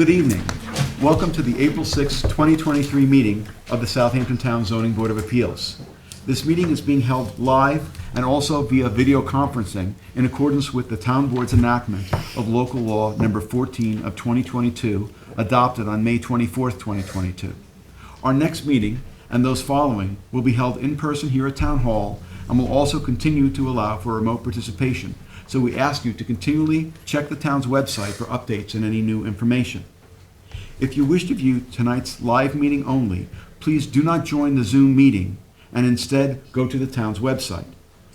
Good evening. Welcome to the April 6, 2023 meeting of the Southampton Town Zoning Board of Appeals. This meeting is being held live and also via video conferencing in accordance with the Town Board's enactment of Local Law Number 14 of 2022, adopted on May 24, 2022. Our next meeting and those following will be held in person here at Town Hall and will also continue to allow for remote participation. So we ask you to continually check the town's website for updates and any new information. If you wish to view tonight's live meeting only, please do not join the Zoom meeting and instead go to the town's website.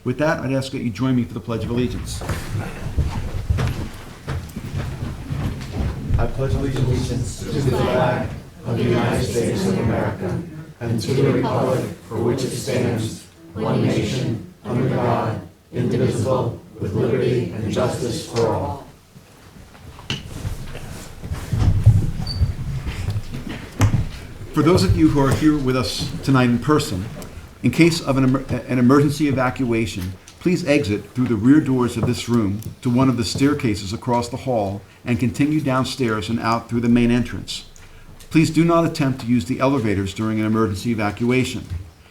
With that, I'd ask that you join me for the Pledge of Allegiance. I pledge allegiance to the flag of the United States of America and to the republic for which it stands, one nation, under God, indivisible, with liberty and justice for all. For those of you who are here with us tonight in person, in case of an emergency evacuation, please exit through the rear doors of this room to one of the staircases across the hall and continue downstairs and out through the main entrance. Please do not attempt to use the elevators during an emergency evacuation.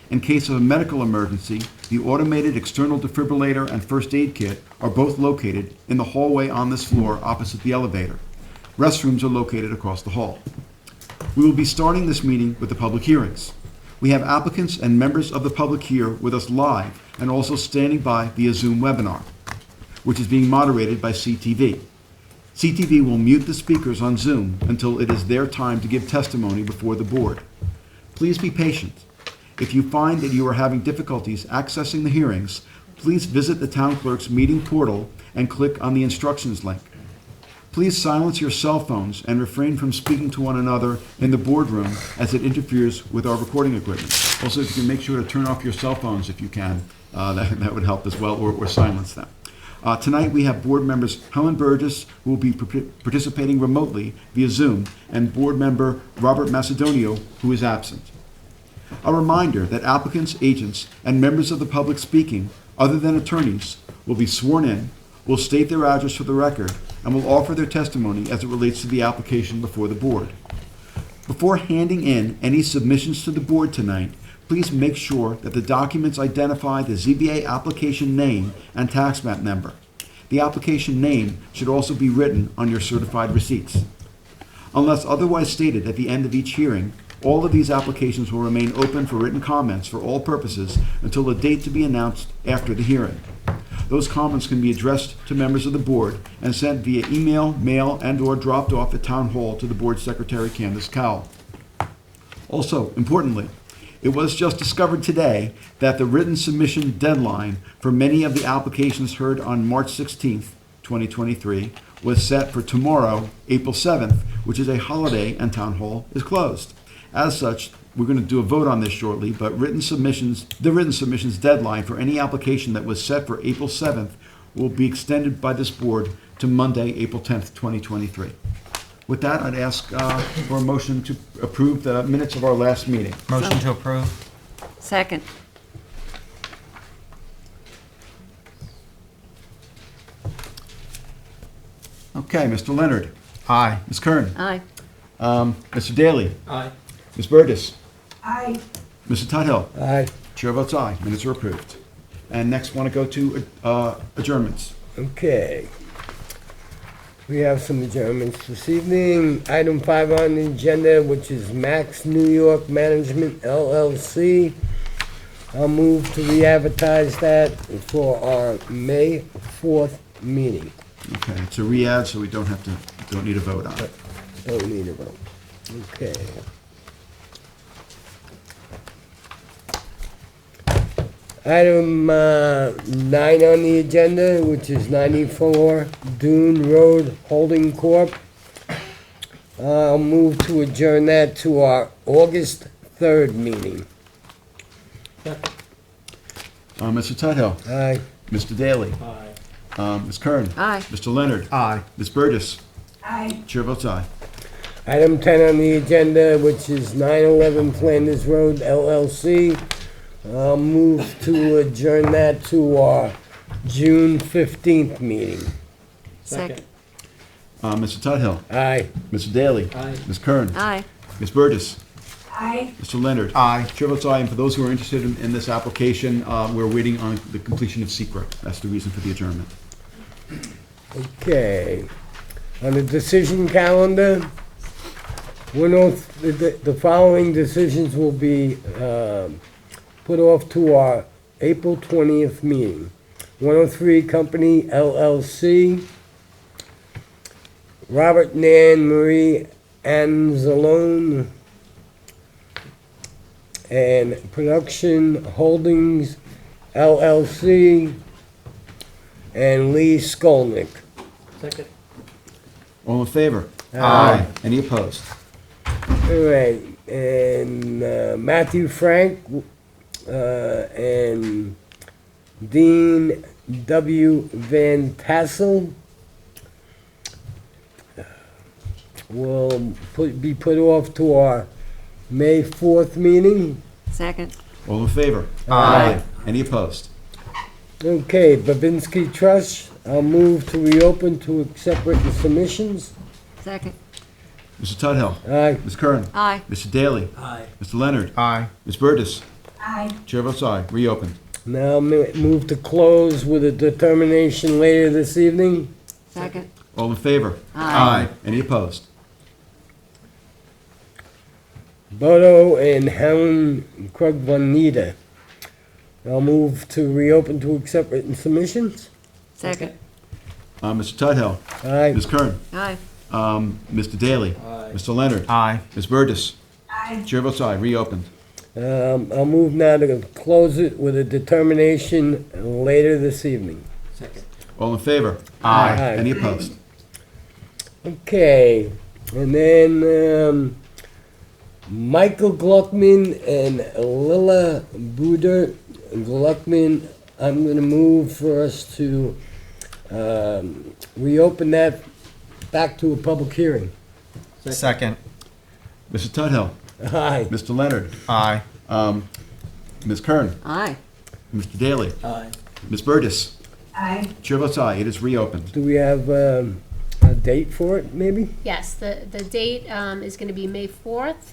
In case of a medical emergency, the automated external defibrillator and first aid kit are both located in the hallway on this floor opposite the elevator. Restrooms are located across the hall. We will be starting this meeting with the public hearings. We have applicants and members of the public here with us live and also standing by via Zoom webinar, which is being moderated by CTV. CTV will mute the speakers on Zoom until it is their time to give testimony before the board. Please be patient. If you find that you are having difficulties accessing the hearings, please visit the town clerk's meeting portal and click on the instructions link. Please silence your cell phones and refrain from speaking to one another in the boardroom as it interferes with our recording equipment. Also, if you can make sure to turn off your cell phones if you can, that would help as well, or silence them. Tonight we have board members Helen Burgess, who will be participating remotely via Zoom, and board member Robert Macedonio, who is absent. A reminder that applicants, agents, and members of the public speaking, other than attorneys, will be sworn in, will state their address for the record, and will offer their testimony as it relates to the application before the board. Before handing in any submissions to the board tonight, please make sure that the documents identify the ZBA application name and tax map number. The application name should also be written on your certified receipts. Unless otherwise stated at the end of each hearing, all of these applications will remain open for written comments for all purposes until a date to be announced after the hearing. Those comments can be addressed to members of the board and sent via email, mail, and/or dropped off at Town Hall to the board secretary, Candace Cowell. Also, importantly, it was just discovered today that the written submission deadline for many of the applications heard on March 16th, 2023, was set for tomorrow, April 7th, which is a holiday and Town Hall is closed. As such, we're going to do a vote on this shortly, but the written submissions deadline for any application that was set for April 7th will be extended by this board to Monday, April 10th, 2023. With that, I'd ask for a motion to approve the minutes of our last meeting. Motion to approve. Second. Okay, Mr. Leonard. Aye. Ms. Kern. Aye. Mr. Daly. Aye. Ms. Burgess. Aye. Mr. Tuthill. Aye. Chair votes aye. Minutes are approved. And next, want to go to adjournments. Okay. We have some adjournments this evening. Item 5 on the agenda, which is Max New York Management LLC. I'll move to re-advertise that for our May 4th meeting. Okay, it's a re-add, so we don't need a vote on it. Don't need a vote. Okay. Item 9 on the agenda, which is 94 Dune Road Holding Corp. I'll move to adjourn that to our August 3rd meeting. Mr. Tuthill. Aye. Mr. Daly. Aye. Ms. Kern. Aye. Mr. Leonard. Aye. Ms. Burgess. Aye. Chair votes aye. Item 10 on the agenda, which is 911 Flanders Road LLC. I'll move to adjourn that to our June 15th meeting. Second. Mr. Tudhill. Aye. Mr. Daly. Aye. Ms. Kern. Aye. Ms. Burgess. Aye. Mr. Leonard. Aye. Chair votes aye, and for those who are interested in this application, we're waiting on the completion of secret. That's the reason for the adjournment. Okay. On the decision calendar, the following decisions will be put off to our April 20th meeting. 103 Company LLC, Robert and Ann Marie Anzalone, and Production Holdings LLC, and Lee Skolnick. Second. All in favor? Aye. Any opposed? All right, and Matthew Frank and Dean W. Van Tassel will be put off to our May 4th meeting. Second. All in favor? Aye. Any opposed? Okay, Babinski Trust, I'll move to reopen to accept written submissions. Second. Mr. Tudhill. Aye. Ms. Kern. Aye. Mr. Daly. Aye. Mr. Leonard. Aye. Ms. Burgess. Aye. Chair votes aye. Reopen. Now move to close with a determination later this evening. Second. All in favor? Aye. Any opposed? Bodo and Helen Krugvanita. I'll move to reopen to accept written submissions. Second. Mr. Tudhill. Aye. Ms. Kern. Aye. Mr. Daly. Aye. Mr. Leonard. Aye. Ms. Burgess. Aye. Chair votes aye. Reopened. I'll move now to close it with a determination later this evening. Second. All in favor? Aye. Any opposed? Okay, and then Michael Gluckman and Lila Buder Gluckman, I'm going to move for us to reopen that back to a public hearing. Second. Mr. Tudhill. Aye. Mr. Leonard. Aye. Ms. Kern. Aye. Mr. Daly. Aye. Ms. Burgess. Aye. Chair votes aye. It is reopened. Do we have a date for it, maybe? Yes, the date is going to be May 4th,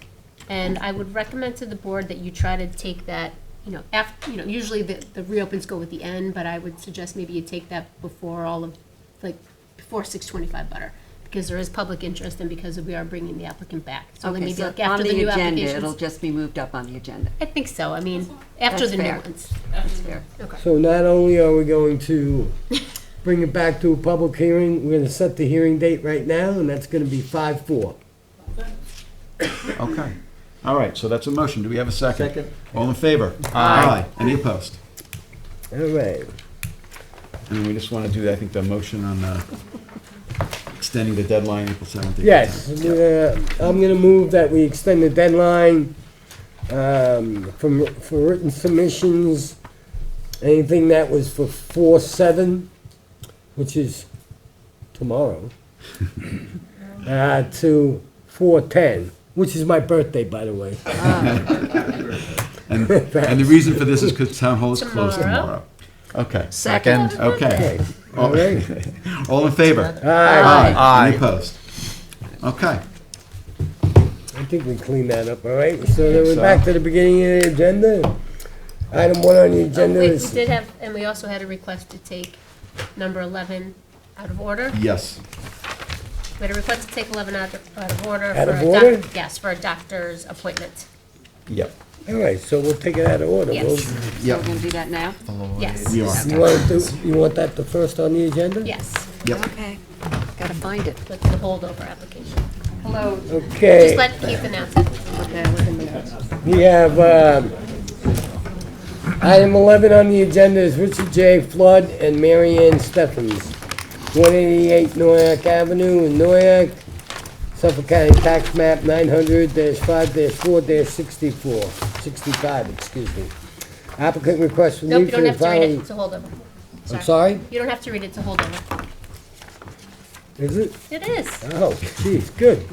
and I would recommend to the board that you try to take that, usually the reopens go at the end, but I would suggest maybe you take that before before 625 Butter, because there is public interest and because we are bringing the applicant back. So Okay, maybe so like on after the the new agenda, it'll applications. just be moved up on the agenda. I think so, after That's the new fair. ones. That's fair. Okay. So not only are we going to bring it back to a public hearing, we're going to set the hearing date right now, and that's going to be 5/4. Okay. All right, so that's a motion. Do we have a second? Second. All in favor? Aye. Any opposed? All right. And we just want to do, I think, the motion on extending the deadline April 17th. Yes, I'm going to move that we extend the deadline for written submissions, anything that was for 4/7, which is tomorrow, to 4/10, which is my birthday, by the way. And the reason for this is because town hall is closed Tomorrow. tomorrow. Okay. Second. Okay. All right. All in favor? Aye. Aye. Any opposed? Okay. I think we cleaned that up, all right? So then we're So- back to the beginning of the agenda. Item 1 on the agenda We is... did have, and we also had a request to take number 11 out of order. Yes. We had a request to take 11 out of order. Out for of a order? Yes, for a doctor's appointment. Yep. All right, so we'll take it out of order. Yes. We'll- So Yep. we're gonna do that now? Yes. We are. You want that the first on the agenda? Yes, Yep. Okay, gotta find it. with the holdover application. Hello. Okay. Just let Keith announce it. Okay, we're gonna We have, item 11 on the agenda is Richard J. Flood and Mary Ann Steffens, 188 Noyak Avenue in Noyak, Suffolk County Tax Map 900-5-4-64, 65, excuse me. Applicant requests Nope, relief you for don't the have to read it, following... it's a holdover. I'm sorry? You don't have to read it, it's a holdover. Is it? It is. Oh, geez, good.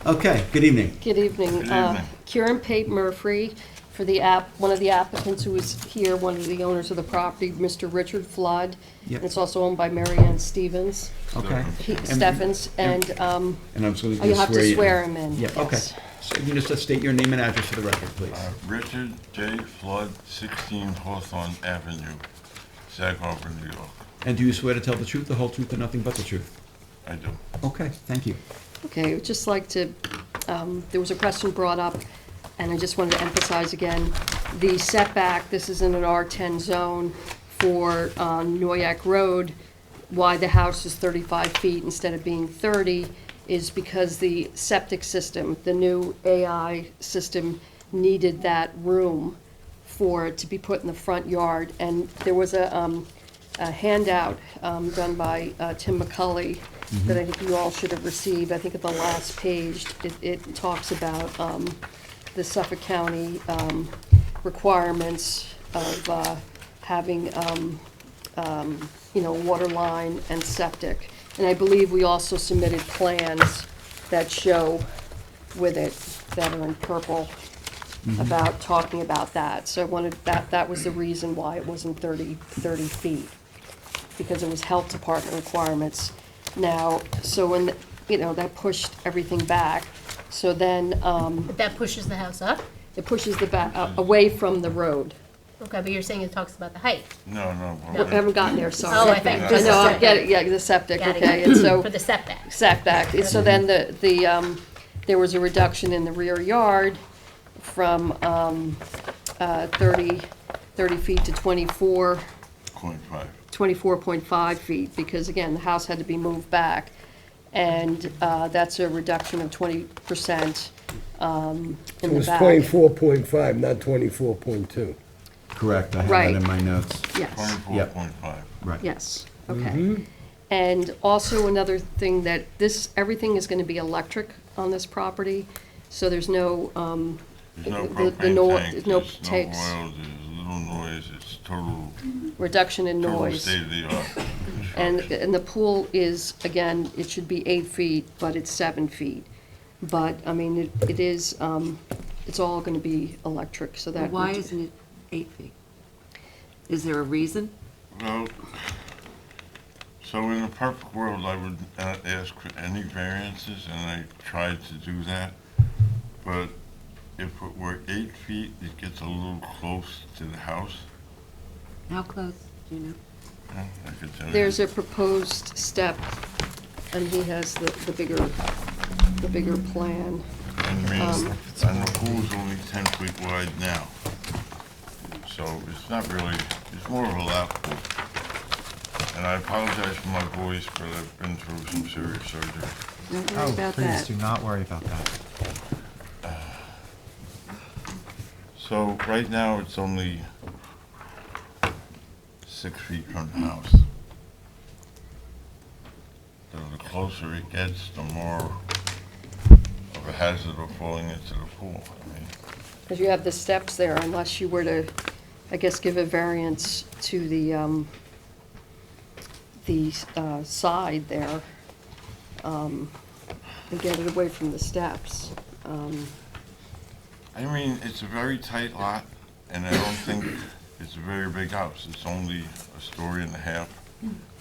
Okay, good evening. Good evening. Kieran Pate Murphy, for the one of the applicants who is here, one of the owners of the property, Mr. Richard Flood. Yep. And it's also owned by Mary Ann Stevens, Okay. Steffens, and And I'm just going you have to you swear in. him in. Yeah, okay. yes. So you can just state your name and address for the record, please. Richard J. Flood, 16 Hawthorne Avenue, Sag Harbor, New York. And do you swear to tell the truth, the whole truth, and nothing but the truth? I do. Okay, thank you. Okay, I would just like to, there was a question brought up, and I just wanted to emphasize again, the setback, this is in an R10 zone for Noyak Road. Why the house is 35 feet instead of being 30 is because the septic system, the new AI system, needed that room for it to be put in the front yard. And there was a handout done by Tim McCulley that I think you all should have received. I think at the last page, it talks about the Suffolk County requirements of having, water line and septic. And I believe we also submitted plans that show with it, that are in purple, about talking about that. So I wanted, that was the reason why it wasn't 30 feet, because it was health department requirements. Now, so when, that pushed everything back, so then, But that pushes the house up? it pushes the back, away from the road. Okay, but you're saying it talks about the height. No. No, I haven't gotten there, sorry. Oh, I thought I this know, is I get it, yeah, the septic, Got it. okay, and so. For the setback. Setback, so then there was a reduction in the rear yard from 30 feet to 24.5 feet, because again, the house had to be moved back. And that's a reduction of 20% in It the was back. 24.5, not 24.2. Correct, I have Right. that in my notes. Yes. 24.5. Right. Yes, okay. And also another thing that everything is gonna be electric on this property, so there's no, There's no the propane tank, there's no there's no tanks, oil, there's little noise, it's total reduction in noise. state-of-the-art And construction. the pool is, again, it should be 8 feet, but it's 7 feet. But, I mean, it is, it's all gonna be electric, so that. Why isn't it 8 feet? Is there a reason? Well, so in a perfect world, I would not ask for any variances, and I tried to do that. But if it were 8 feet, it gets a little close to the house. How close, do you know? Yeah, I could tell you. There's a proposed step, and he has the bigger plan. And the pool's only 10 feet wide now. So it's not really, it's more of a lap pool. And I apologize for my voice, but I've been through some serious surgery. Don't worry Oh, about please that. do not worry about that. So right now, it's only 6 feet from the house. So the closer it gets, the more of a hazard of falling into the pool. I mean, Because you have the steps there, unless you were to, I guess, give a variance to the side there, and get it away from the steps. It's a very tight lot, and I don't think it's a very big house. It's only a story and a half.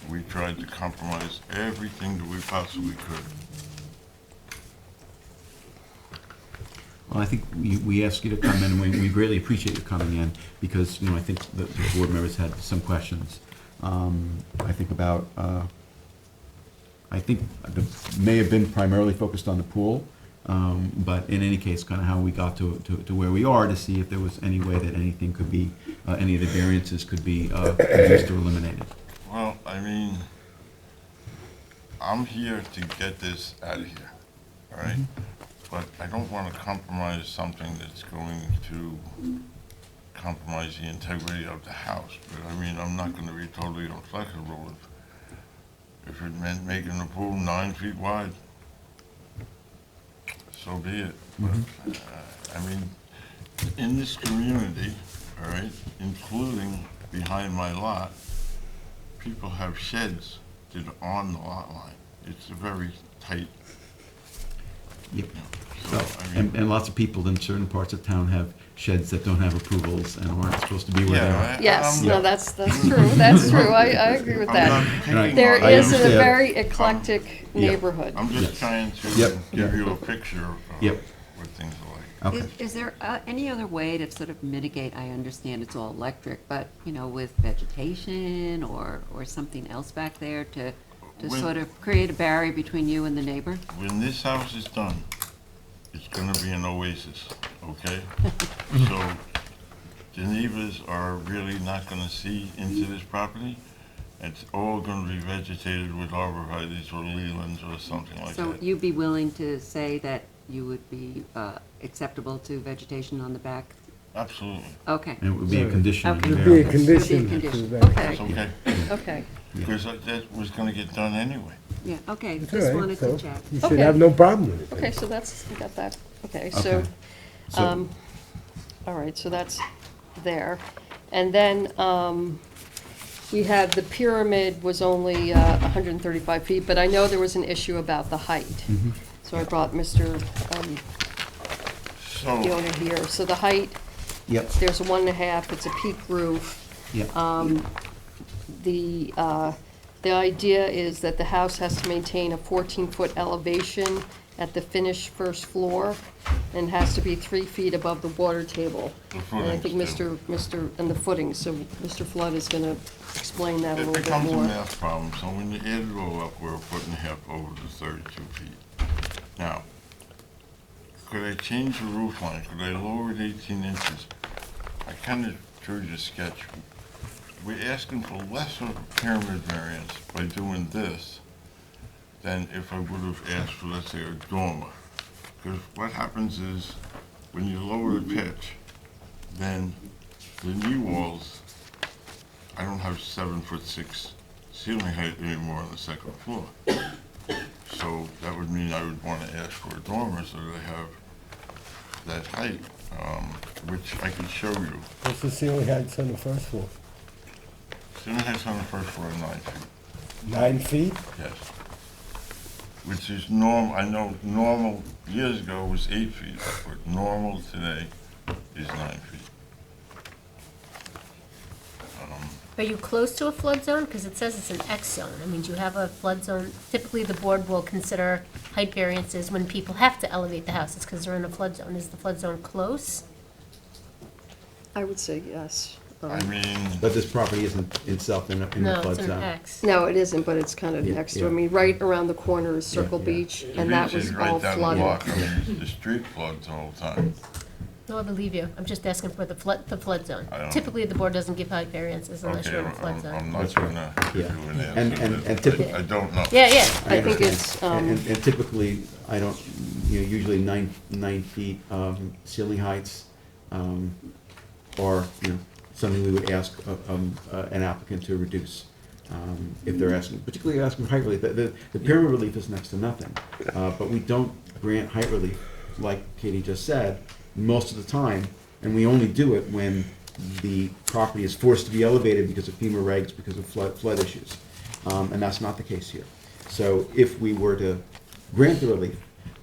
We tried to compromise everything that we possibly could. Well, I think we asked you to come in, and we greatly appreciate you coming in, because, I think the board members had some questions. I think about, may have been primarily focused on the pool, but in any case, kind of how we got to where we are, to see if there was any way that anything could be, any of the variances could be reduced or eliminated. Well, I'm here to get this out of here, all right? But I don't want to compromise something that's going to compromise the integrity of the house. But I'm not going to be totally inflexible if it meant making the pool 9 feet wide. So be it. But, in this community, all right, including behind my lot, people have sheds that are on the lot line. It's a very tight, Yep. so, And lots of people in certain parts of town have sheds that don't have approvals and aren't supposed to be where they Yeah, are. Yes, I'm- no, that's true, that's true, I agree with I'm that. not picking There on you. is a understand. very eclectic Yeah. neighborhood. I'm just Yes. trying to Yep. give you a picture of Yep. what things are like. Okay. Is there any other way to sort of mitigate, I understand it's all electric, but, with vegetation or something else back there to When- sort of create a barrier between you and the neighbor? When this house is done, it's gonna be an oasis, okay? So the neighbors are really not gonna see into this property. It's all gonna be vegetated with arborvitaes or lealands or something like So that. you'd be willing to say that you would be acceptable to vegetation on the back? Absolutely, Okay. And it would be a condition of Okay. the It'd be a variance. condition. condition. to that. Okay, it's okay, okay, because that was gonna get done anyway. Yeah, okay, It's just all right, wanted so to check. You should Okay. have no problem with it. okay, so that's, we got that, okay, so, Okay. So, all right, so that's there. And then, we had, the pyramid was only 135 feet, but I know there was an issue about the height. mhm. So I brought Mr. So, Yoder here. So the height, Yep, there's a 1.5, it's a peak roof. yep. The idea is that the house has to maintain a 14-foot elevation at the finished first floor, and has to be 3 feet above the water table. The And I think footings, and the footing, so Mr. Flood is gonna explain that a it little bit becomes a more. math problem, so when you add it all up, we're a foot and a half over the 32 feet. Now, could I change the roof line? Could I lower it 18 inches? I kind of drew you a sketch. We're asking for less of a pyramid variance by doing this than if I would have asked for, let's say, a dormer. Because what happens is, when you lower the pitch, then the knee walls, I don't have 7'6" ceiling height anymore on the second floor. So that would mean I would want to ask for a dormer so that I have that height, which I can show you. What's the ceiling heights on the first floor? Ceiling heights on the first floor are 9 feet, 9 feet? yes. Which is normal, I know normal years ago was 8 feet, but normal today is 9 feet. Are you close to a flood zone? Because it says it's an X zone. I mean, do you have a flood zone? Typically, the board will consider height variances when people have to elevate the houses because they're in a flood zone. Is the flood zone close? I would say yes. I mean, But this property isn't itself in the No, flood it's an zone. X. No, it isn't, but it's kind of Yeah, next to, yeah. I mean, right around the corner is Circle Yeah. Beach, the and that beach was is all right down the flooded. block, I mean, the street floods all the time. No, I believe you. I'm just asking for the flood zone. I don't- Typically, the board doesn't give height variances unless Okay, you're in a flood I'm zone. not That's right. gonna give Yeah. you an And- answer, and that typically- I don't know. Yeah, yeah. I think understand. it's, And typically, I don't, usually 9 feet ceiling heights, or, something we would ask an applicant to reduce, if they're asking, particularly asking for height relief. The pyramid relief is next to nothing, but we don't grant height relief, like Katie just said, most of the time, and we only do it when the property is forced to be elevated because of FEMA regs, because of flood issues. And that's not the case here. So if we were to grant the relief,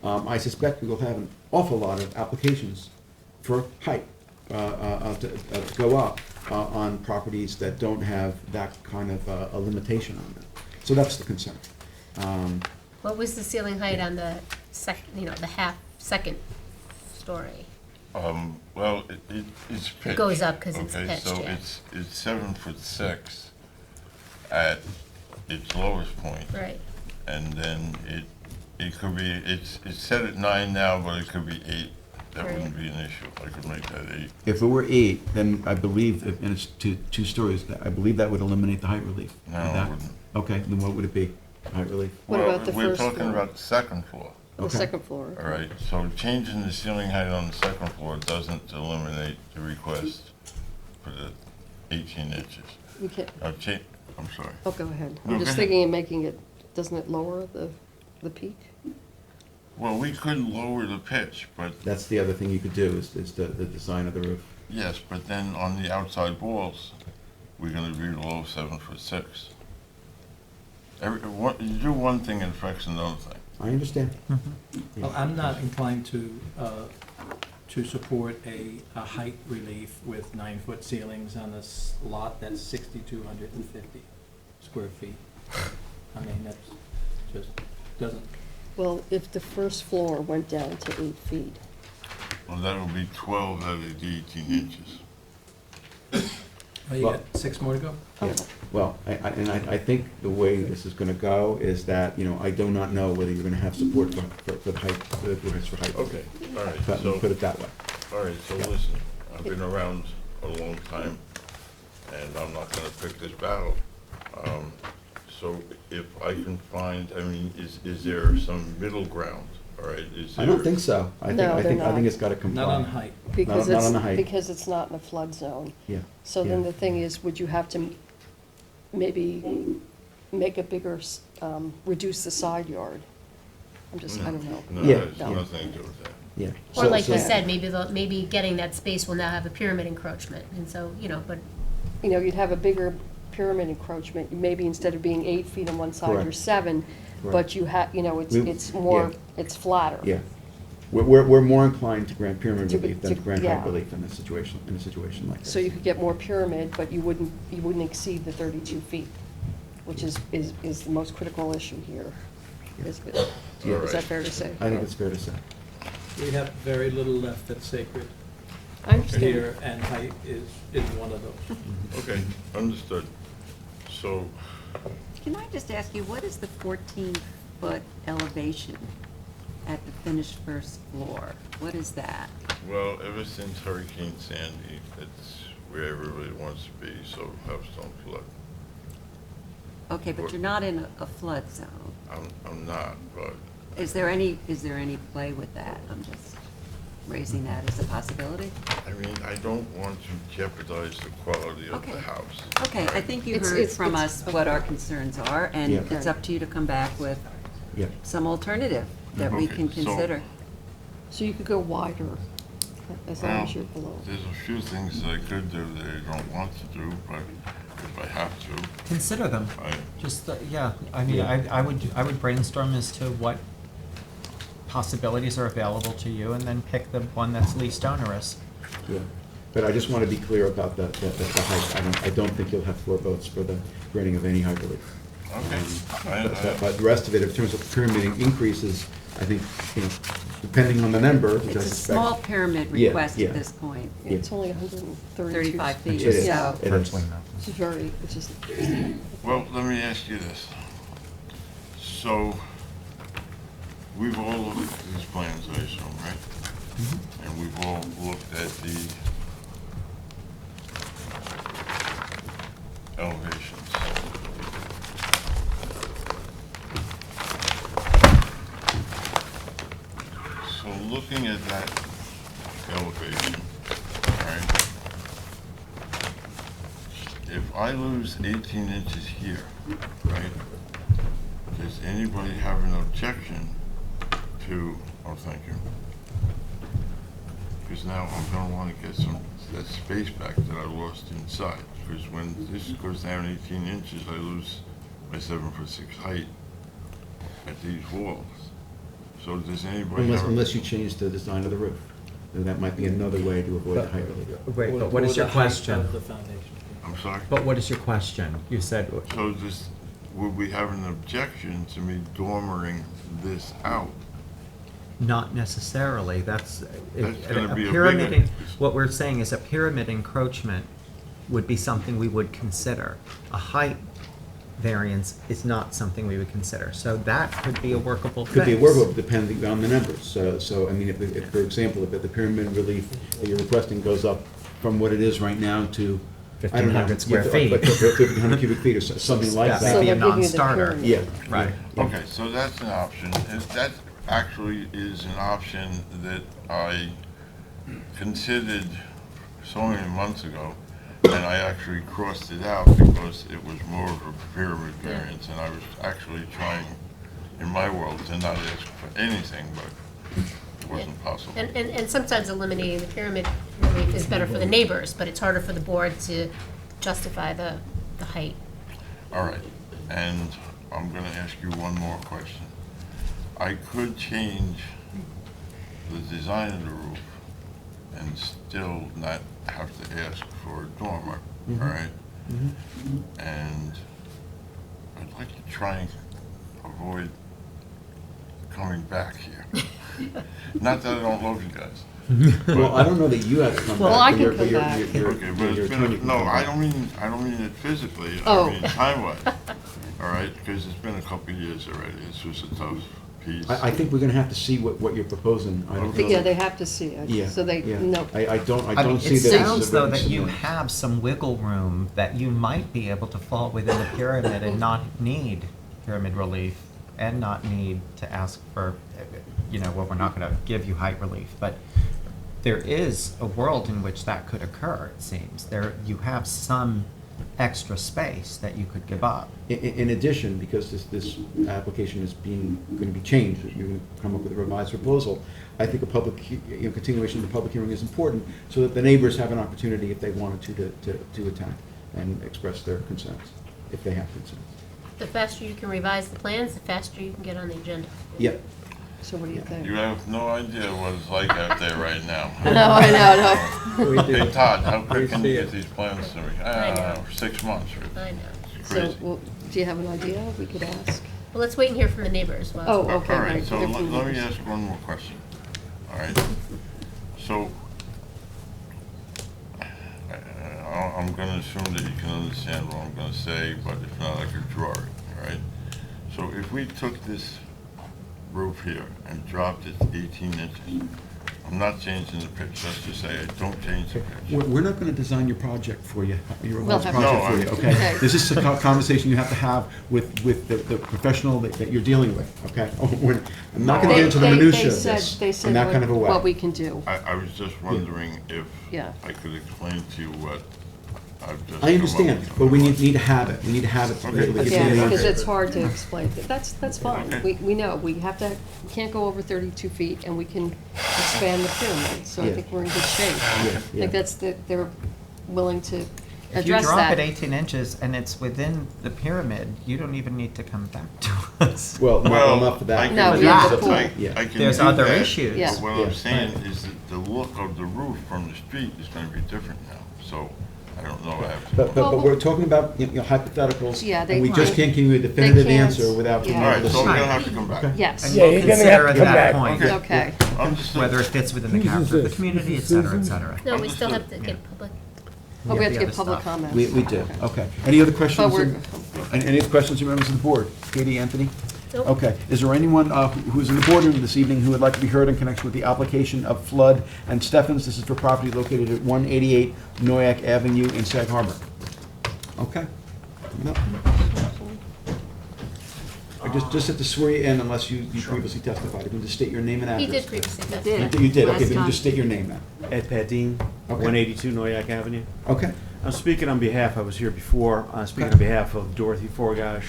I suspect we will have an awful lot of applications for height to go up on properties that don't have that kind of a limitation on them. So that's the concern. What was the ceiling height on the the second story? Well, it's pitched. goes up 'cause it's okay, pitched, so yeah. it's 7'6" at its lowest point, Right. and then it could be, it's set at 9 now, but it could be 8. That Right. wouldn't be an issue, I could make that 8. If it were 8, then I believe, and it's two stories, I believe that would eliminate the height relief. No, Would it that- wouldn't. Okay, then what would it be, height relief? What Well, about the we're first talking floor? about the second floor, the Okay. second floor. all right? So changing the ceiling height on the second floor doesn't eliminate the request for the 18 inches. We can't, I'm sorry. oh, go ahead. No, I'm go just ahead. thinking of making it, doesn't it lower the peak? Well, we could lower the pitch, but That's the other thing you could do, is the design of the roof. yes, but then on the outside walls, we're gonna be below 7'6". You do one thing, it affects another thing. I understand. Well, I'm not inclined to support a height relief with 9-foot ceilings on a lot that's 6,250 square feet. I mean, that's just, doesn't, Well, if the first floor went down to 8 feet, Well, that'll be 12 out of the 18 inches. oh, you Well- got 6 more to go? Yeah. Well, I think the way this is gonna go is that, I do not know whether you're gonna have support for the height, for the request for height. Okay, all right, Put so, it that way. all right, so listen, I've been around a long time, and I'm not gonna pick this battle. So if I can find, I mean, is there some middle ground, all right? Is I don't there- think so. I No, they're think not. it's gotta comply. Not on height. because not it's, on the height. because it's not in a flood zone. Yeah. So then Yeah. the thing is, would you have to maybe make a bigger, reduce the side yard? I'm just, I don't know. No, Yeah, that has yeah. nothing to do with that. Yeah. Or So- like you so- said, maybe getting that space will now have a pyramid encroachment, and so, but You'd have a bigger pyramid encroachment, maybe instead of being 8 feet on one side, you're Correct. 7, but Correct. you have, it's, We- it's more, yeah. it's flatter. Yeah. We're more inclined to grant pyramid To- relief than to to- grant yeah. height relief in a situation like this. So you could get more pyramid, but you wouldn't exceed the 32 feet, which is the most critical issue here. Is that fair to say? I think it's fair to say. We have very little left that's sacred I understand. here, and height is one of those. Okay, understood. So, Can I just ask you, what is the 14-foot elevation at the finished first floor? What is that? well, ever since Hurricane Sandy, it's where everybody wants to be, so house don't flood. Okay, but you're not in a flood zone. I'm not, but Is there any play with that? I'm just raising that as a possibility. I mean, I don't want to jeopardize the quality of Okay. the house. Okay, I think you It's- heard it's- from it's- us what our concerns are, and Yeah. it's up to you to come back with Yeah. some alternative that we Okay, can so- consider. So you could go wider, as long as Well, you're below. There's a few things that I could do that I don't want to do, but if I have to, Consider them. I, Just, yeah, I mean, Yeah. I would brainstorm as to what possibilities are available to you, and then pick the one that's least onerous. Yeah. But I just want to be clear about the height. I don't think you'll have 4 votes for the granting of any height relief. okay. But the rest of it, in terms of pyramiding increases, I think, depending on the number, which I It's a suspect. small pyramid Yeah, request yeah. at this point, It's only 132. 35 feet, It is. so. It is. It's very, it's just, Well, let me ask you this. So, we've all looked at these plans, I assume, right? And we've all looked at the elevations. So looking at that elevation, all right? If I lose 18 inches here, right, does anybody have an objection to, oh, thank you. Because now I'm gonna wanna get that space back that I lost inside. Because when this goes down 18 inches, I lose my 7'6" height at these walls. So does anybody have? Unless you change the design of the roof. Then that might be another way to avoid the height relief. Wait, Or- but what or is your the height question? of the foundation. I'm sorry? But what is your question? You said, So would we have an objection to me dormering this out? not necessarily, that's. That's gonna a be a pyramid big- en- What we're saying is a pyramid encroachment would be something we would consider. A height variance is not something we would consider, so that could be a workable fix. Could be workable depending on the numbers. So, I mean, if, for example, if the pyramid relief that you're requesting goes up from what it is right now to, I don't know. 1,500 square yeah, feet. 1,500 cubic feet or something like That that. may be So a they're giving you the non-starter. pyramid. Yeah. Right. yeah. Okay, so that's an option. That actually is an option that I considered so many months ago, and I actually crossed it out because it was more of a pyramid variance, and I was actually trying, in my world, to not ask for anything, but it wasn't possible. And sometimes eliminating the pyramid relief is better for the neighbors, but it's harder for the board to justify the height. All right, and I'm gonna ask you one more question. I could change the design of the roof and still not have to ask for a dormer, all right? And I'd like to try and avoid coming back here. Not that I don't love you guys. Well, I don't know that you have to come back. Well, I but can your- come your- back. your- Okay, your- but your it's attorney been, can no, come I back. don't mean it physically, Oh. I mean time-wise, all right? Because it's been a couple of years already, it's just a tough piece. I think we're gonna have to see what you're proposing. I don't know. But yeah, that- they have to see it, Yeah, so they, yeah. no. I don't I mean, see it that. sounds though that you have some wiggle room, that you might be able to fall within the pyramid and not need pyramid relief, and not need to ask for, well, we're not gonna give you height relief, but there is a world in which that could occur, it seems. You have some extra space that you could give up. In addition, because this application is going to be changed, you're going to come up with a revised proposal, I think a continuation of the public hearing is important, so that the neighbors have an opportunity, if they wanted to attack and express their concerns, if they have concerns. The faster you can revise the plans, the faster you can get on the agenda. Yep. So what do you think? You have no idea what it's like out there right now. No, I know, no. Hey Todd, how quick can you see get it. these plans to me? I know. 6 months, right? I know. It's So, crazy. well, do you have an idea? We could ask. Well, let's wait and hear from the neighbors. Well, Oh, okay, All right. right, so They're let from me neighbors. ask one more question, all right? So, I'm gonna assume that you can understand what I'm gonna say, but if not, I could draw it, all right? So if we took this roof here and dropped it 18 inches, I'm not changing the pitch, let's just say I don't change the pitch. We're not going to design your project for you, your We'll revised have- project No, for you, okay? Okay. This is a conversation you have to have with the professional that you're dealing with, okay? I'm not going to get into the They minutia of said- this they in said that kind of a way. what we can do. I was just wondering if Yeah. I could explain to you what I've just come I up understand, with. but we need to have it. We need to have it to be able to Okay. give you Yeah, an because answer. it's hard to explain. That's fine. Okay. We know, we can't go over 32 feet, and we can expand the pyramid, so I Yeah. think we're in good shape. I yeah. think they're willing to If you address drop that. it 18 inches and it's within the pyramid, you don't even need to come back to us. Well, Well, not for that. I can No, do we have the that. pool. Yeah. I can There's do other that, issues. Yeah. but what Yeah. I'm saying is that the look of the roof from the street is gonna be different now, so I don't know, I have to. But we're talking about hypotheticals, Yeah, and we just right. can't give you a definitive can't- answer without being yeah. All able right, to so we're see. gonna have to come back. Yes, And Yeah, we'll you're gonna consider have to at come that back. point okay. Understood. whether it fits within the Whose is character of the this? community, et This is cetera, et Susan? cetera. no, we still have to Yeah. get public. But we have the to get other public stuff. comments. We do, okay. Any other questions? But we're, Any other questions, members of the board? Katie, Anthony? Nope. Okay. Is there anyone who's in the boardroom this evening who would like to be heard in connection with the application of Flood and Steffens? This is for property located at 188 Noyak Avenue in Sag Harbor. Okay. No. I just have to swear you in unless you previously testified. You can just state your name and He address. did previously. I testify. did. You did, okay, Last then time. just state your name now. Ed Padine, Okay. 182 Noyak Avenue. Okay. I'm speaking on behalf, I was here before, speaking Okay. on behalf of Dorothy Forgash.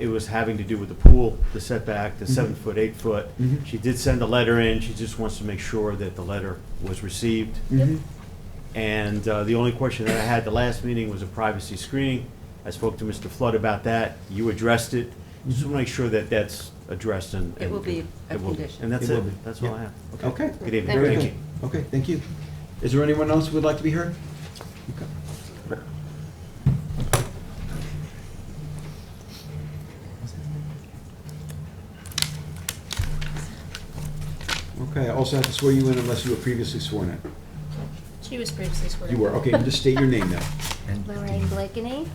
It was having to do with the pool, the setback, the 7 foot, 8 foot. Mhm. She did send a letter in, she just wants to make sure that the letter was received. Mhm. And the only question that I had the last meeting was a privacy screening. I spoke to Mr. Flood about that, you addressed it. Just want to make sure that that's addressed and. It will be a it will be. condition. And that's It will it, be. that's all I Yeah. have. Okay. Good evening, Very Very thank good. you. Okay, thank you. Is there anyone else who would like to be heard? Okay. Okay, I also have to swear you in unless you were previously sworn in. She was previously sworn. You were, okay, then just state your name now. Lorraine Blakeney,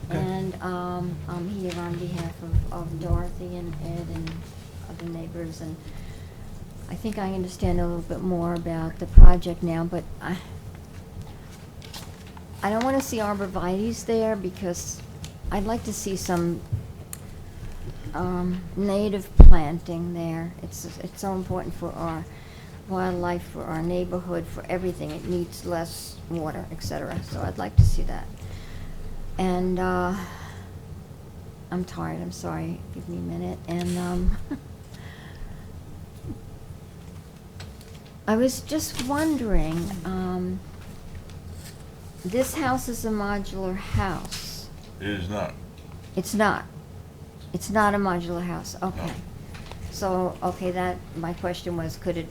Okay. and I'm here on behalf of Dorothy and Ed and other neighbors, and I think I understand a little bit more about the project now, but I don't want to see arborvitae's there because I'd like to see some native planting there. It's so important for our wildlife, for our neighborhood, for everything. It needs less water, etc. So I'd like to see that. And I'm tired, I'm sorry, give me a minute. And I was just wondering, this house is a modular house. It is not. It's not. It's not a modular house, okay. So, okay, that, my question was, could it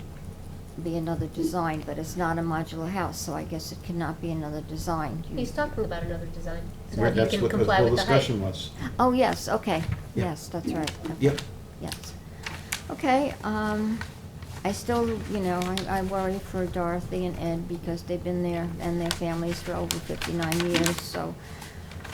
be another design? But it's not a modular house, so I guess it cannot be another design. He's talking about another design, so Right, that that's you what can the comply whole with the height. discussion was. Oh, yes, okay, Yeah. yes, that's right. Okay. Yep. Yes. Okay, I still, you know, I worry for Dorothy and Ed because they've been there and their families for over 59 years, so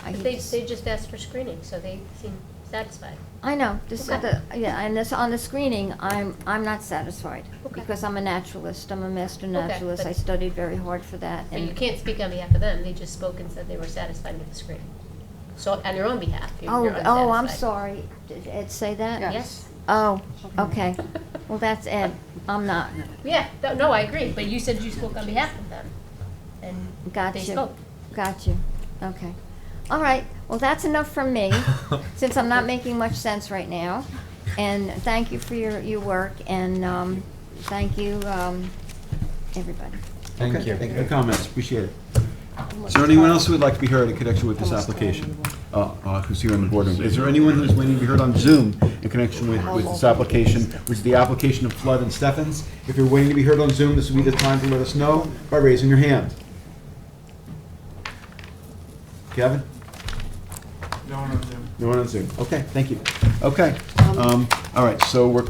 I But hate to they just asked for screening, so they seem satisfied. I know, this, Okay. yeah, and this, on the screening, I'm not satisfied. Okay. Because I'm a naturalist, I'm a master naturalist, I but- studied very hard for that. But you And can't speak on behalf of them, they just spoke and said they were satisfied with the screening. So on your own behalf, you're unsatisfied. Oh, I'm sorry, did Ed say that? Yeah. Yes. Oh, okay, well, that's Ed, I'm not. Yeah, no, I agree, but you said you spoke on behalf of them, and Got they you. spoke. Got you, okay. All right, well, that's enough from me, since I'm not making much sense right now. And thank you for your work, and thank you, everybody. Thank you. Thank you for the comments, appreciate it. Is there anyone else who would like to be heard in connection with this application? Who's here in the boardroom? Is there anyone who's waiting to be heard on Zoom in connection with this application, which is the application of Flood and Steffens? If you're waiting to be heard on Zoom, this would be the time to let us know by raising your hand. Kevin? No one on Zoom. No one on Zoom. Okay, thank you. Okay, all right, so we're,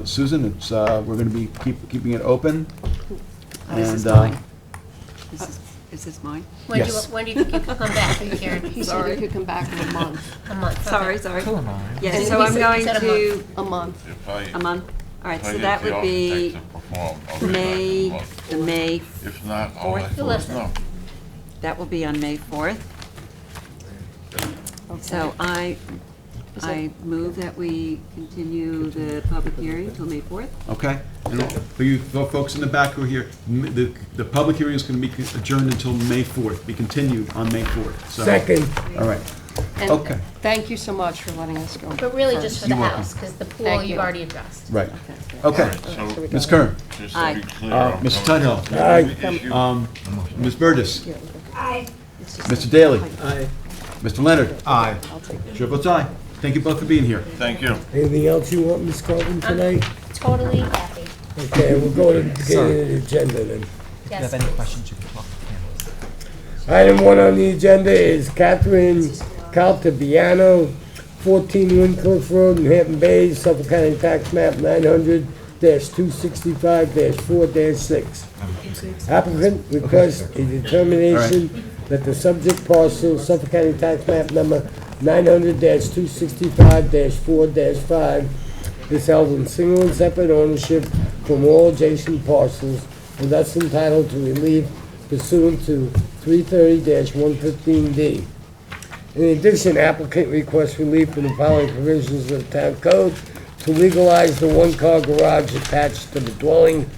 Susan, it's, we're gonna be keeping it open. This is And, mine. Is this mine? Yes. When do you think you can come back, Karen? He said he could come back in a month. A month. okay. Sorry. Who am I? Yeah, And so he I'm said- going he said a to, A month. If I, a month? All right, if I so get that the would be architect to perform, I'll be back in a May, month. the May, If not, I'll Fourth. let You'll you let know. that will be on May 4th. So I move that we continue the public hearing till May 4th. Okay? And for you folks in the back who are here, the public hearing is going to be adjourned until May 4th, be continued on May 4th. So- Second. All right. And Okay. thank you so much for letting us go. But really just for the You're welcome. house, because the pool Thank you've you. already addressed. Right. All Okay. right, so, Ms. Kern, just to Aye. be clear. I'm Mr. coming- Tudhill, Aye. Ms. Burgess. Mr. Daly. Mr. Leonard. Aye. Chair votes aye. Thank you both for being here. Thank you. Anything else you want, Ms. Carvin, tonight? Totally happy. Okay, we'll go to the beginning of the agenda then. If you Yes, have any please. questions, you can talk to Pam. Item 1 on the agenda is Catherine Caltabiano, 14 Windcliff Road in Hampton Bays, Suffolk County Tax Map 900-265-4-6. Applicant requests a determination that the subject parcel, Suffolk County Tax Map number 900-265-4-5, is held in single and separate ownership from all adjacent parcels, and thus entitled to relief pursuant to 330-115D. In addition, applicant requests relief from the following provisions of the town code: to legalize the one-car garage attached to the dwelling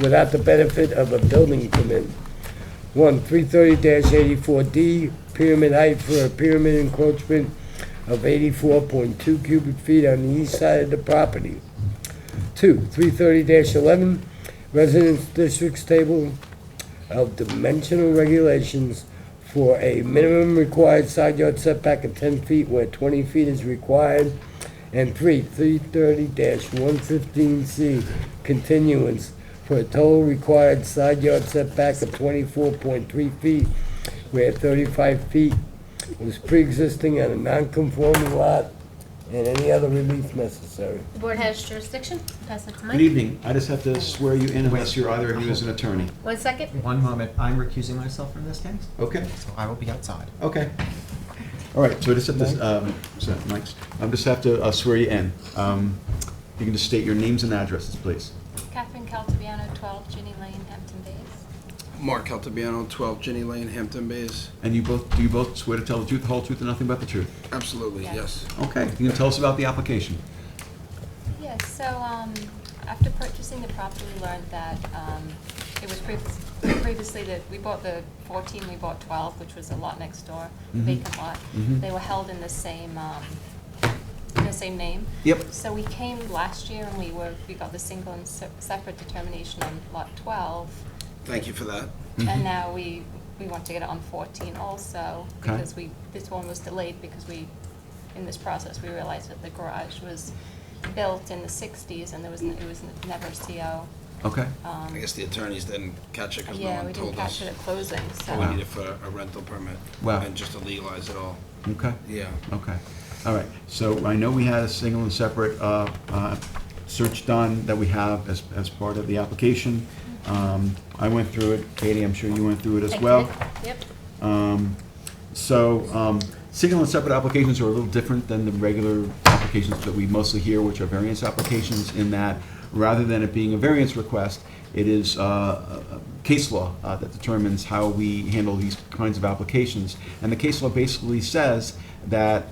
without the benefit of a building permit. 1, 330-84D, pyramid height for a pyramid encroachment of 84.2 cubic feet on the east side of the property. 2, 330-11, residence districts table of dimensional regulations for a minimum required side yard setback of 10 feet where 20 feet is required. And 3, 330-115C, continuance for a total required side yard setback of 24.3 feet where 35 feet was pre-existing on a non-conforming lot, and any other relief necessary. The board has jurisdiction. Pass it to Good Mike. evening. I just have to swear you in unless you're either of you is an attorney. 1 second. One moment, I'm recusing myself from this case, Okay? so I will be outside. Okay. All right, so I just have to, so, Mike's, I just have to swear you in. You can just state your names and addresses, please. Catherine Caltabiano, 12 Ginny Lane, Hampton Bays. Mark Caltabiano, 12 Ginny Lane, Hampton Bays. And do you both swear to tell the truth, the whole truth, and nothing but the truth? Absolutely, yes. Okay, you can tell us about the application. Yes, so after purchasing the property, we learned that it was previously that we bought the 14, we bought 12, which was a lot next door, vacant lot. They were held in the same name. Yep. So we came last year and we got the single and separate determination on lot 12. Thank you for that. And now we want to get it on 14 also, Okay. because this one was delayed because in this process, we realized that the garage was built in the 60s, and it was never a CO. Okay, I guess the attorneys didn't catch it because no Yeah, one we didn't told catch us. it at closing, so. We needed for a rental permit. Wow. And just to legalize it all. okay. Yeah. Okay, all right. So I know we had a single and separate search done that we have as part of the application. I went through it. Katie, I'm sure you went through it as I well. did. Yep. Single and separate applications are a little different than the regular applications that we mostly hear, which are variance applications, in that rather than it being a variance request, it is case law that determines how we handle these kinds of applications. And the case law basically says that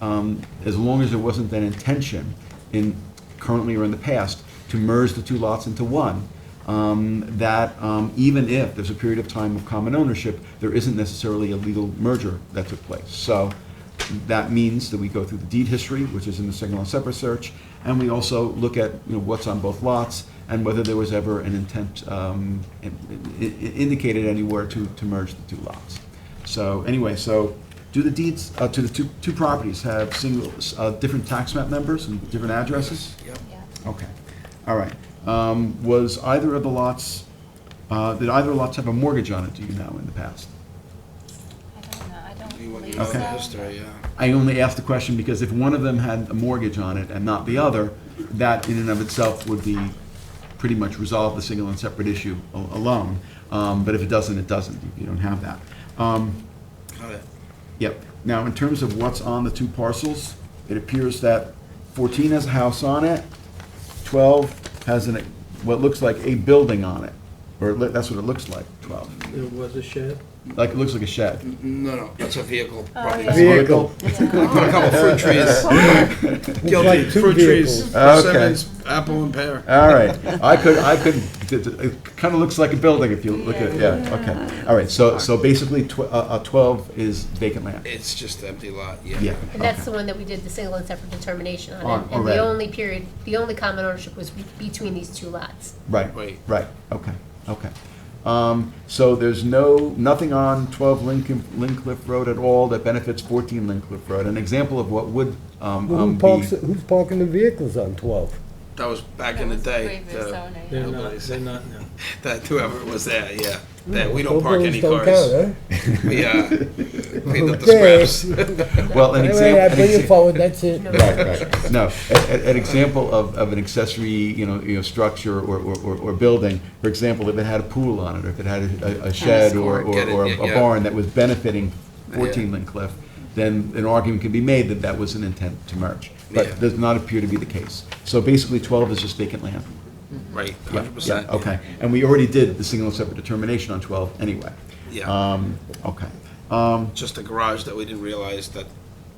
as long as there wasn't an intention currently or in the past to merge the two lots into one, that even if there's a period of time of common ownership, there isn't necessarily a legal merger that took place. So that means that we go through the deed history, which is in the single and separate search, and we also look at what's on both lots and whether there was ever an intent indicated anywhere to merge the two lots. So anyway, so do the deeds to the two properties have different tax map numbers and different addresses? Yep. Yeah. Okay, all right. Was either of the lots, did either lots have a mortgage on it, do you know, in the past? I don't know, I don't We went believe through so. the history, yeah. I only asked the question because if one of them had a mortgage on it and not the other, that in and of itself would be pretty much resolve the single and separate issue alone. But if it doesn't, it doesn't. You don't have that. Got it. Yep. Now, in terms of what's on the two parcels, it appears that 14 has a house on it, 12 has what looks like a building on it, or that's what it looks like, 12. There was a shed? Like, it looks like a shed. No, that's a vehicle. Oh, property. yeah. Vehicle. Put a couple fruit trees. Guilty, like two fruit trees, vehicles. Okay. persimmons, apple and pear. All right, it kind of looks like a building if you look at it, yeah, okay. All right, so basically 12 is vacant land. It's just an empty lot, yeah. Yeah. And that's the one that we did the single and separate determination on. On And already. the only common ownership was between these two lots. Right, Right. right, okay, okay. So there's nothing on 12 Lincliff Road at all that benefits 14 Lincliff Road. An example of what would Who's parking the vehicles on 12? That was back in the That was day. previous the- zoning. They're not, Nobody's- they're not, no. That whoever was there, yeah. That we don't park Those any don't cars. count, huh? We cleaned up Okay. the scraps. Well, an Anyway, I bring it example. forward, that's it. Right. No, an example of an accessory, structure or building, for example, if it had a pool on it, or if it had a shed or Get it, or yeah, a yeah. barn that was benefiting 14 Yeah. Lincliff, then an argument can be made that that was an intent to merge. But Yeah. does not appear to be the case. So basically, 12 is just vacant land. Right, Yeah, 100%. yeah, okay. And we already did the single and separate determination on 12 anyway. Yeah. Okay. Just a garage that we didn't realize that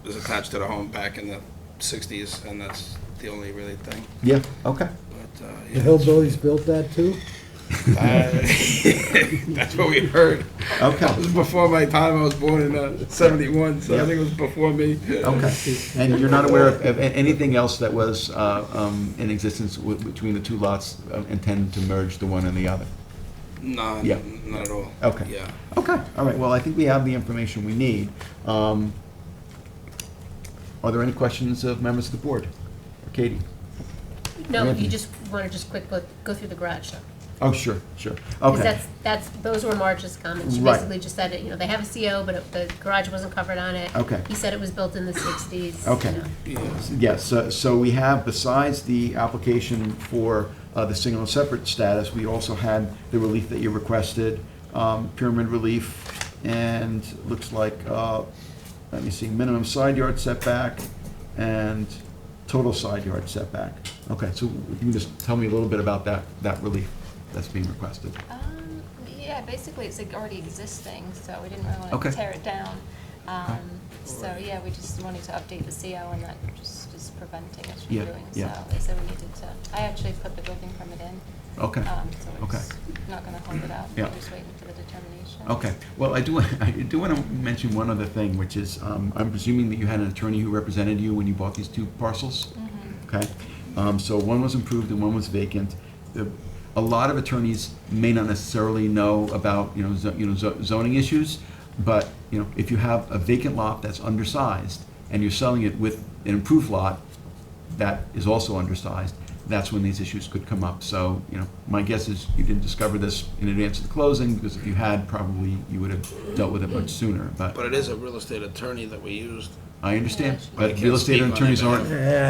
was attached to the home back in the 60s, and that's the only really thing. Yeah, okay. But, The Hillbillies built that too? That's what we heard. Okay. It was before my time. I was born in 71, so Yeah. I think it was before me. Okay, and you're not aware of anything else that was in existence between the two lots intended to merge the one and the other? No, Yeah. not at all. Okay. Yeah. Okay, all right, well, I think we have the information we need. Are there any questions of members of the board? Katie? No, Anthony. you just want to just quick go through the garage stuff. Oh, sure, Because okay. those were Marge's comments. She Right. basically just said, they have a CO, but the garage wasn't covered on it. Okay. He said it was built in the 60s. Okay. Yes, so we have, besides the application for the single and separate status, we also had the relief that you requested, pyramid relief, and looks like, let me see, minimum side yard setback and total side yard setback. Okay, so you can just tell me a little bit about that relief that's being requested. Yeah, basically it's like already existing, so we didn't really want Okay. to tear it down. So, yeah, we just wanted to update the CO, and that just is preventing us from Yeah, doing yeah. so we needed to, I actually put the building permit in. Okay, So okay. it's not gonna hold it up. Yeah. We're just waiting for the determination. Okay, well, I do want to mention one other thing, which is, I'm presuming that you had an attorney who represented you when you bought these two parcels? Mhm. Okay, so one was improved and one was vacant. A lot of attorneys may not necessarily know about, zoning issues, but, if you have a vacant lot that's undersized and you're selling it with an improved lot, that is also undersized, that's when these issues could come up. So, my guess is you didn't discover this in advance of the closing, because if you had, probably you would have dealt with it much sooner, But it is a real estate attorney that we used. I understand. I But can't real estate speak on attorneys it,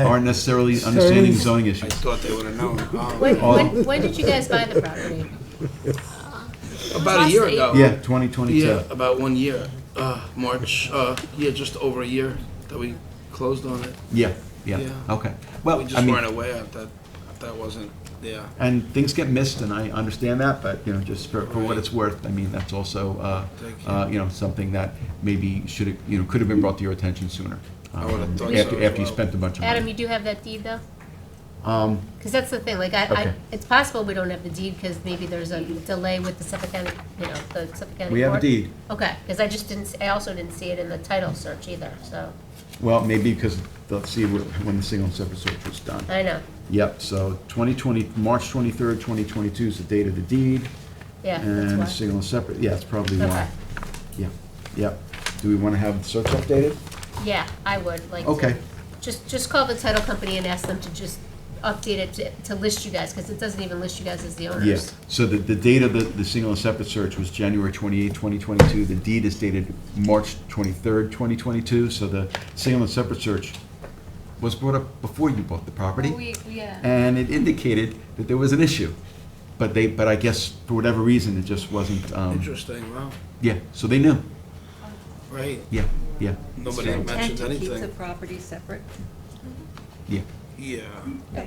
aren't necessarily understanding zoning I issues. thought they would have known. When did you guys buy the property? About a year ago. Yeah, 2022. Yeah, about 1 year, March, just over a year that we closed on it. Yeah, yeah, Yeah. okay. Well, We I just mean, weren't aware that wasn't, yeah. and things get missed, and I understand that, but, just for what Right. it's worth, I mean, that's also, Thank you. something that maybe should have, could have been brought to your attention sooner. I would've thought After so as after you well. spent a bunch of Adam, money. you do have that deed though? Um, Because that's the thing, like, Okay. it's possible we don't have the deed because maybe there's a delay with the Suffolk County, the Suffolk County we have a Court. deed. Okay, because I just didn't, I also didn't see it in the title search either, so, Well, maybe because, let's see, when the single and separate search was done. I know, Yep, so 2020, March 23rd, 2022 is the date of the deed. yeah, that's And the why. single and separate, yeah, it's probably Okay. why. Yeah, yep. Do we want to have the search updated? Yeah, I would, like, Okay. just call the title company and ask them to just update it to list you guys, because it doesn't even list you guys as the owners. Yeah, so the date of the single and separate search was January 28th, 2022. The deed is dated March 23rd, 2022. So the single and separate search was brought up before you bought the property. Yeah. And it indicated that there was an issue. But I guess for whatever reason, it just wasn't, Interesting, wow, yeah, so they knew. right. Yeah, yeah, Nobody And mentioned to keep the anything. property separate? yeah. Yeah,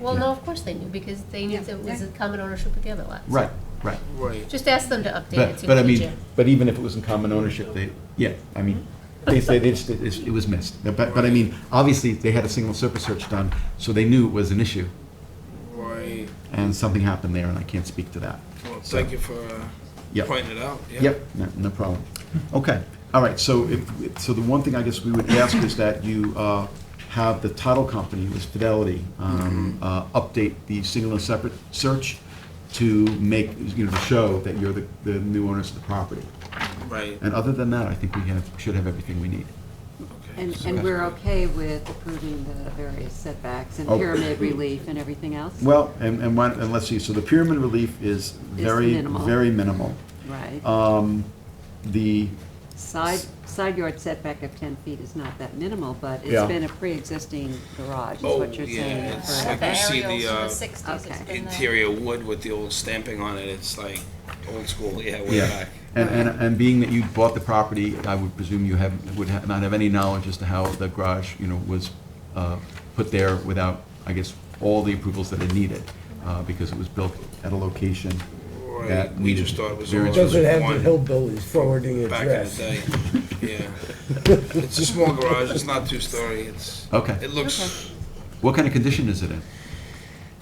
Well, no, of course they knew, because they knew it was a common ownership with the other lots. Right, right. right. Just ask them to update it to But I include mean, you. but even if it was in common ownership, they say it was missed. But I mean, obviously, they had a single separate search done, so they knew it was an issue, Right. and something happened there, and I can't speak to that. Well, thank you for Yep. pointing it out. Yeah. Yep, no problem. Okay, all right, so so the one thing I guess we would ask is that you have the title company, this Fidelity, update the single and separate search to make, to show that you're the new owners of the property. Right, And other than that, I think we should have everything we need. okay. And we're okay with approving the various setbacks and Oh. pyramid relief and everything else? Well, and let's see, so the pyramid relief is very, minimal. very minimal. Right. The, Side yard setback of 10 feet is not that minimal, but Yeah. it's been a pre-existing garage, is Oh, what you're yeah, saying. it's forever. like The you see aerials the, from the 60s, it's okay. been there. Interior wood with the old stamping on it, it's like old school, yeah, way yeah, back. and being that you bought the property, I would presume you would not have any knowledge as to how the garage, was put there without, I guess, all the approvals that it needed, because it was built at a location Right, that we needed just thought it was various- all Doesn't have one the hillbillies forwarding back in the address. day, yeah. It's a small garage, it's not two-story, Okay. it looks What kind of condition is it in?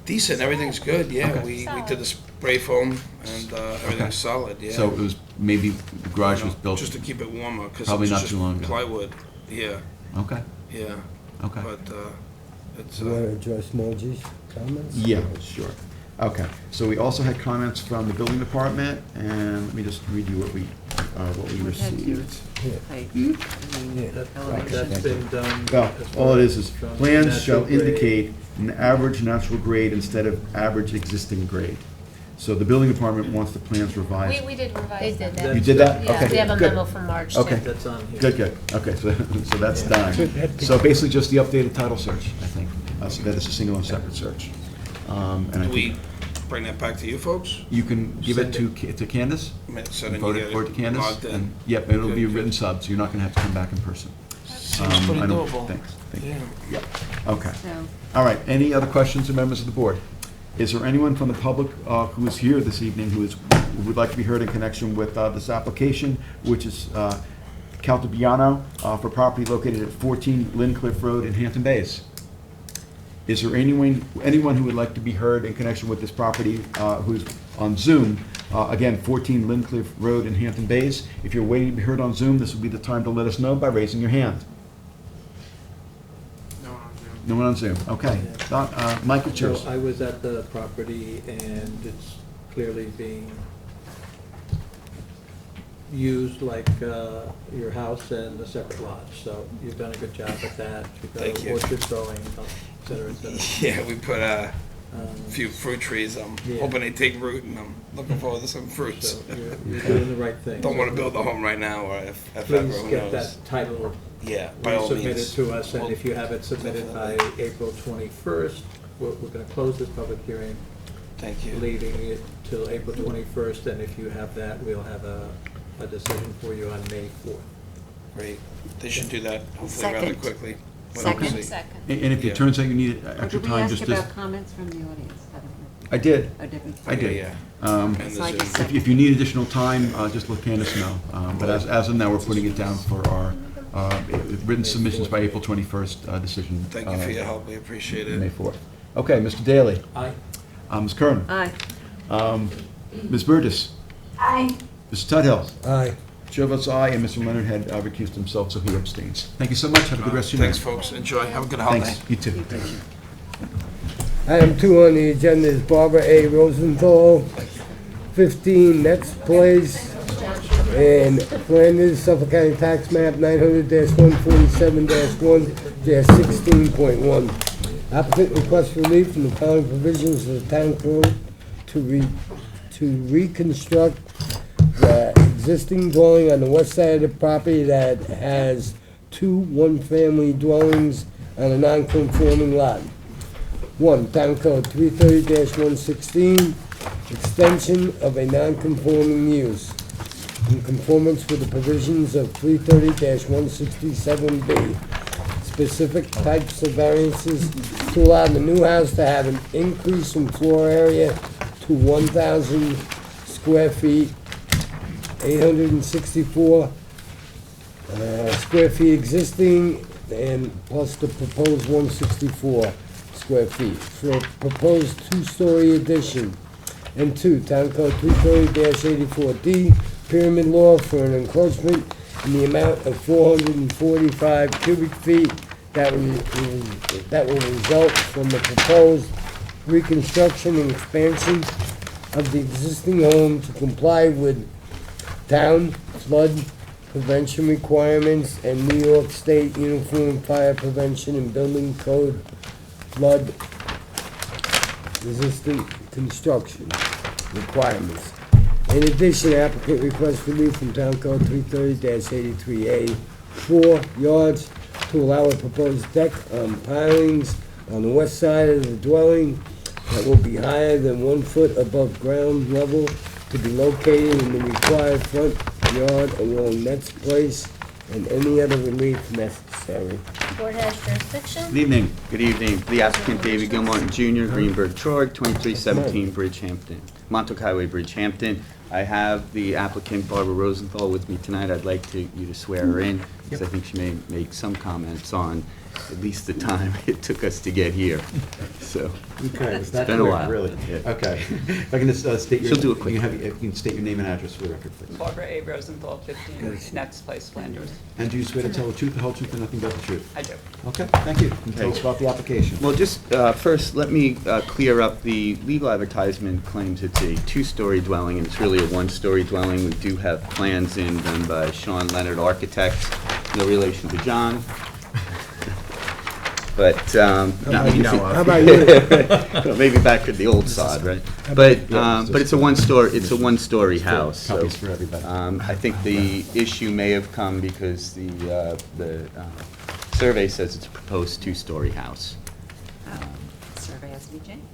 decent, everything's good, yeah. Okay. We did the spray foam and everything's solid, yeah. So it was, maybe the garage was built, Just to keep it warmer, because Probably it's not just too long ago. plywood, yeah, okay, yeah. okay. But it's, You want to address Margie's comments? Yeah, sure. Okay, so we also had comments from the building department, and let me just read you what we We had to received. height, Yeah. elevation. That's been done. Well, as all far it is from plans shall natural grade. indicate an average natural grade instead of average existing grade. So the building department wants the plans revised. We did revise They that. did that. You did that? Yeah, Okay, we have a good. memo from March, too. Okay. That's on here. Good, good, okay, so that's done. So basically just the updated title search, I think, so that is a single and separate search. And I do we think bring that back to you folks? you can give it Send to Candace? So then Forward you it get forward to Candace? logged in. And, yep, it'll be a Good, written good. sub, so you're not gonna have to come back in person. Seems pretty I don't- doable. Thanks, thank you. Yeah. Yeah, okay. So, All right, any other questions or members of the board? Is there anyone from the public who is here this evening who would like to be heard in connection with this application, which is Caltabiano for property located at 14 Cliff Road in Hampton Bays? Is there anyone who would like to be heard in connection with this property who's on Zoom? Again, 14 Cliff Road in Hampton Bays. If you're waiting to be heard on Zoom, this would be the time to let us know by raising your hand. No one on Zoom, okay. Mike, it's yours. So I was at the property and it's clearly being used like your house and a separate lot. So you've done a good job at that. You've got Thank an you. orchard growing. cetera, et cetera. Yeah, we put a Um, few fruit trees. I'm Yeah. hoping they take root, and I'm looking forward to some fruits. So you're doing the right thing. Don't want to build a home right now, or if ever, Please who get knows? that title Yeah, by all submitted means. to us, and We'll- if you have it submitted by April 21st, we're going to close this public hearing, Thank you. leaving it till April 21st, and if you have that, we'll have a decision for you on May 4th. Great. They should do that hopefully rather Second. quickly. Second. Second. And if Yeah. it turns out you need Or extra did we time, ask just, about comments from the audience? I don't know. I did. Oh, did we? I did. Yeah. Um, And So I the just Zoom. If you need additional time, just let Candace know. But as of now, we're putting it down for our written submissions by April 21st decision. Thank you for your help. We appreciate it. May 4th. Okay, Mr. Daly. Aye. Ms. Curran. Aye. Ms. Burgess. Aye. Mr. Tudhill. Aye. Chair votes aye, and Mr. Leonard had recused himself, so he abstains. Thank you so much. Have a good rest of your night. Thanks, folks. Enjoy. Have a good holiday. Thanks. You too. Thank you. Item 2 on the agenda is Barbara A. Rosenthal, 15 Nets Place, in Flanders, Suffolk County Tax Map 900-147-1-16.1. Applicant requests relief from the following provisions of the town code to reconstruct the existing dwelling on the west side of the property that has 2 one-family dwellings on a non-conforming lot. 1, Town Code 330-116, extension of a non-conforming use in conformance with the provisions of 330-167B. Specific types of variances to allow the new house to have an increase in floor area to 1,000 square feet, 864 square feet existing, and plus the proposed 164 square feet for a proposed 2-story addition. And 2, Town Code 330-84D, Pyramid Law for an encroachment in the amount of 445 cubic feet that will result from the proposed reconstruction and expansion of the existing home to comply with town flood prevention requirements and New York State Uniform Fire Prevention and Building Code flood resistant construction requirements. In addition, applicant requests relief from Town Code 330-83A, 4 yards to allow a proposed deck on pilings on the west side of the dwelling that will be higher than 1 foot above ground level to be located in the required front yard along Nets Place, and any other relief necessary. Board has jurisdiction. Good evening. Good evening. The applicant, David Gilmartin Jr., Greenberg Trog, 2317 Bridgehampton, Montauk Highway, Bridgehampton. I have the applicant, Barbara Rosenthal, with me tonight. I'd like you to swear her in, because I think she may make some comments on at least the time it took us to get here. So, Okay, it's been a while. Really? Yeah. Okay. If I can just state your... She'll do it quick. You can state your name and address for the record, please. Barbara A. Rosenthal, 15 Nets Place, Flanders. And do you swear to tell the truth, the whole truth, and nothing but the truth? I do. Okay, thank you. And tell us about the application. well, just first, let me clear up the legal advertisement claims it's a 2-story dwelling, and it's really a 1-story dwelling. We do have plans in done by Sean Leonard Architects, no relation to John. But, How about you? well, maybe back at the old sod, right? But it's a one-story house. So, Copies for everybody. I think the issue may have come because the survey says it's a proposed 2-story house. Survey has to be changed.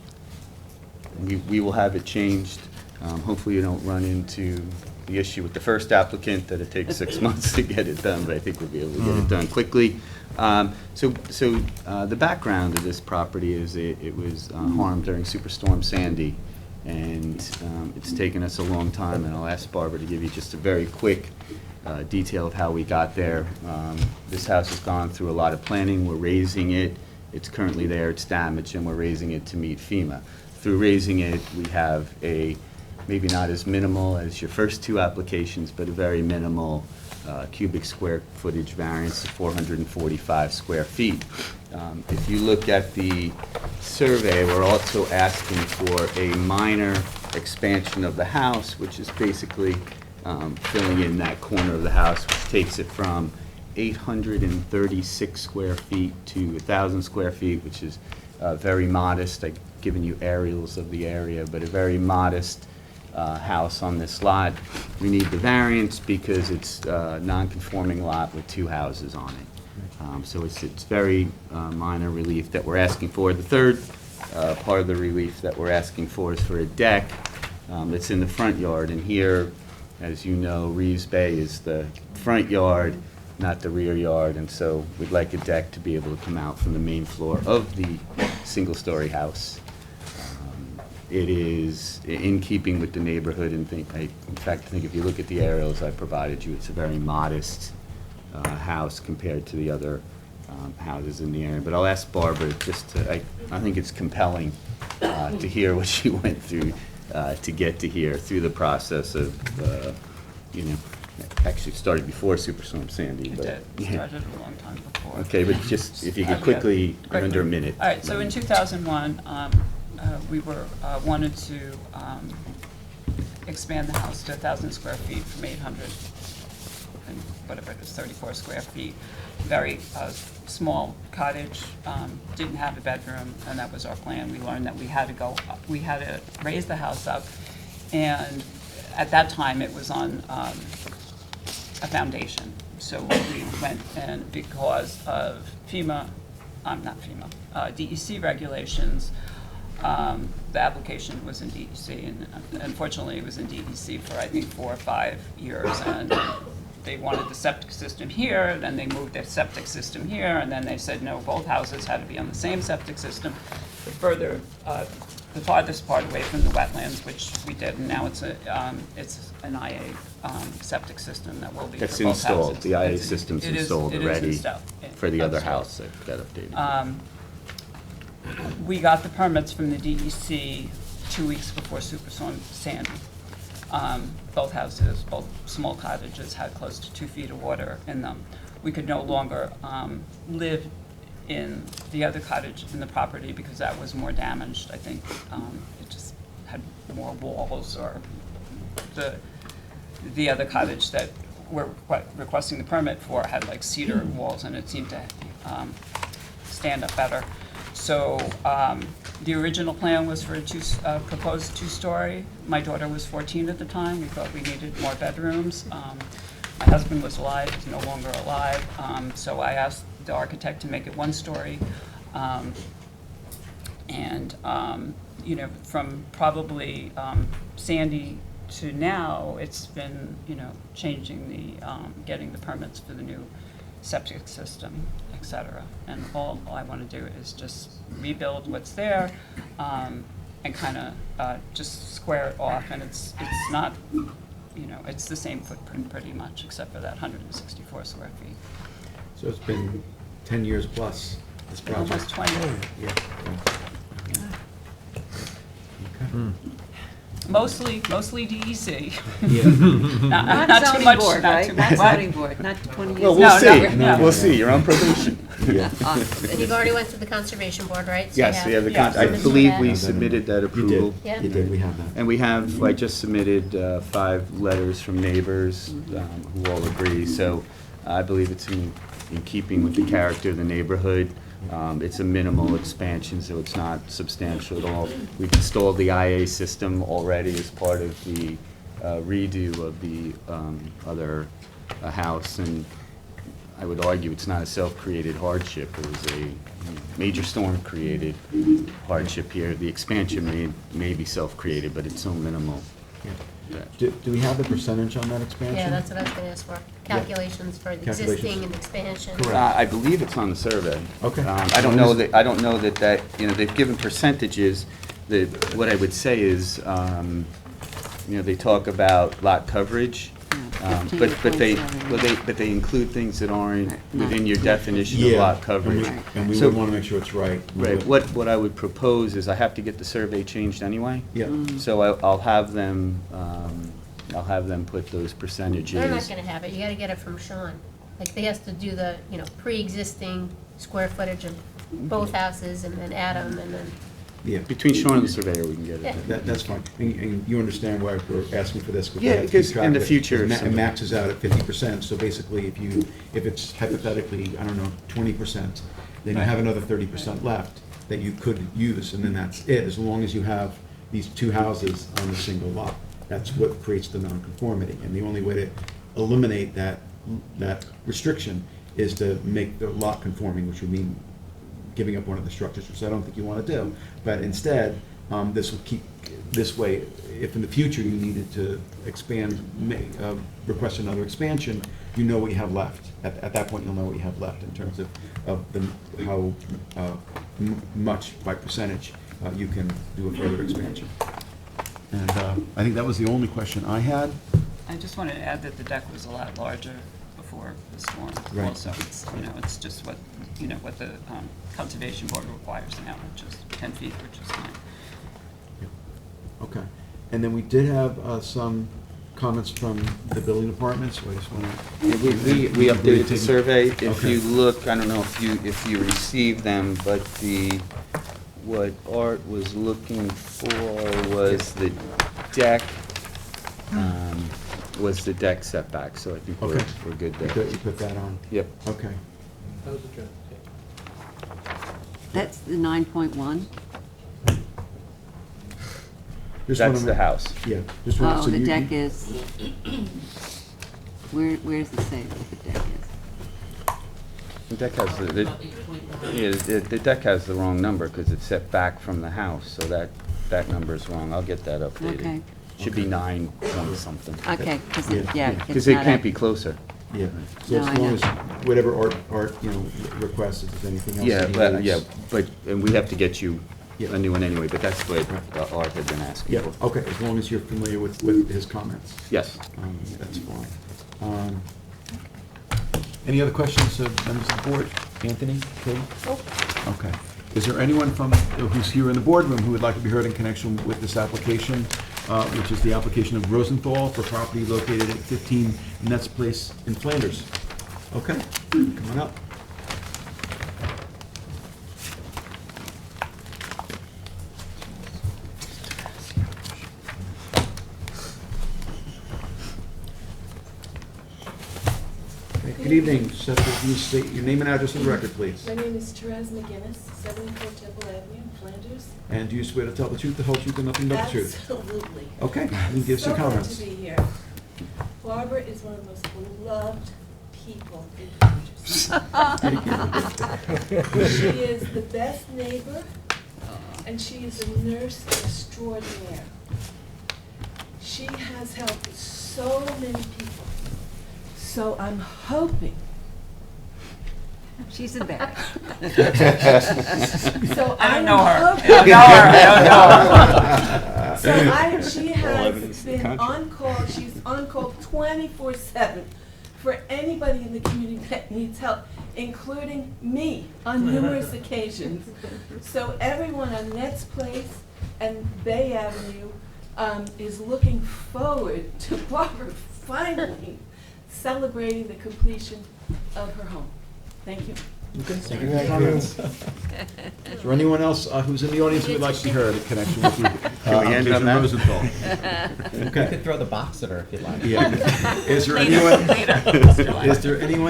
We will have it changed. Hopefully you don't run into the issue with the first applicant that it takes 6 months to get it done, but I think we'll be able to get it done quickly. The background of this property is it was harmed during Superstorm Sandy, and it's taken us a long time, and I'll ask Barbara to give you just a very quick detail of how we got there. This house has gone through a lot of planning. We're raising it. It's currently there. It's damaged, and we're raising it to meet FEMA. Through raising it, we have a maybe not as minimal as your first 2 applications, but a very minimal cubic square footage variance of 445 square feet. If you look at the survey, we're also asking for a minor expansion of the house, which is basically filling in that corner of the house, which takes it from 836 square feet to 1,000 square feet, which is very modest. I've given you aerials of the area, but a very modest house on this lot. We need the variance because it's a non-conforming lot with 2 houses on it. So it's very minor relief that we're asking for. The third part of the relief that we're asking for is for a deck that's in the front yard. And here, as you know, Reeves Bay is the front yard, not the rear yard. And so we'd like a deck to be able to come out from the main floor of the single-story house. It is in keeping with the neighborhood, and in fact, I think if you look at the aerials I provided you, it's a very modest house compared to the other houses in the area. But I'll ask Barbara just to, I think it's compelling to hear what she went through to get to here, through the process of, you know, actually started before Superstorm Sandy. It but did. yeah. Started a long time before. Okay, but just, if you could quickly, under a minute. All right, so in 2001, we wanted to expand the house to 1,000 square feet from 800 and whatever it is, 34 square feet. Very small cottage, didn't have a bedroom, and that was our plan. We learned that we had to raise the house up, and at that time it was on a foundation. So we went, and because of DEC regulations, the application was in DEC, and unfortunately it was in DEC for I think 4 or 5 years, and they wanted the septic system here, then they moved their septic system here, and then they said no, both houses had to be on the same septic system. The farthest part away from the wetlands, which we did, and now it's an IA septic system that will be for both It's houses. installed, the IA It's- system's it is- installed it is already installed. for the other Installed. house that got updated. We got the permits from the DEC 2 weeks before Superstorm Sandy. Both houses, both small cottages had close to 2 feet of water in them. We could no longer live in the other cottage in the property because that was more damaged. I think it just had more walls, or the other cottage that we're requesting the permit for had like cedar walls, and it seemed to stand up better. So the original plan was for a proposed 2-story. My daughter was 14 at the time. We thought we needed more bedrooms. My husband was alive, he's no longer alive. So I asked the architect to make it 1-story. You know, from probably Sandy to now, it's been, you know, changing the, getting the permits for the new septic system, et cetera. And all I want to do is just rebuild what's there, and kind of just square it off. And it's not, you know, it's the same footprint pretty much, except for that 164 square feet. So it's been 10 years plus, this project. Almost 20. Yeah. Mostly DEC. Yeah. Not too zoning much, board, not right? too Not much. What? zoning board, not 20 years. Well, No, we'll see, no. we'll see, you're on probation. Awesome. And you've already went to the conservation board, right? So Yes, we have the, Yeah. I believe we Yeah. submitted that You approval. did, Yeah. you did, we have that. And we have, I just submitted 5 letters from neighbors who all agree, so I believe it's in keeping with the character of the neighborhood. It's a minimal expansion, so it's not substantial at all. We've installed the IA system already as part of the redo of the other house, and I would argue it's not a self-created hardship. It was a major storm-created hardship here. The expansion may be self-created, but it's so minimal. Yeah. that- Do we have the percentage on that expansion? Yeah, that's what I was gonna ask for, calculations for the existing Calculations. and expansion. Correct. I believe it's on the survey. Okay. I don't know that, you know, they've given percentages. What I would say is, you know, they talk about lot coverage, but they include things that aren't within your definition of lot coverage. And we So- would want to make sure it's right. Right, what I would propose is I have to get the survey changed anyway. Yeah. So I'll have them put those percentages. They're not gonna have it, you gotta get it from Sean. Like, they has to do the, you know, pre-existing square footage of both houses and then add them, and then Yeah. Between Sean and the surveyor, we can get it. That's fine. And you understand why we're asking for this? we Yeah, have to keep because track in the of it. future, It somebody- maxes out at 50%, so basically if it's hypothetically, I don't know, 20%, then you have another 30% left that you could use, and then that's it, as long as you have these two houses on a single lot. That's what creates the nonconformity, and the only way to eliminate that restriction is to make the lot conforming, which would mean giving up one of the structures, which I don't think you want to do. But instead, this will keep, this way, if in the future you needed to expand, request another expansion, you know what you have left. At that point, you'll know what you have left in terms of how much by percentage you can do a further expansion. And I think that was the only question I had. I just wanted to add that the deck was a lot larger before the storm. Right. Also, it's, it's just what, what the Conservation Board requires now, which is 10 feet, which is fine. Okay. And then we did have some comments from the building department, so I just want to... We updated the survey. If Okay. you look, I don't know if you received them, but what Art was looking for was the deck, setback, so I think Okay. we're good You there. put that on? Yep. Okay. That was a joke. That's the 9.1? Just wanna That's the make- house. Yeah. Just wanna- Oh, so the you- deck is, where's it say what the deck is? The deck has, the deck has the wrong number because it's set back from the house, so that number's wrong. I'll get that updated. Okay. Should be 9 point something. Okay, because Yeah. Because it can't be closer. Yeah. So No, as I long know. as, whatever Art, requests, if there's anything else. Yeah, that he needs. and we have to get you Yeah. a new one anyway, but that's what Art had been asking Yeah, for. okay, as long as you're familiar with his comments. Yes. That's fine. Any other questions, members of the board? Anthony, Katie? Okay. Is there anyone who's here in the boardroom who would like to be heard in connection with this application, which is the application of Rosenthal for property located at 15 Nets Place in Flanders? Okay, come on up. Good evening, sir. Can you state your name and address for the record, please? My name is Therese McGinnis, 74 Temple Avenue, Flanders. And do you swear to tell the truth, the whole truth, and nothing but the truth? Absolutely. Okay, you can give some comments. So glad to be here. Barbara is one of the most beloved people in Flanders. She is the best neighbor, and she is a nurse extraordinaire. She has helped so many people. So I'm hoping. She's a bear. So I am don't know her. hoping- I don't know her. So she has been on call, she's on call 24/7 for anybody in the community that needs help, including me on numerous occasions. So everyone on Nets Place and Bay Avenue is looking forward to Barbara finally celebrating the completion of her home. Thank you. Okay, thank you for your comments. Is there anyone else who's in the audience who would like to be heard in connection with the we end on application of that? Rosenthal? You Okay. could throw the box at her if you'd like. Yeah. Is there anyone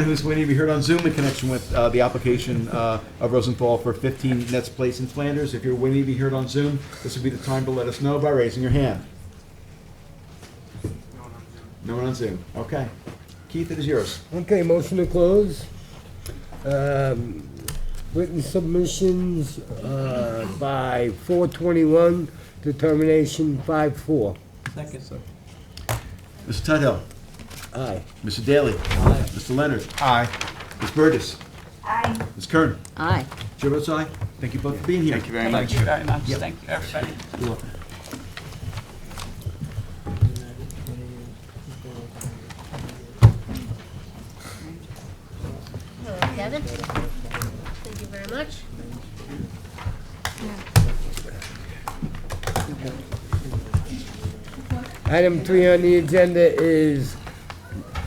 who's waiting to be heard on Zoom in connection with the application of Rosenthal for 15 Nets Place in Flanders? If you're waiting to be heard on Zoom, this would be the time to let us know by raising your hand. No one on Zoom. Okay. Keith, it is yours. Okay, motion to close. Written submissions by 4/21, determination 5/4. Second. Mr. Tudhill. Aye. Mr. Daly. Aye. Mr. Leonard. Aye. Ms. Burgess. Aye. Ms. Kern. Aye. Chair votes aye. Thank you both for being here. Thank you very Thank much. you very much. Yep. Thank you, everybody. You're welcome. Kevin? Thank you very much. Item 3 on the agenda is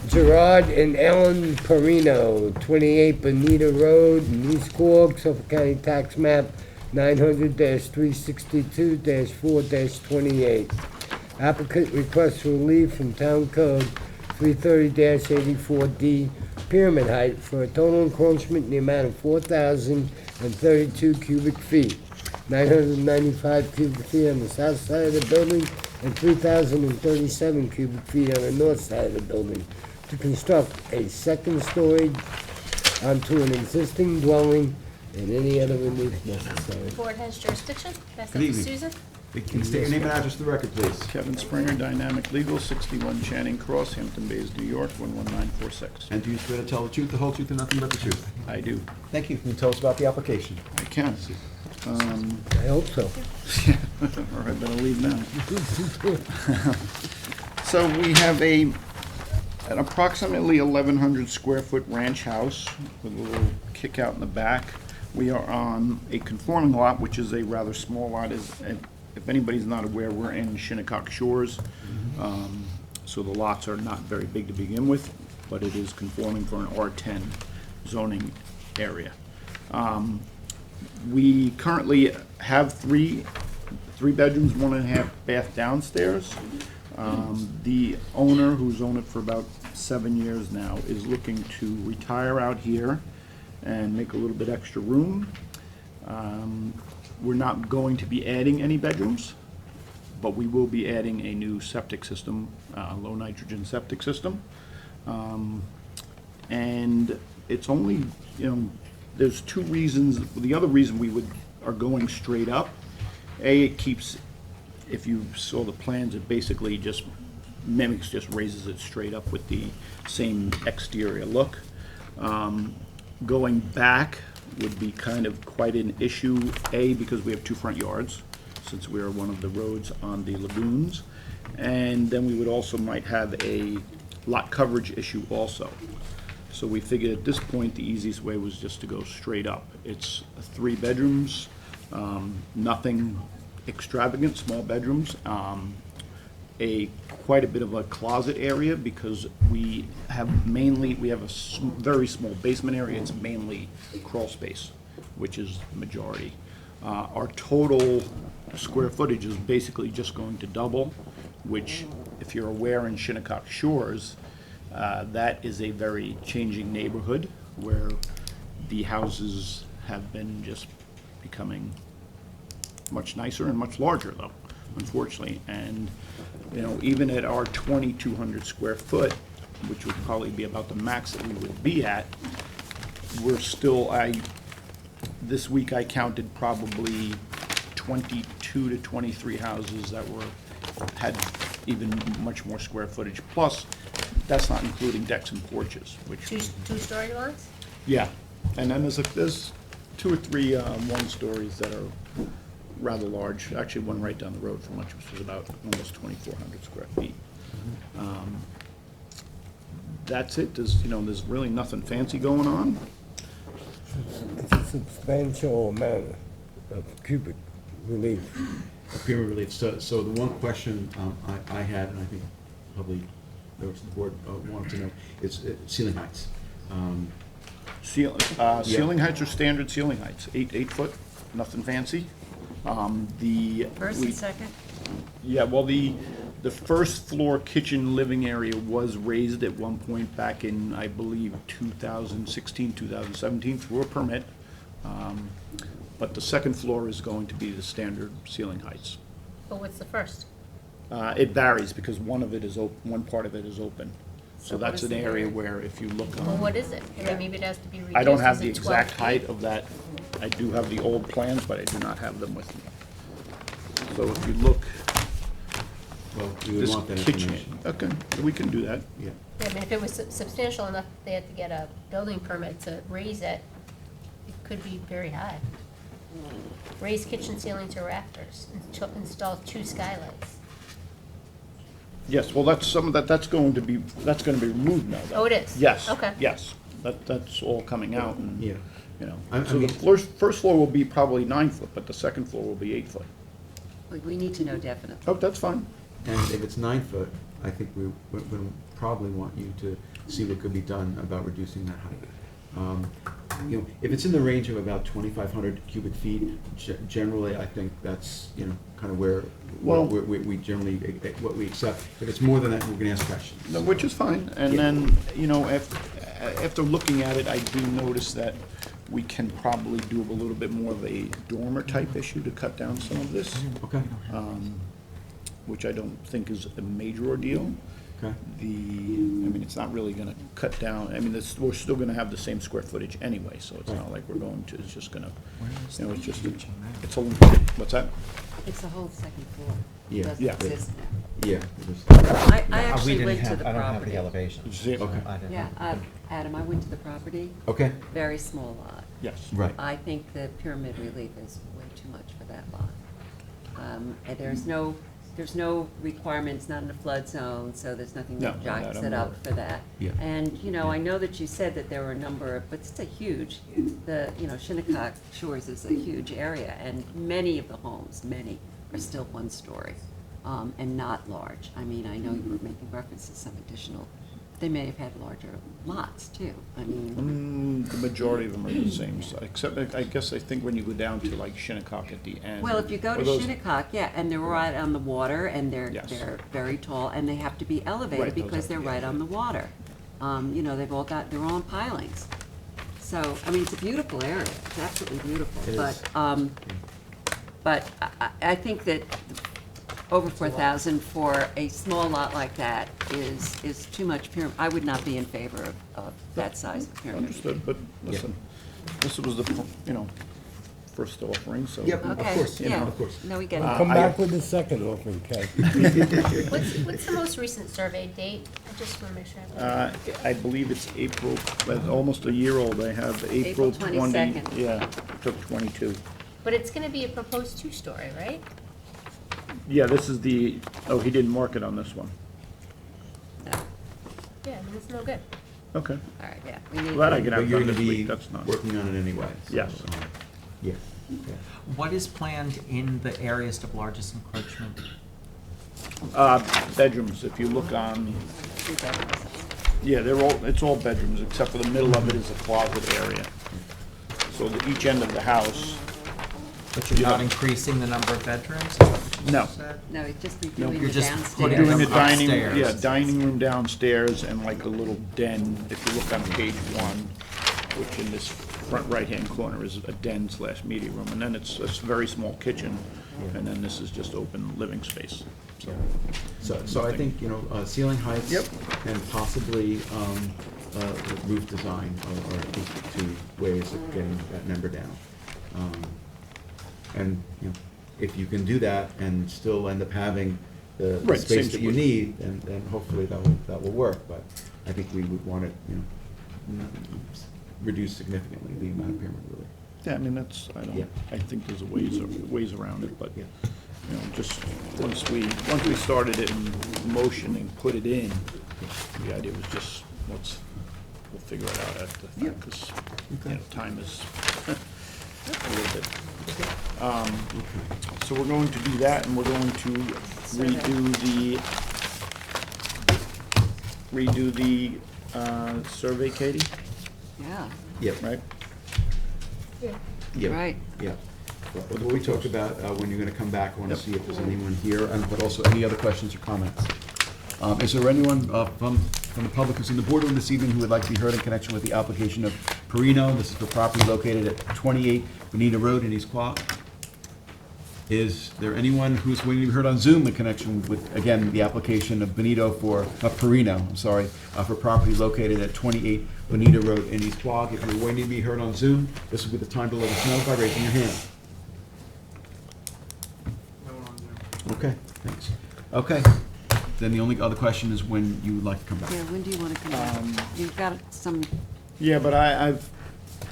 Gerard and Ellen Perino, 28 Bonita Road, in East Quogue, Suffolk County Tax Map 900-362-4-28. Applicant requests relief from Town Code 330-84D pyramid height for a total encroachment in the amount of 4,032 cubic feet. 995 cubic feet on the south side of the building and 3,037 cubic feet on the north side of the building to construct a second story onto an existing dwelling and any other relief necessary. Board has jurisdiction. That's Good up to evening. Susan. Can you state your name and address for the record, please? Kevin Springer, Dynamic Legal, 61 Channing Cross, Hampton Bays, New York, 11946. And do you swear to tell the truth, the whole truth, and nothing but the truth? I do. Thank you. Can you tell us about the application? I can. I hope so. Or I better leave now. So we have an approximately 1,100 square foot ranch house with a little kick out in the back. We are on a conforming lot, which is a rather small lot. If anybody's not aware, we're in Shinnecock Shores. So the lots are not very big to begin with, but it is conforming for an R10 zoning area. We currently have three bedrooms, 1.5 bath downstairs. The owner, who's owned it for about 7 years now, is looking to retire out here and make a little bit extra room. We're not going to be adding any bedrooms, but we will be adding a new septic system, low nitrogen septic system. And it's only, there's two reasons. The other reason we are going straight up, it keeps, if you saw the plans, it basically just mimics, just raises it straight up with the same exterior look. Going back would be kind of quite an issue, because we have two front yards, since we are one of the roads on the lagoons. And then we would also might have a lot coverage issue also. So we figured at this point, the easiest way was just to go straight up. It's 3 bedrooms, nothing extravagant, small bedrooms, quite a bit of a closet area, because we have a very small basement area. It's mainly crawl space, which is the majority. Our total square footage is basically just going to double, which, if you're aware, in Shinnecock Shores, that is a very changing neighborhood where the houses have been just becoming much nicer and much larger, though, unfortunately. And even at our 2,200 square foot, which would probably be about the max that we would be at, we're still, this week I counted probably 22 to 23 houses that had even much more square footage. Plus, that's not including decks and porches, which. Two-story lots? Yeah, and then there's 2 or 3 one-stories that are rather large. Actually, one right down the road from us, which is about almost 2,400 square feet. That's it. There's really nothing fancy going on. It's a substantial amount of cubic relief. Pyramid relief. So the one question I had, and I think probably the rest of the board wanted to know, is ceiling heights. Ceiling heights are standard ceiling heights, 8 foot, nothing fancy. First and second? Yeah, well, the first floor kitchen living area was raised at one point back in, I believe, 2016, 2017 through a permit. But the second floor is going to be the standard ceiling heights. But what's the first? It varies because one part of it is open. So what that's is an the area area? where if you look Well, on. what is it? I mean, maybe it has to be reduced. I don't have Is the it 12 exact feet? height of that. I do have the old plans, but I do not have them with me. So if you look, Well, we would this want that kitchen, information. okay, we can do that. Yeah. Yeah, I mean, if it was substantial enough, they had to get a building permit to raise it, it could be very high. Raise kitchen ceiling to rafters, install 2 skylights. Yes, well, that's going to be removed now, though. Oh, it is? Yes. Okay. Yes, that's all coming out and, Yeah. I So the mean- first floor will be probably 9 foot, but the second floor will be 8 foot. We need to know definitely. Oh, that's fine. And if it's 9 foot, I think we would probably want you to see what could be done about reducing that height. you know, if it's in the range of about 2,500 cubic feet, generally, I think that's, you know, kind of where, Well- we generally, what we accept. If it's more than that, we're gonna ask questions. No, which is fine, and Yeah. then, you know, after looking at it, I do notice that we can probably do a little bit more of a dormer type issue to cut down some of this, Okay, which I don't think is a major ordeal. okay. I mean, it's not really gonna cut down, I mean, we're still gonna have the same square footage anyway, so it's not like we're going to, it's just gonna, you know, it's just, it's a, what's that? It's the whole second floor. Yeah. It doesn't Yeah. exist now. Yeah. it is. I We actually didn't went to have- the I don't have the property. elevations. Zip. Okay. I didn't Yeah, have- Adam, I went to the property, Okay, very small lot. Yes. right. I think the pyramid relief is way too much for that lot. And there's no requirements, not in a flood zone, so there's nothing that No, jacks I'm it up aware. for that. Yeah. And, you know, I know that you said that there were a number of, but it's a huge, Shinnecock Shores is a huge area, and many of the homes, many, are still one story, and not large. I mean, I know you were making reference to some additional, they may have had larger lots too. I mean, The majority of them are the same size, except I guess I think when you go down to like Shinnecock at the end. well, if you go or to those- Shinnecock, yeah, and they're right on the water, and they're Yes. very tall, and they have to be elevated Right, those because are- they're right on the water. They've all got their own pilings. So, I mean, it's a beautiful area, it's absolutely beautiful. It is. But I think that over 4,000 for a small lot like that is too much pyramid. I would not be in favor of that size of pyramid. Understood, but listen, this was the, you know, first offering, so. Yep. Of Okay, course, yeah. of course. No, we get Come it. back with the second offering, Kay. What's the most recent survey date? I just want to make sure I have it. I believe it's April, almost a year old. I have April April 20. 22nd. Yeah, took 22. But it's going to be a proposed two-story, right? Yeah, this is the, oh, he didn't mark it on this one. No. Yeah, then it's no good. Okay. All right, yeah. We need Glad I to- can But have you're done gonna this be week, that's not. working on it anyway. so, Yes. Yeah. What is planned in the areas of largest encroachment? Bedrooms, if you look on, yeah, it's all bedrooms, except for the middle of it is a closet area. So each end of the house, But you're Yeah. not increasing the number of bedrooms? is that what you No. said? No, it's just No, redoing you're the just downstairs. putting doing the them dining, upstairs. yeah, dining room downstairs and like a little den, if you look on page 1, which in this front right-hand corner is a den / media room, and then it's a very small kitchen, and then this is just open living space, so. So I think, you know, ceiling heights. Yep. And possibly roof design are I think the two ways of getting that number down. And, you know, if you can do that and still end up having the Right, space same that you split. need, then hopefully that will work. But I think we would want it, you know, reduce significantly the amount of pyramid relief. Yeah, I mean, that's, Yeah. I think there's ways around it, but, Yeah. you know, just once we started it in motion and put it in, the idea was just, we'll figure it out at the, because, you know, time is a little bit. So we're going to do that, and we're going to redo the survey, Katie, Yeah, Yep. right? Yep. right. Yeah. What we talked about, when you're gonna come back, I wanna Yep. see if there's anyone here, but also any other questions or comments. Is there anyone from the public who's in the boardroom this evening who would like to be heard in connection with the application of Perino? This is for property located at 28 Bonita Road in East Quogue. Is there anyone who's waiting to be heard on Zoom in connection with, again, the application of Perino, I'm sorry, for property located at 28 Bonita Road in East Quogue? If you're waiting to be heard on Zoom, this will be the time to let us know by raising your hand. Okay, thanks. Okay, then the only other question is when you would like to come back. Yeah, when do you want to come back? You've got some, Yeah, but I've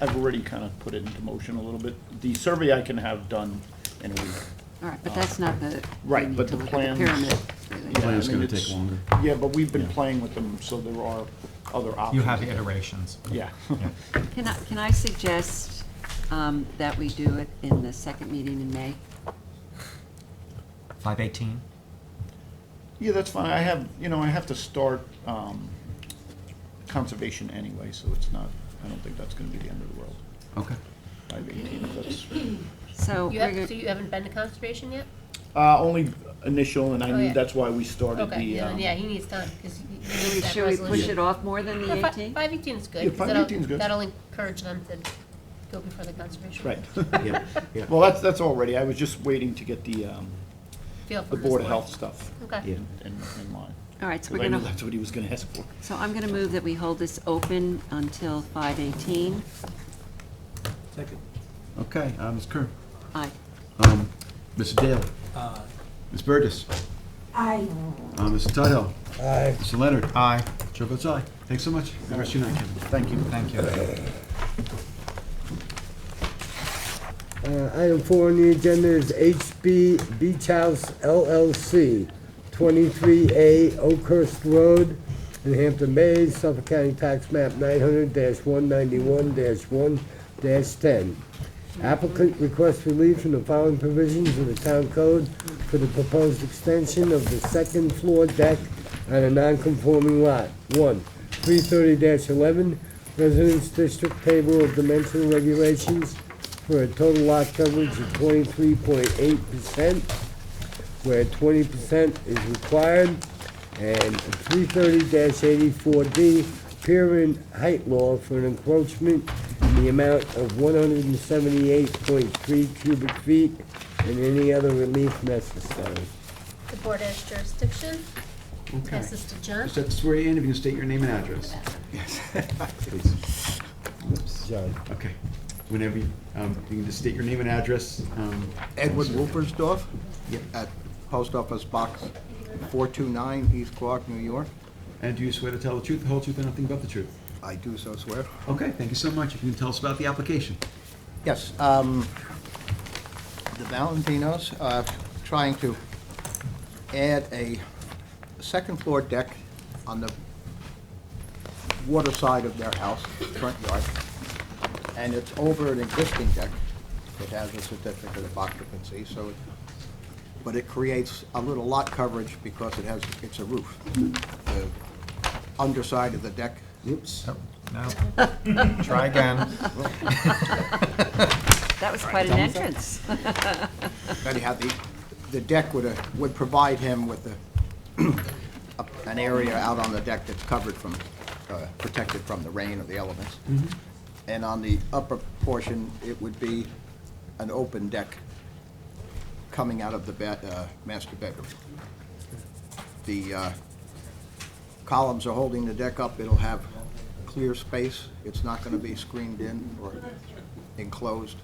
already kind of put it into motion a little bit. The survey I can have done in a week. all right, but that's not the. Right, we need but to the look at plans- pyramid, really. Yeah, Plan's I mean, gonna it's- take longer. Yeah, but we've been Yeah. playing with them, so there are other options. You have iterations. Yeah. Can I suggest that we do it in the second meeting in May? 518? Yeah, that's fine. I have to start conservation anyway, so it's not, I don't think that's gonna be the end of the world. Okay. 518, that's, So You we're have, gonna- so you haven't been to conservation yet? only initial, and I Oh, knew yeah. that's why we started Okay, the, yeah, he needs time, because he needs that should we push resolution. it off more than the 18th? 518 is good. Yeah, 'cause 518 is good. That'll encourage them to go before the conservation. right. Yeah, yeah. Well, that's all ready. I was just waiting to get the Feel the from this Board of board. Health stuff Okay. Yeah. in line. All right, so we're Because I knew gonna, that's what he was gonna ask for. so I'm gonna move that we hold this open until 5:18. Second. Okay, Ms. Kern. Aye. Mr. Daly. Ms. Burgess. I Mr. Tudhill. Aye. Mr. Leonard. Aye. Chair votes aye. Thanks so much. Have a good rest of your night, Kevin. Thank you. Thank you. Item 4 on the agenda is HB Beach House LLC, 23A Oakhurst Road, in Hampton Bays, Suffolk County Tax Map 900-191-1-10. Applicant requests relief from the following provisions of the town code for the proposed extension of the second floor deck on a non-conforming lot. 1, 330-11, Residence District Table of Dimensional Regulations for a total lot coverage of 23.8%, where 20% is required, and 330-84D, pier and height law for an encroachment in the amount of 178.3 cubic feet, and any other relief necessary. The board has jurisdiction. Okay. Pass this to John. Just have to swear you in if you can state your name and address. Yes. Please. John. Okay. Whenever you can just state your name and address. Edward Wolfersdorf Yep. at Post Office Box 429, East Clark, New York. And do you swear to tell the truth, the whole truth, and nothing but the truth? I do so swear. Okay, thank you so much. If you can tell us about the application. Yes, the Valentinos are trying to add a second floor deck on the water side of their house, front yard, and it's over an existing deck. It has a certificate of occupancy, so, but it creates a little lot coverage because it's a roof. The underside of the deck. Oops. Oh, no. Try again. That was quite an entrance. Anyhow, the deck would provide him with an area out on the deck that's covered from, protected from the rain or the elements. And on the upper portion, it would be an open deck coming out of the master bedroom. The columns are holding the deck up. It'll have clear space. It's not going to be screened in or enclosed.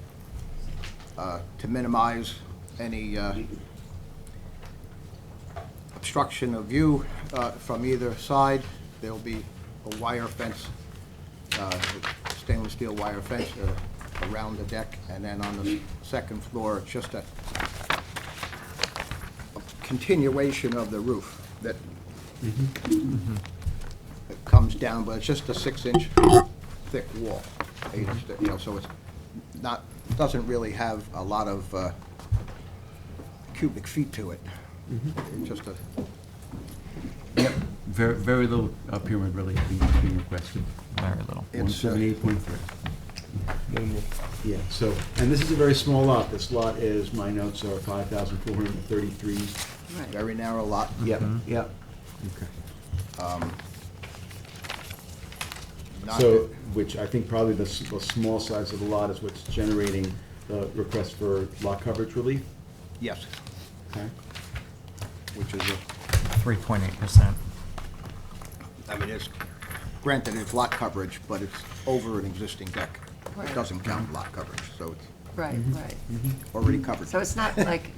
To minimize any obstruction of view from either side, there'll be a wire fence, stainless steel wire fence around the deck, and then on the second floor, it's just a continuation of the roof that it comes down, but it's just a 6-inch thick wall, 8-inch thick, so it's not, doesn't really have a lot of cubic feet to it. It's just a, Yep. Very, very little pyramid relief being requested. Very little. It's, 178.3. Yeah, so, and this is a very small lot. This lot is, my notes are 5,433. very narrow lot. Yep, yep. Okay. Not So, that- which I think probably the small size of the lot is what's generating the request for lot coverage relief? Yes, Okay. which is 3.8%. I mean, it's, granted, it's lot coverage, but it's over an existing deck. It doesn't count lot coverage, so it's Right, right. already covered. So it's not like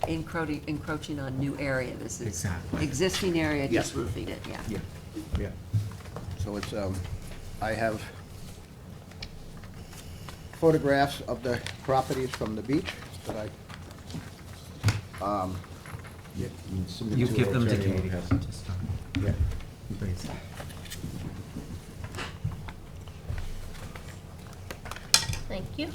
encroaching on new area. This is Exactly. existing area, just Yes. roofing it, yeah. Yeah. Yeah. So it's, I have photographs of the properties from the beach that Yeah, you submit You to give our them to attorney, Katie. we'll have- Just, Yeah. please. Thank you.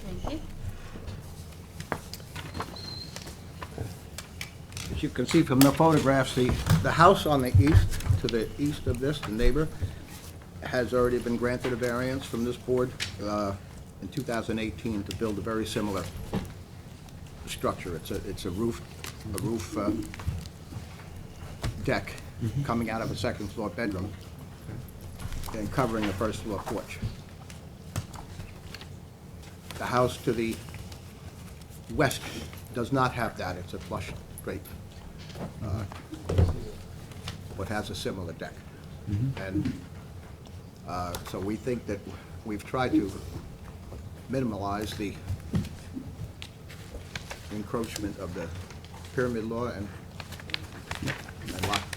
Thank you. as you can see from the photographs, the house on the east, to the east of this, the neighbor, has already been granted a variance from this board in 2018 to build a very similar structure. It's a roof deck coming out of a second floor bedroom and covering the first floor porch. The house to the west does not have that. It's a flush drape, but has a similar deck. And so we think that we've tried to minimize the encroachment of the pyramid law and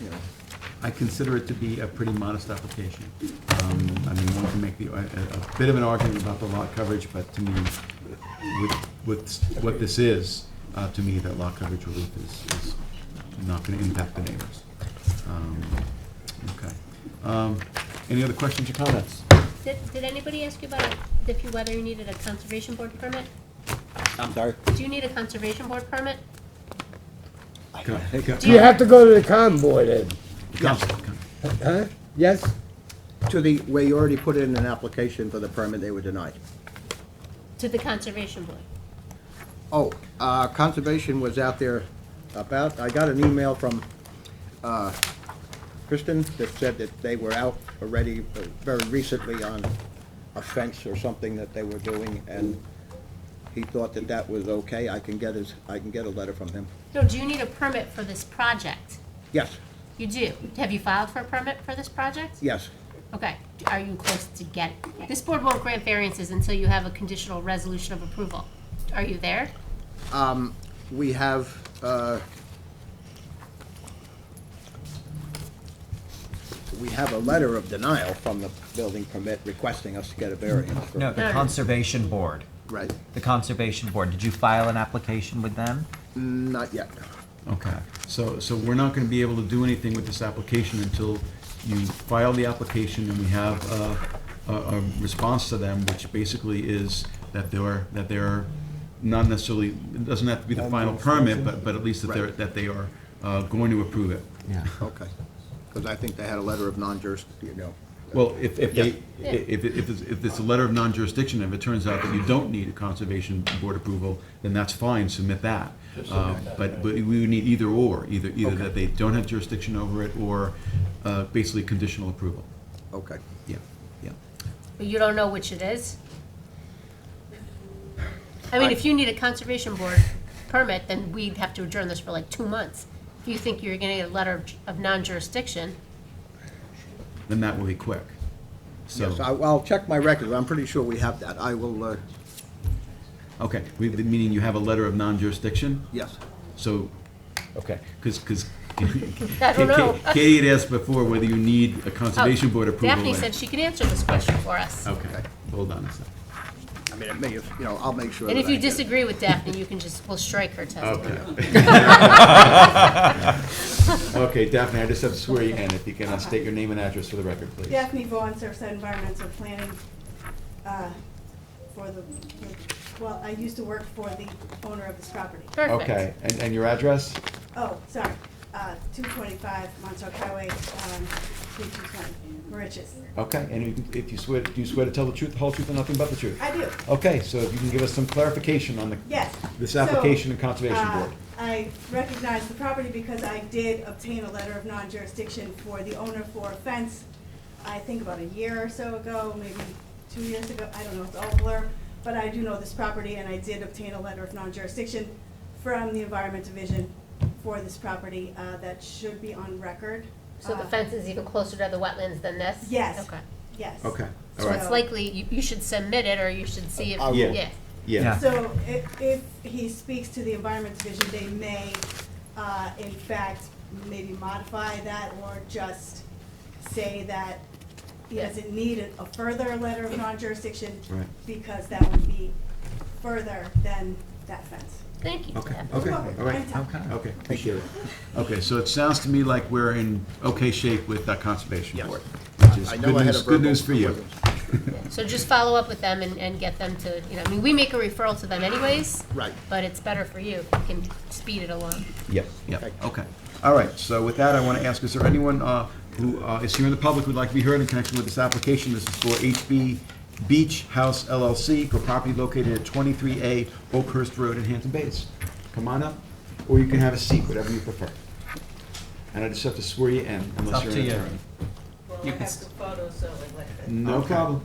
you know. I consider it to be a pretty modest application. I mean, one can make a bit of an argument about the lot coverage, but to me, with what this is, to me, that lot coverage relief is not going to impact the neighbors. Okay. Any other questions or comments? Did anybody ask you about whether you needed a conservation board permit? I'm sorry? Do you need a conservation board permit? You have to go to the con board, Ed. Yes. Huh? Yes? To the, where you already put in an application for the permit, they were denied. To the conservation board? Oh, conservation was out there about, I got an email from Kristen that said that they were out already very recently on a fence or something that they were doing, and he thought that that was okay. I can get a letter from him. No, do you need a permit for this project? Yes, You do. Have you filed for a permit for this project? yes. Okay. Are you close to getting? This board won't grant variances until you have a conditional resolution of approval. Are you there? We have, a letter of denial from the building permit requesting us to get a variance. for- No, the Conservation Board. Right, The Conservation Board, did you file an application with them? not yet. Okay, so we're not going to be able to do anything with this application until you file the application and we have a response to them, which basically is that they're not necessarily, it doesn't have to be the final permit, but at least that they are going to approve it. Yeah. Okay, because I think they had a letter of non-jurisdiction, you know. Well, if it's a letter of non-jurisdiction, if it turns out that you don't need a conservation board approval, then that's fine, submit that. But we would need either or, either that they don't have jurisdiction over it or basically conditional approval. Okay. Yeah, yeah. But you don't know which it is? I mean, if you need a conservation board permit, then we'd have to adjourn this for like 2 months. If you think you're gonna get a letter of non-jurisdiction, Then that will be quick. So, Yes, I'll check my records. I'm pretty sure we have that. I will, okay, meaning you have a letter of non-jurisdiction? yes. So, okay, because I don't know. Katie had asked before whether you need a conservation board approval. Daphne said she could answer this question for us. Okay, hold on a second. I mean, it may, I'll make sure. And that if you I get it. disagree with Daphne, you can we'll strike her testimony. Okay, Daphne, I just have to swear you in. If you can state your name and address for the record, please. Daphne Vaughn, Surfside Environmental Planning, well, I used to work for the owner of this property. Perfect. Okay, and your address? Oh, sorry, 225 Montauk Highway, 3220, Mauritius. Okay, and if you swear, do you swear to tell the truth, the whole truth, and nothing but the truth? I do. Okay, so if you can give us some clarification on Yes. this application and conservation board. I recognize the property because I did obtain a letter of non-jurisdiction for the owner for a fence, I think about a year or so ago, maybe 2 years ago, I don't know, it's all a blur, but I do know this property and I did obtain a letter of non-jurisdiction from the Environment Division for this property, that should be on record. So the fence is even closer to the wetlands than this? Yes. Okay. Yes. Okay, all So right. it's likely, you should submit it, or you should see if, Yeah. yeah. Yeah. So if he speaks to the Environment Division, they may, in fact, maybe modify that or just say that he doesn't need a further letter of non-jurisdiction Right. because that would be further than that fence. Thank you. Okay, Daphne. okay, all right. Anytime. Okay, appreciate it. Okay, so it sounds to me like we're in okay shape with that conservation Yes. board, which is I good know I had news, a good verbal news for you. approval. So just follow up with them and get them to, I mean, we make a referral to them anyways. Right. But it's better for you if you can speed it along. Yep, yep, okay. All right, so with that, I want to ask, is there anyone who is here in the public who'd like to be heard in connection with this application? This is for HB Beach House LLC for property located at 23A Oakhurst Road in Hampton Bays. Come on up, or you can have a seat, whatever you prefer. And I just have to swear you in, unless up you're to an you. attorney. Well, I You can have s- the photo, so I'd like that. No Okay. problem,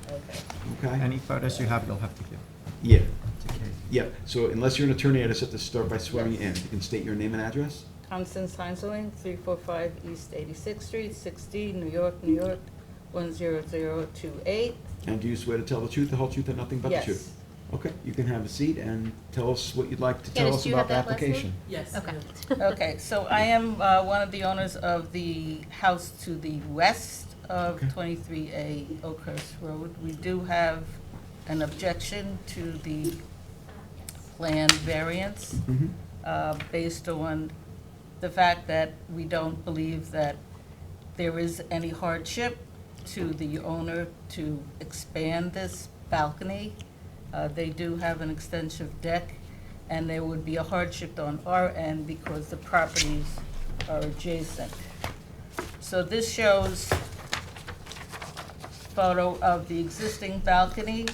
Okay. okay? Any photos you have, you'll have to give Yeah, to Kate. yeah, so unless you're an attorney, I just have to start by swearing you in. You can state your name and address? Constance Heinzeling, 345 East 86th Street, 6D, New York, New York, 10028. And do you swear to tell the truth, the whole truth, and nothing but the Yes. truth? Okay, you can have a seat and tell us what you'd like to tell Dennis, us do you about have the that last name? application. Yes. Okay. Okay, so I am one of the owners of the house to the west of Okay. 23A Oakhurst Road. We do have an objection to the plan variance Mhm. based on the fact that we don't believe that there is any hardship to the owner to expand this balcony. They do have an extensive deck, and there would be a hardship on our end because the properties are adjacent. So this shows photo of the existing balcony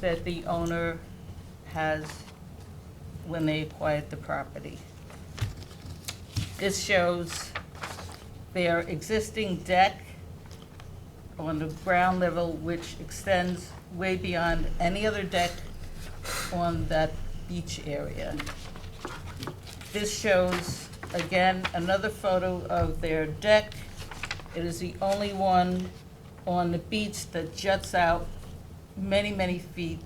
that the owner has when they acquired the property. This shows their existing deck on the ground level, which extends way beyond any other deck on that beach area. This shows, again, another photo of their deck. It is the only one on the beach that juts out many, many feet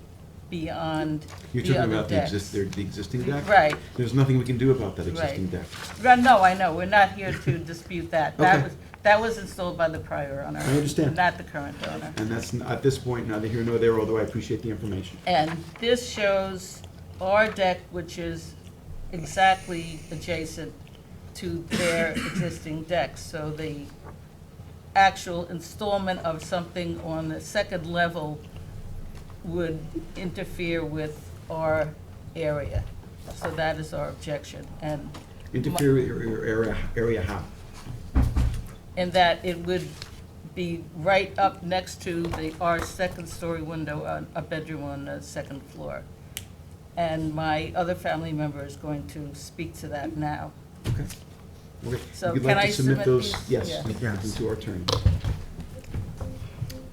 beyond You're the talking other about decks. the existing deck? Right. There's nothing we can do about that existing Right. deck. Right, no, I know, we're not here to dispute that. Okay. That was installed by the prior owner. I understand. Not the current owner. And that's, at this point, neither here nor there, although I appreciate the information. And this shows our deck, which is exactly adjacent to their existing deck. So the actual installment of something on the second level would interfere with our area. So that is our objection. And Interfere with your area how? in that it would be right up next to our second-story window, a bedroom on the second floor. And my other family member is going to speak to that now. Okay. Okay. So You'd can like I to submit submit those? these? Yes, Yeah. you can give them to our attorney.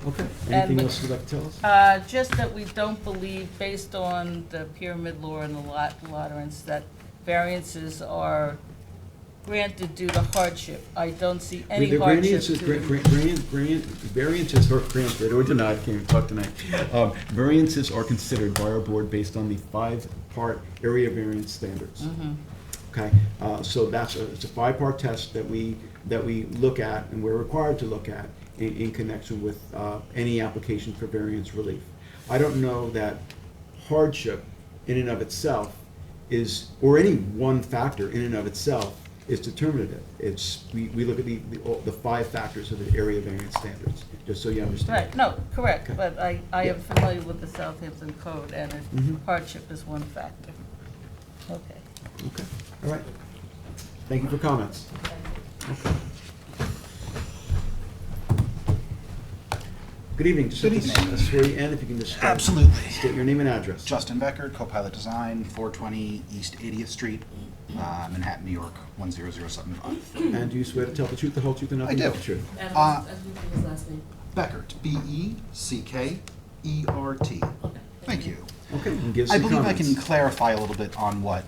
Okay, And anything the- else you'd like to tell us? Just that we don't believe, based on the pyramid law and the lot tolerance, that variances are granted due to hardship. I don't see any The hardship variances, to. variances are granted or denied, can't even talk tonight. Variances are considered by our board based on the 5-part area variance standards. Okay, so it's a 5-part test that we look at and we're required to look at in connection with any application for variance relief. I don't know that hardship in and of itself is, or any one factor in and of itself is determinative. We look at the 5 factors of the area variance standards, just so you understand. Right, no, correct, Okay. but I Yeah. am familiar with the Southampton code, and hardship is one factor. Okay. Okay, all right. Thank you for comments. Okay. Good evening. Just Good have to evening. swear you in, if you can just Absolutely. state your name and address. Justin Becker, Co-Pilot Design, 420 East 80th Street, Manhattan, New York, 10075. And do you swear to tell the truth, the whole truth, and nothing I but do. the truth? His last name. Beckert, Beckert. Thank you. Okay, and give I some believe I comments. can clarify a little bit on what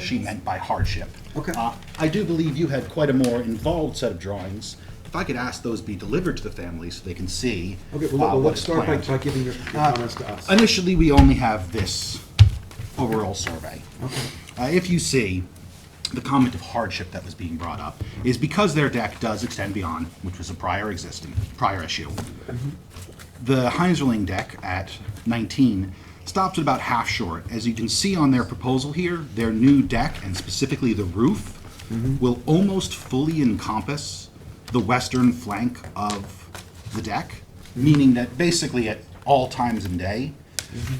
she meant by hardship. Okay. I do believe you had quite a more involved set of drawings. If I could ask those be delivered to the family so they can see Okay, well, what let's is start planned. by giving your comments to us. Initially, we only have this overall survey. Okay. If you see, the comment of hardship that was being brought up is because their deck does extend beyond, which was a prior issue. The Heinzerling deck at 19 stops at about half short. As you can see on their proposal here, their new deck, and specifically the roof, will almost fully encompass the western flank of the deck. meaning that basically at all times in day,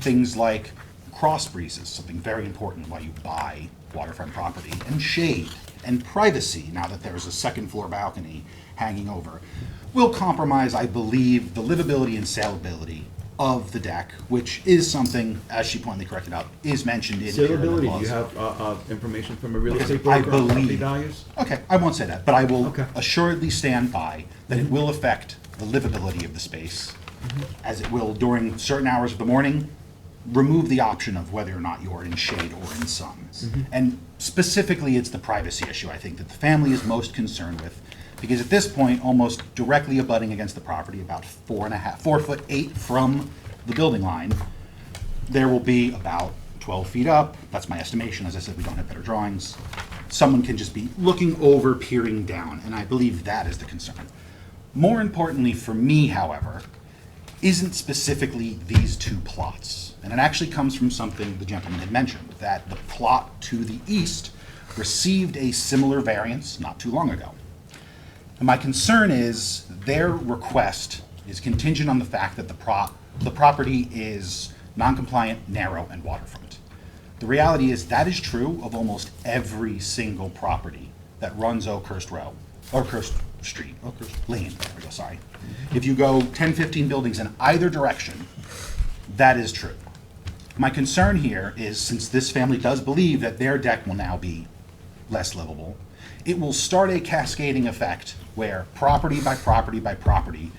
things like cross breezes, something very important while you buy waterfront property, and shade and privacy, now that there's a second floor balcony hanging over, will compromise, I believe, the livability and saleability of the deck, which is something, as she pointedly corrected out, is mentioned in pyramid Saleability, do laws. you have information from a real estate I broker on property believe. values? Okay, I won't say that, but I will Okay. assuredly stand by that it will affect the livability of the space, as it will during certain hours of the morning, remove the option of whether or not you're in shade or in sun. And specifically, it's the privacy issue, I think, that the family is most concerned with, because at this point, almost directly abutting against the property, about 4'8" from the building line, there will be about 12 feet up. That's my estimation. As I said, we don't have better drawings. Someone can just be looking over, peering down, and I believe that is the concern. More importantly for me, however, isn't specifically these two plots. And it actually comes from something the gentleman had mentioned, that the plot to the east received a similar variance not too long ago. And my concern is their request is contingent on the fact that the property is non-compliant, narrow, and waterfront. The reality is that is true of almost every single property that runs Oakhurst Row, Oakhurst Street, Oakhurst Lane, there we go, sorry. If you go 10, 15 buildings in either direction, that is true. My concern here is, since this family does believe that their deck will now be less livable, it will start a cascading effect where property by property by property,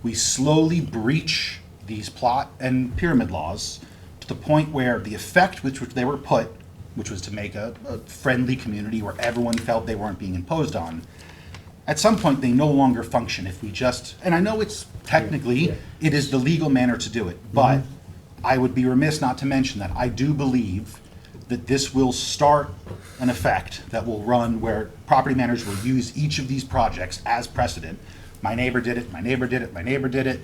we slowly breach these plot and pyramid laws to the point where the effect with which they were put, which was to make a friendly community where everyone felt they weren't being imposed on, at some point they no longer function if we just, and I know it's technically, it is the legal manner to do it, but I would be remiss not to mention that I do believe that this will start an effect that will run where property managers will use each of these projects as precedent. My neighbor did it, my neighbor did it, my neighbor did it,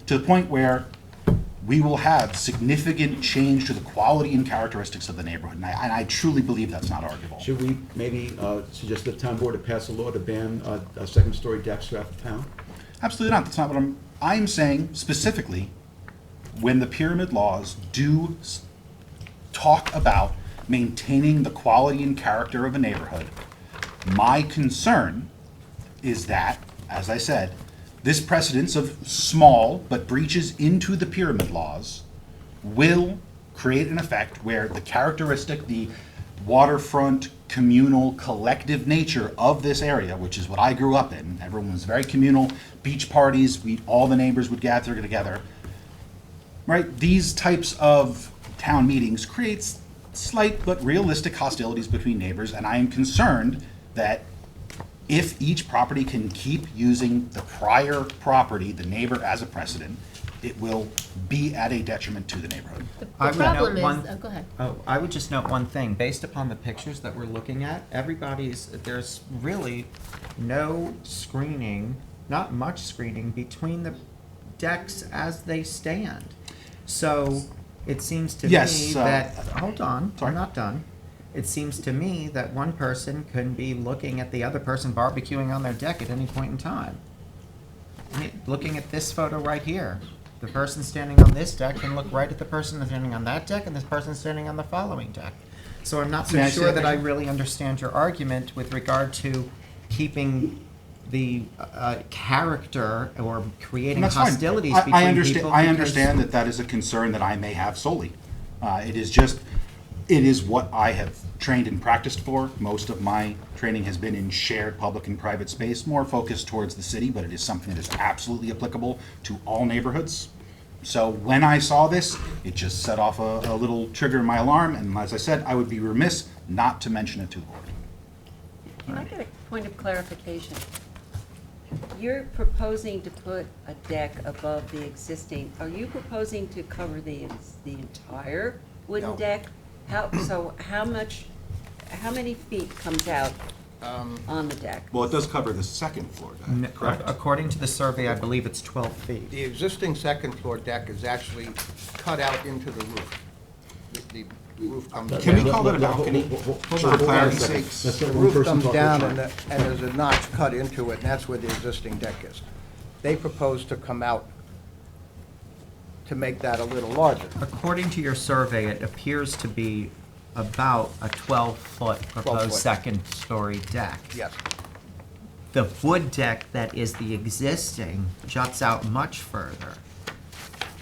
to the point where we will have significant change to the quality and characteristics of the neighborhood. And I truly believe that's not arguable. Should we maybe suggest the town board to pass a law to ban second-story decks throughout the town? Absolutely not. That's not what I'm saying specifically, when the pyramid laws do talk about maintaining the quality and character of a neighborhood, my concern is that, as I said, this precedence of small but breaches into the pyramid laws will create an effect where the characteristic, the waterfront, communal, collective nature of this area, which is what I grew up in, everyone was very communal, beach parties, all the neighbors would gather together, right? These types of town meetings creates slight but realistic hostilities between neighbors, and I am concerned that if each property can keep using the prior property, the neighbor, as a precedent, it will be at a detriment to the neighborhood. The I would problem note is, one- go ahead. Oh, I would just note one thing. Based upon the pictures that we're looking at, there's really no screening, not much screening between the decks as they stand. So it seems to Yes, me that, hold on, sorry. I'm not done. It seems to me that one person can be looking at the other person barbecuing on their deck at any point in time. Looking at this photo right here, the person standing on this deck can look right at the person standing on that deck and this person standing on the following deck. So I'm not May so I see sure that that I picture? really understand your argument with regard to keeping the character or creating And that's fine. hostilities I between understand, people. I because- understand that that is a concern that I may have solely. It is what I have trained and practiced for. Most of my training has been in shared public and private space, more focused towards the city, but it is something that is absolutely applicable to all neighborhoods. So when I saw this, it just set off a little trigger in my alarm, and as I said, I would be remiss not to mention it to the board. Can I get a point of clarification? You're proposing to put a deck above the existing, are you proposing to cover the entire wooden No. deck? How many feet comes out on the deck? Well, it does cover the second floor deck, correct? According to the survey, I believe it's 12 feet. The existing second floor deck is actually cut out into the roof. The roof comes down. Can we call it a balcony? For clarity's sake. Let's The let one roof person comes talk down at a and time. there's a notch cut into it, and that's where the existing deck is. They propose to come out to make that a little larger. According to your survey, it appears to be about a 12-foot 12 proposed foot. second-story deck. Yes. The wood deck that is the existing juts out much further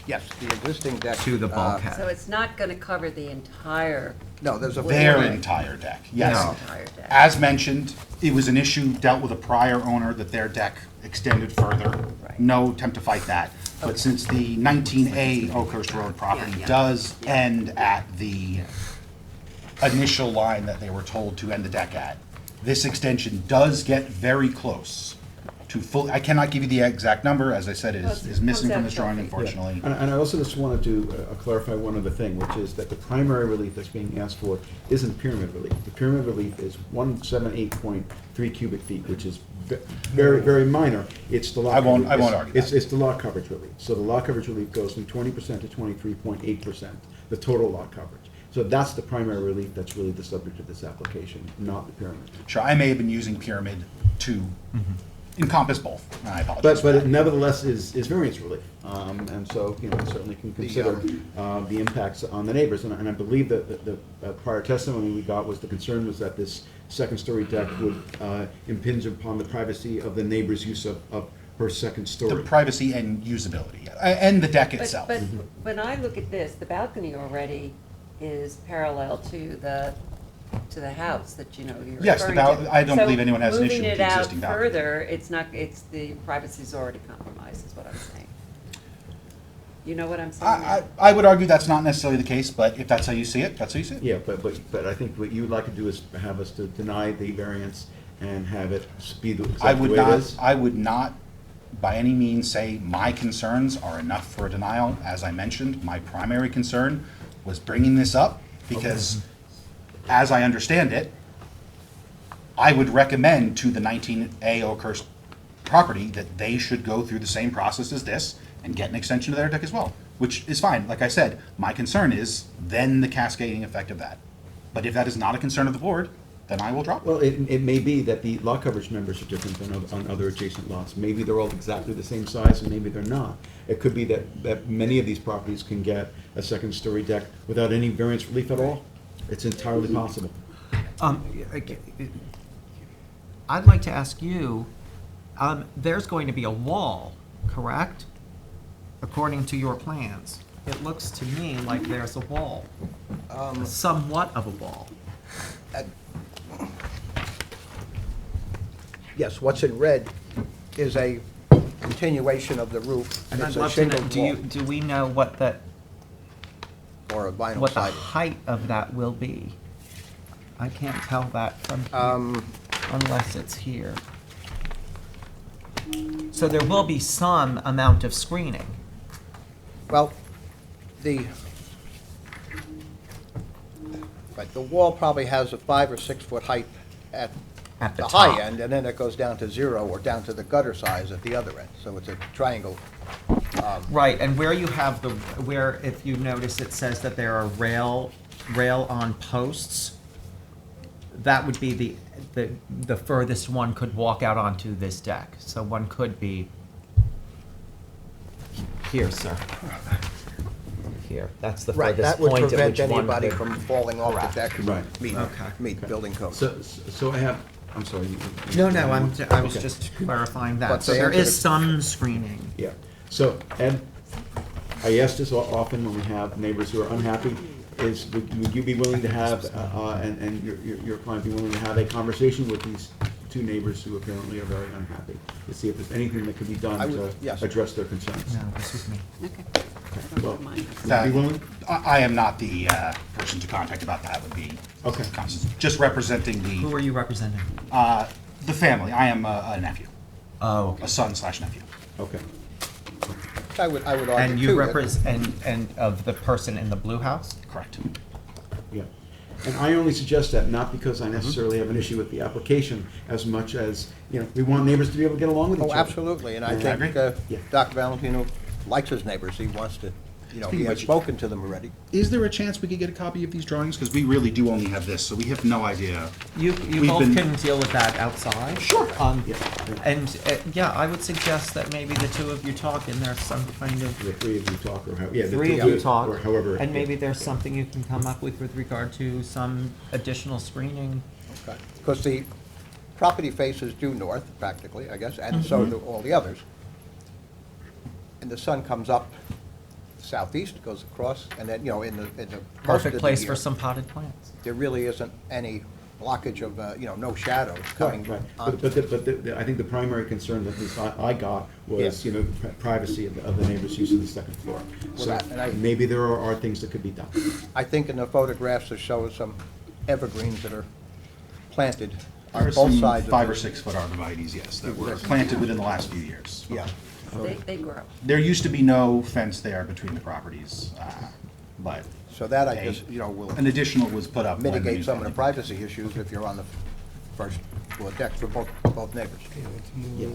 Yes, the existing deck. to the So bulkhead. it's not gonna cover the entire. No, there's a. Their entire deck, yes. No. Entire deck. As mentioned, it was an issue dealt with a prior owner that their deck extended further. Right. No attempt to fight that. But since the 19A Oakhurst Road property yeah. does end at the initial line that they were told to end the deck at, this extension does get very close to full, I cannot give you the exact number, as I said, it is missing from this drawing, unfortunately. And I also just wanted to clarify one other thing, which is that the primary relief that's being asked for isn't pyramid relief. The pyramid relief is 178.3 cubic feet, which is very, very minor. It's the lot. I won't coverage- argue It's that. the lot coverage relief. So the lot coverage relief goes from 20% to 23.8%, the total lot coverage. So that's the primary relief that's really the subject of this application, not the pyramid. Sure, I may have been using pyramid to encompass both, and I apologize. But it nevertheless is variance relief. And so, you know, certainly can consider the impacts on the neighbors. And I believe that the prior testimony we got was the concern was that this second-story deck would impinge upon the privacy of the neighbor's use of her second The story. privacy and usability, and the deck itself. But when I look at this, the balcony already is parallel to the house that, you know, you're Yes, the referring to. I don't So believe anyone has an issue with the existing moving it out balcony. further, it's not, it's, the privacy's already compromised, is what I'm saying. You know what I'm saying? I would argue that's not necessarily the case, but if that's how you see it, that's how you see it. Yeah, but I think what you'd like to do is have us to deny the variance and have it be the I exact would way it not, is. I would not by any means say my concerns are enough for a denial. As I mentioned, my primary concern was bringing this up because, as I understand it, I would recommend to the 19A Oakhurst property that they should go through the same process as this and get an extension to their deck as well, which is fine. Like I said, my concern is then the cascading effect of that. But if that is not a concern of the board, then I will drop it. Well, it may be that the lot coverage numbers are different than on other adjacent lots. Maybe they're all exactly the same size, and maybe they're not. It could be that many of these properties can get a second-story deck without any variance relief at all. It's entirely possible. I'd like to ask you, there's going to be a wall, correct? According to your plans. It looks to me like there's a wall, somewhat of a wall. Yes, what's in red is a continuation of the roof. And I'd It's a love to know, shingled wall do we know what the or a vinyl what the siding. height of that will be? I can't tell that from here, unless it's here. So there will be some amount of screening. Well, the wall probably has a 5 or 6 foot height at At the the high top. end, and then it goes down to 0 or down to the gutter size at the other end. So it's a triangle. Right, and where you have where, if you notice, it says that there are rail-on posts, that would be the furthest one could walk out onto this deck. So one could be here, sir. Here, that's the Right, furthest that would point at prevent which one anybody could. from falling off Correct. the deck Right. and meet building code. So I have, I'm sorry. No, I was Okay. just clarifying But that. So they there answered is it. some screening. Yeah, so, Ed, I ask this often when we have neighbors who are unhappy, is would you be willing to have, and your client be willing to have a conversation with these two neighbors who apparently are very unhappy, to see if there's anything that could be done I would- to yes. address their concerns? No, this is me. Okay. Well, Mine. would you be willing? I am not the person to contact about that. Would be Okay. just representing Who the are you representing? family. I am a nephew, Oh, okay. a son/nephew. Okay. I would argue And you too that- represent, and of the person in the blue house? Correct. Yeah. And I only suggest that not because I necessarily have an issue with the application, as much as, you know, we want neighbors to be able to get along with each Oh, other. absolutely, and I Yeah. think Yeah. Dr. Valentino likes his neighbors. He wants to you know, he had spoken to them already. Is there a chance we could get a copy of these drawings? Because we really do only have this, so we have no idea. You We've both been- can deal with that outside. Sure. Yeah. And, yeah, I would suggest that maybe the two of you talk and there's some kind of. The three of you talk, or yeah, the Three two of you talk, or however. and maybe there's something you can come up with regard to some additional screening. Okay. Because the property faces due north, practically, I guess, and so do all the others. And the sun comes up southeast, goes across, and then, you know, in the most of Perfect the place year, for some potted plants. there really isn't any blockage of, you know, no shadows coming Right. on. But I think the primary concern that at least I got was, Yes. you know, privacy of the neighbor's use of the second floor. So that- and I- maybe there are things that could be done. I think in the photographs that show some evergreens that are planted There on are both some sides. 5 or 6 foot arborvitaes, yes, that were planted within the last few years. Yeah. They grow. There used to be no fence there between the properties, but So that, I a- guess, you know, will an additional was put up. when the mitigate new some of the zoning- privacy issues if you're on the first floor deck for both neighbors.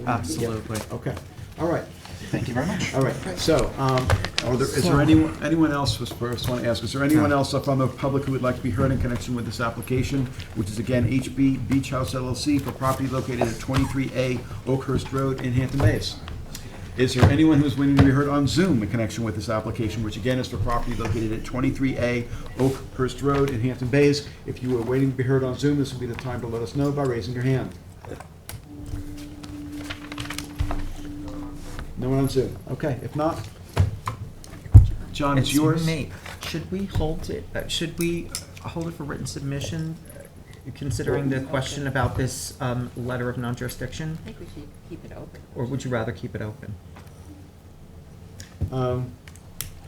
Absolutely. Okay, all right, Thank you very much. all right. So, Is there anyone else, was first want to ask, is there anyone else from the public who would like to be heard in connection with this application, which is again HB Beach House LLC for property located at 23A Oakhurst Road in Hampton Bays? Is there anyone who's waiting to be heard on Zoom in connection with this application, which again is for property located at 23A Oakhurst Road in Hampton Bays? If you are waiting to be heard on Zoom, this will be the time to let us know by raising your hand. No one on Zoom? Okay, if not, John, it's yours. Me. Should we hold it, should we hold it for written submission, considering the question about this letter of non-jurisdiction? I think we should keep it open. Or would you rather keep it open?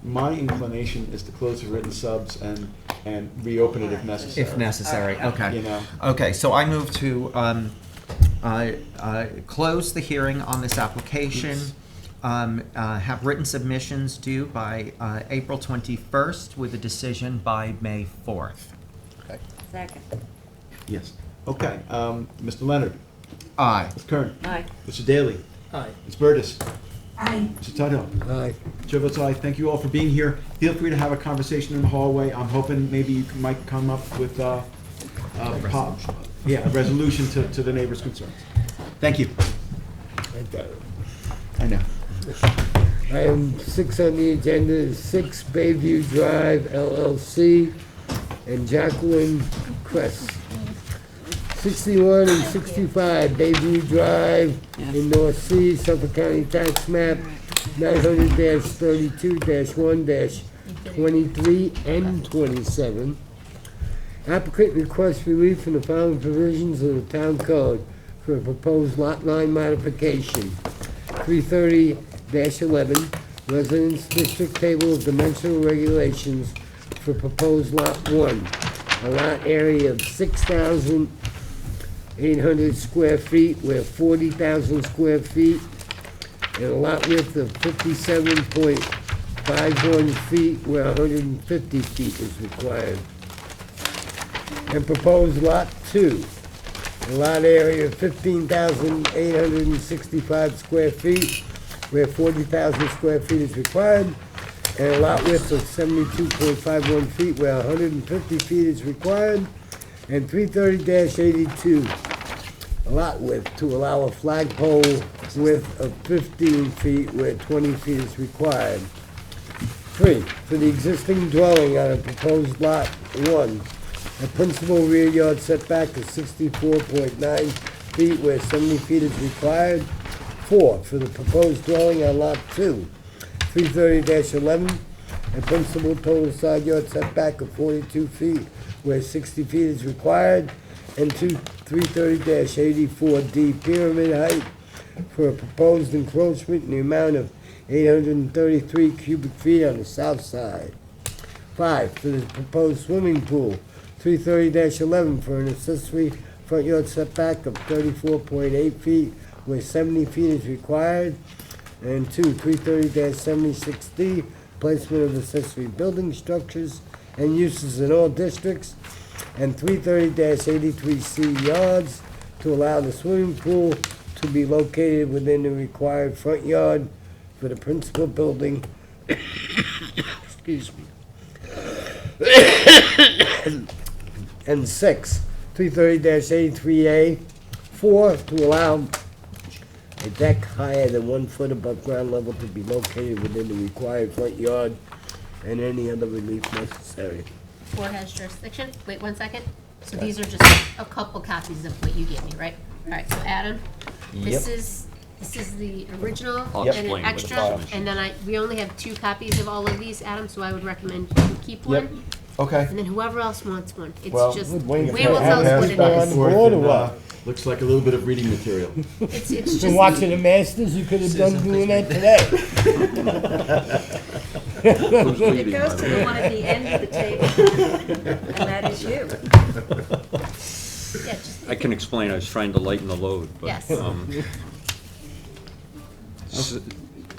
My inclination is to close the written subs and reopen it if necessary. If necessary, okay. You know. Okay, so I move to close the hearing on this application, have written submissions due by April 21st with a decision by May 4th. Okay. Second. Yes. Okay, Mr. Leonard. Aye. Ms. Kern. Aye. Mr. Daly. Aye. Ms. Burtis. Aye. Mr. Tudhill. Aye. Chair votes aye. Thank you all for being here. Feel free to have a conversation in the hallway. I'm hoping maybe you might come up with a resolution to the neighbors' concerns. Thank you. I know. Item 6 on the agenda is 6 Bayview Drive LLC and Jacqueline Cress. 61 and 65 Bayview Drive in North Sea, Suffolk County Tax Map 900-32-1-23 and 27. Applicant requests relief from the following provisions of the town code for a proposed lot line modification. 330-11, Residence District Table of Dimensional Regulations for proposed Lot 1. A lot area of 6,800 square feet where 40,000 square feet, and a lot width of 57.51 feet where 150 feet is required. And proposed Lot 2. A lot area of 15,865 square feet, where 40,000 square feet is required, and a lot width of 72.51 feet, where 150 feet is required, and 330-82, a lot width to allow a flagpole width of 15 feet, where 20 feet is required. 3, for the existing dwelling on a proposed Lot 1, a principal rear yard setback of 64.9 feet where 70 feet is required. 4, for the proposed dwelling on Lot 2, 330-11, a principal total side yard setback of 42 feet where 60 feet is required. And 2, 330-84D pyramid height for a proposed encroachment in the amount of 833 cubic feet on the south side. 5, for the proposed swimming pool, 330-11 for an accessory front yard setback of 34.8 feet where 70 feet is required. And 2, 330-76D, placement of accessory building structures and uses in all districts. And 330-83C yards to allow the swimming pool to be located within the required front yard for the principal building excuse me. And 6, 330-83A, 4, to allow a deck higher than 1 foot above ground level to be located within the required front yard and any other relief necessary. Board has jurisdiction. Wait 1 second. So these are just a couple copies of what you gave me, right? All right, so Adam, this is the original I'll and explain an with the extra, file. and then we only have 2 copies of all of these, Adam, so I would recommend you keep one. Okay. And then whoever else wants one. It's Well, just, Wayne Wayne will tell us what it on is. the board or what? Looks like a little bit of reading material. It's Been just, watching the Masters, you could have done doing that today. Who's It leading, goes by to the the way? one at the end of the table, and that is you. yeah, just, I can explain, I was trying to lighten the load, but. Yes.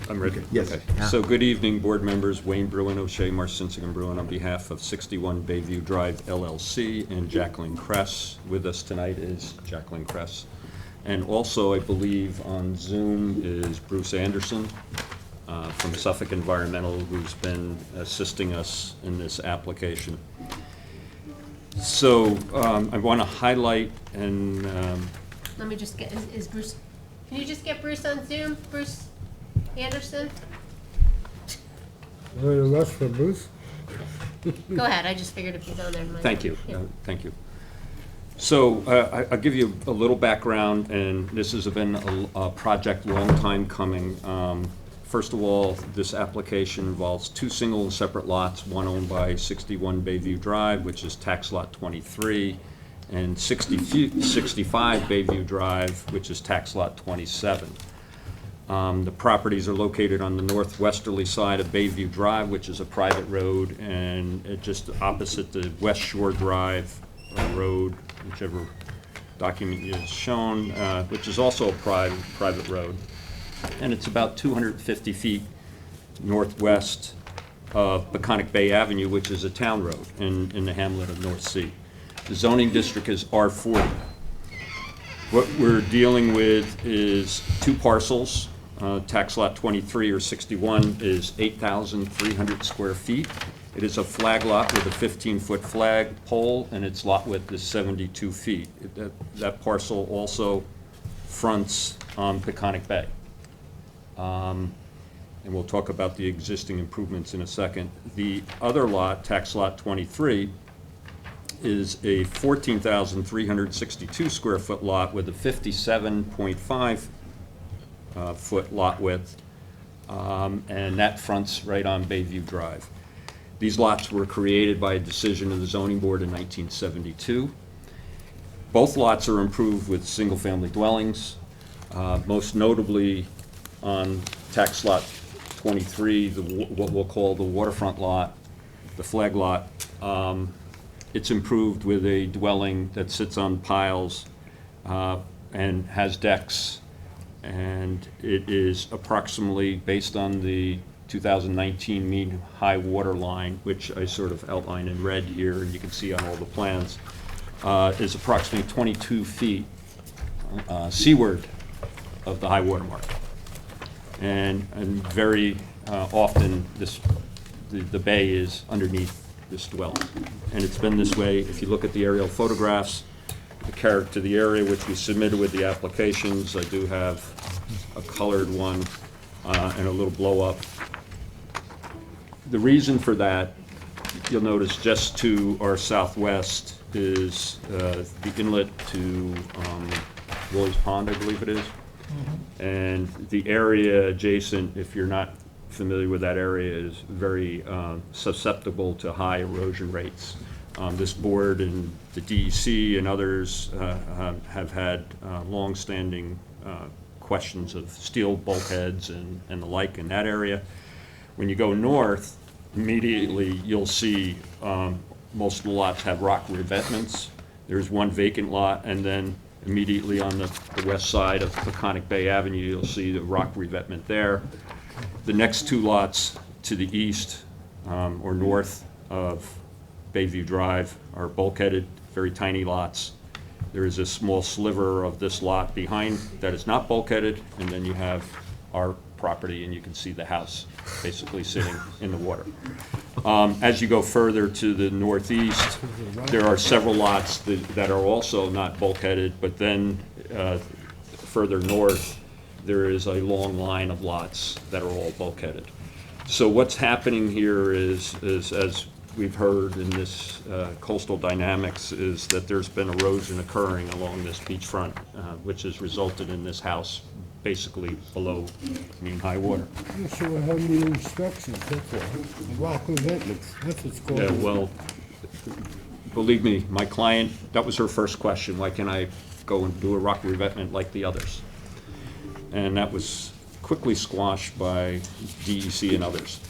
I'm ready? Yes. Okay. So good evening, board members, Wayne Bruin, O'Shea, Marcinsick and Bruin, on behalf of 61 Bayview Drive LLC and Jacqueline Kress. With us tonight is Jacqueline Kress. And also, I believe on Zoom is Bruce Anderson from Suffolk Environmental, who's been assisting us in this application. So I want to highlight and let me just get, is Bruce, can you just get Bruce on Zoom? Bruce Anderson? Want to rush for Bruce? Go ahead, I just figured if he's on there. it might- Thank you, Yeah. thank you. So I'll give you a little background, and this has been a project long time coming. First of all, this application involves 2 single and separate lots, one owned by 61 Bayview Drive, which is tax lot 23, and 65 Bayview Drive, which is tax lot 27. The properties are located on the northwesterly side of Bayview Drive, which is a private road, and just opposite the West Shore Drive road, whichever document is shown, which is also a private road. And it's about 250 feet northwest of Peconic Bay Avenue, which is a town road in the hamlet of North Sea. The zoning district is R40. What we're dealing with is 2 parcels. Tax lot 23 or 61 is 8,300 square feet. It is a flag lot with a 15-foot flag pole, and its lot width is 72 feet. That parcel also fronts on Peconic Bay. And we'll talk about the existing improvements in a second. The other lot, tax lot 23, is a 14,362 square foot lot with a 57.5 foot lot width, and that fronts right on Bayview Drive. These lots were created by a decision of the zoning board in 1972. Both lots are improved with single-family dwellings, most notably on tax lot 23, what we'll call the waterfront lot, the flag lot. It's improved with a dwelling that sits on piles and has decks, and it is approximately, based on the 2019 mean high water line, which I sort of outlined in red here, and you can see on all the plans, is approximately 22 feet seaward of the high water mark. And very often the bay is underneath this dwelling. And it's been this way. If you look at the aerial photographs, the character of the area which we submitted with the applications, I do have a colored one and a little blow up. The reason for that, you'll notice just to our southwest is the inlet to Roy's Pond, I believe it is. And the area adjacent, if you're not familiar with that area, is very susceptible to high erosion rates. This board and the DEC and others have had long-standing questions of steel bulkheads and the like in that area. When you go north, immediately you'll see most of the lots have rock revetments. There's one vacant lot, and then immediately on the west side of Peconic Bay Avenue, you'll see the rock revetment there. The next 2 lots to the east or north of Bayview Drive are bulkheaded, very tiny lots. There is a small sliver of this lot behind that is not bulkheaded, and then you have our property, and you can see the house basically sitting in the water. As you go further to the northeast, there are several lots that are also not bulkheaded, but then further north, there is a long line of lots that are all bulkheaded. So what's happening here is as we've heard in this coastal dynamics, is that there's been erosion occurring along this beachfront, which has resulted in this house basically below mean high water. I'm not sure how many instructions, that's all. Rock revetments, that's what's going Yeah, on. well, believe me, my client, that was her first question, why can't I go and do a rock revetment like the others? And that was quickly squashed by DEC and others.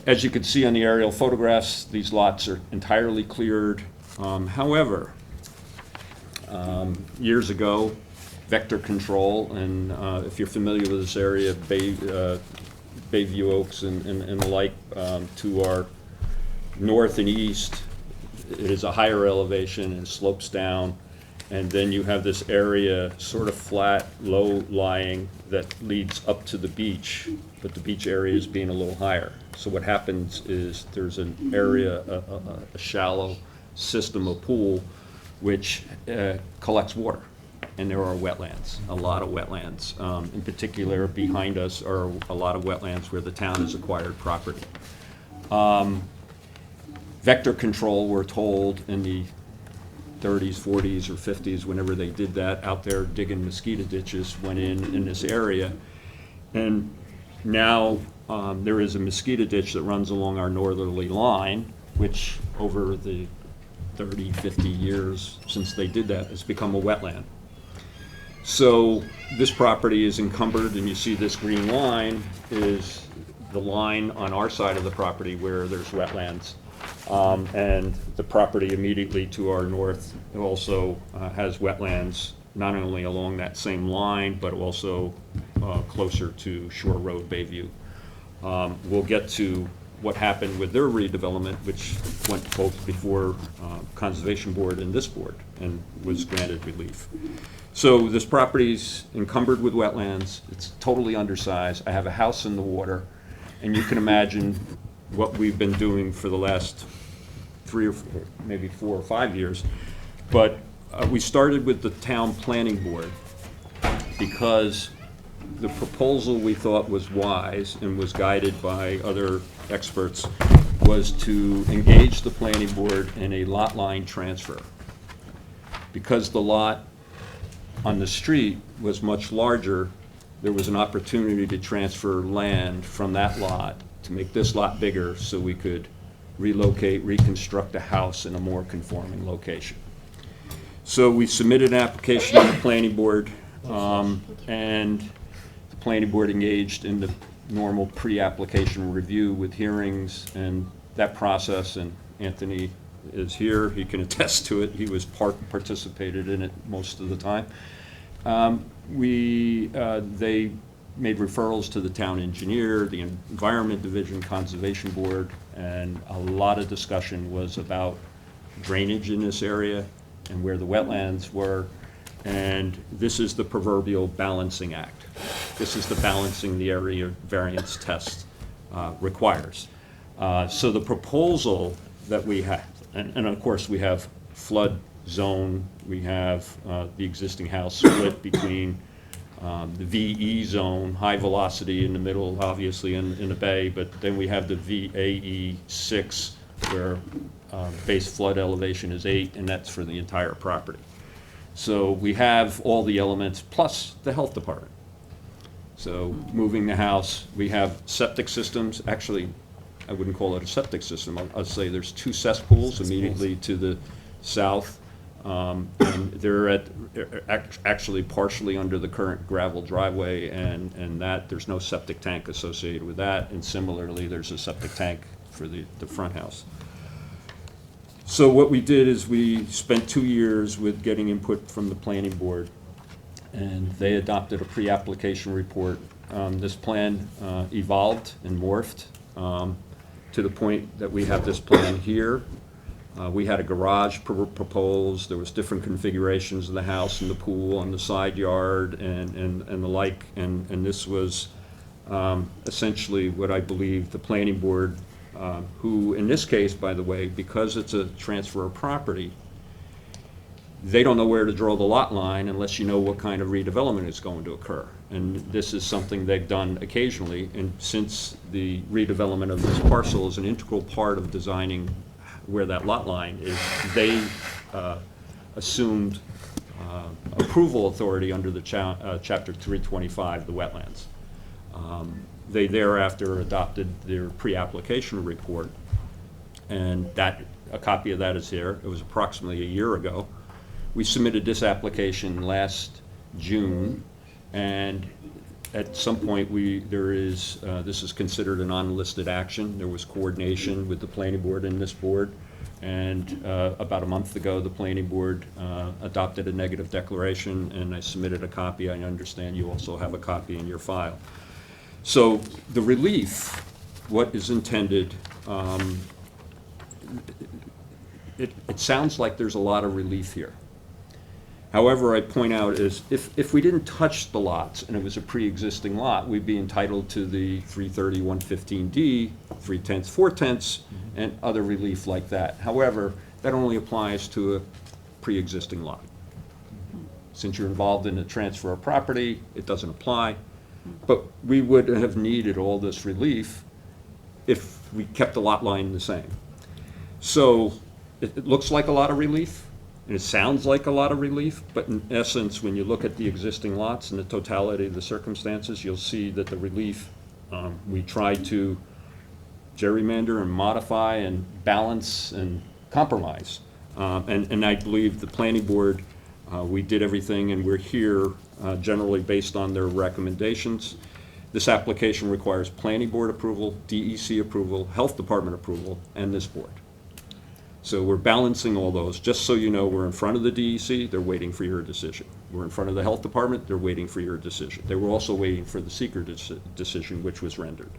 As you can see on the aerial photographs, these lots are entirely cleared. However, years ago, vector control, and if you're familiar with this area, Bayview Oaks and the like, to our north and east, it is a higher elevation and slopes down. And then you have this area sort of flat, low-lying that leads up to the beach, but the beach area is being a little higher. So what happens is there's an area, a shallow system, a pool, which collects water. And there are wetlands, a lot of wetlands. In particular, behind us are a lot of wetlands where the town has acquired property. Vector control, we're told, in the 30s, 40s, or 50s, whenever they did that, out there digging mosquito ditches, went in this area. And now there is a mosquito ditch that runs along our northerly line, which over the 30, 50 years since they did that has become a wetland. So this property is encumbered, and you see this green line is the line on our side of the property where there's wetlands. And the property immediately to our north also has wetlands, not only along that same line, but also closer to Shore Road, Bayview. We'll get to what happened with their redevelopment, which went both before Conservation Board and this board, and was granted relief. So this property's encumbered with wetlands. It's totally undersized. I have a house in the water, and you can imagine what we've been doing for the last 3 or 4, maybe 4 or 5 years. But we started with the town planning board because the proposal we thought was wise and was guided by other experts was to engage the planning board in a lot line transfer. Because the lot on the street was much larger, there was an opportunity to transfer land from that lot to make this lot bigger so we could relocate, reconstruct a house in a more conforming location. So we submitted an application to the planning board, and the planning board engaged in the normal pre-application review with hearings and that process, and Anthony is here, he can attest to it, he was participated in it most of the time. They made referrals to the town engineer, the Environment Division, Conservation Board, and a lot of discussion was about drainage in this area and where the wetlands were. And this is the proverbial balancing act. This is the balancing the area variance test requires. So the proposal that we have, and of course we have flood zone, we have the existing house split between the VE zone, high velocity in the middle, obviously in the bay, but then we have the VAE 6, where base flood elevation is 8, and that's for the entire property. So we have all the elements, plus the health department. So moving the house, we have septic systems. Actually, I wouldn't call it a septic system. I'll say there's 2 cesspools immediately to the south. And they're actually partially under the current gravel driveway, and that there's no septic tank associated with that. And similarly, there's a septic tank for the front house. So what we did is we spent 2 years with getting input from the planning board, and they adopted a pre-application report. This plan evolved and morphed to the point that we have this plan here. We had a garage proposed, there was different configurations of the house and the pool and the side yard and the like, and this was essentially what I believe the planning board, who in this case, by the way, because it's a transfer of property, they don't know where to draw the lot line unless you know what kind of redevelopment is going to occur. And this is something they've done occasionally, and since the redevelopment of this parcel is an integral part of designing where that lot line is, they assumed approval authority under the Chapter 325, the wetlands. They thereafter adopted their pre-application report, and a copy of that is here. It was approximately a year ago. We submitted this application last June, and at some point this is considered an unlisted action. There was coordination with the planning board and this board, and about a month ago the planning board adopted a negative declaration, and I submitted a copy. I understand you also have a copy in your file. So the relief, what is intended, it sounds like there's a lot of relief here. However, I point out is if we didn't touch the lots and it was a pre-existing lot, we'd be entitled to the 330, 115D, 3/10, 4/10, and other relief like that. However, that only applies to a pre-existing lot. Since you're involved in a transfer of property, it doesn't apply. But we would have needed all this relief if we kept the lot line the same. So it looks like a lot of relief. And it sounds like a lot of relief, but in essence, when you look at the existing lots and the totality of the circumstances, you'll see that the relief, we tried to gerrymander and modify and balance and compromise. And I believe the planning board, we did everything, and we're here generally based on their recommendations. This application requires planning board approval, DEC approval, health department approval, and this board. So we're balancing all those. Just so you know, we're in front of the DEC, they're waiting for your decision. We're in front of the health department, they're waiting for your decision. They were also waiting for the seeker decision, which was rendered.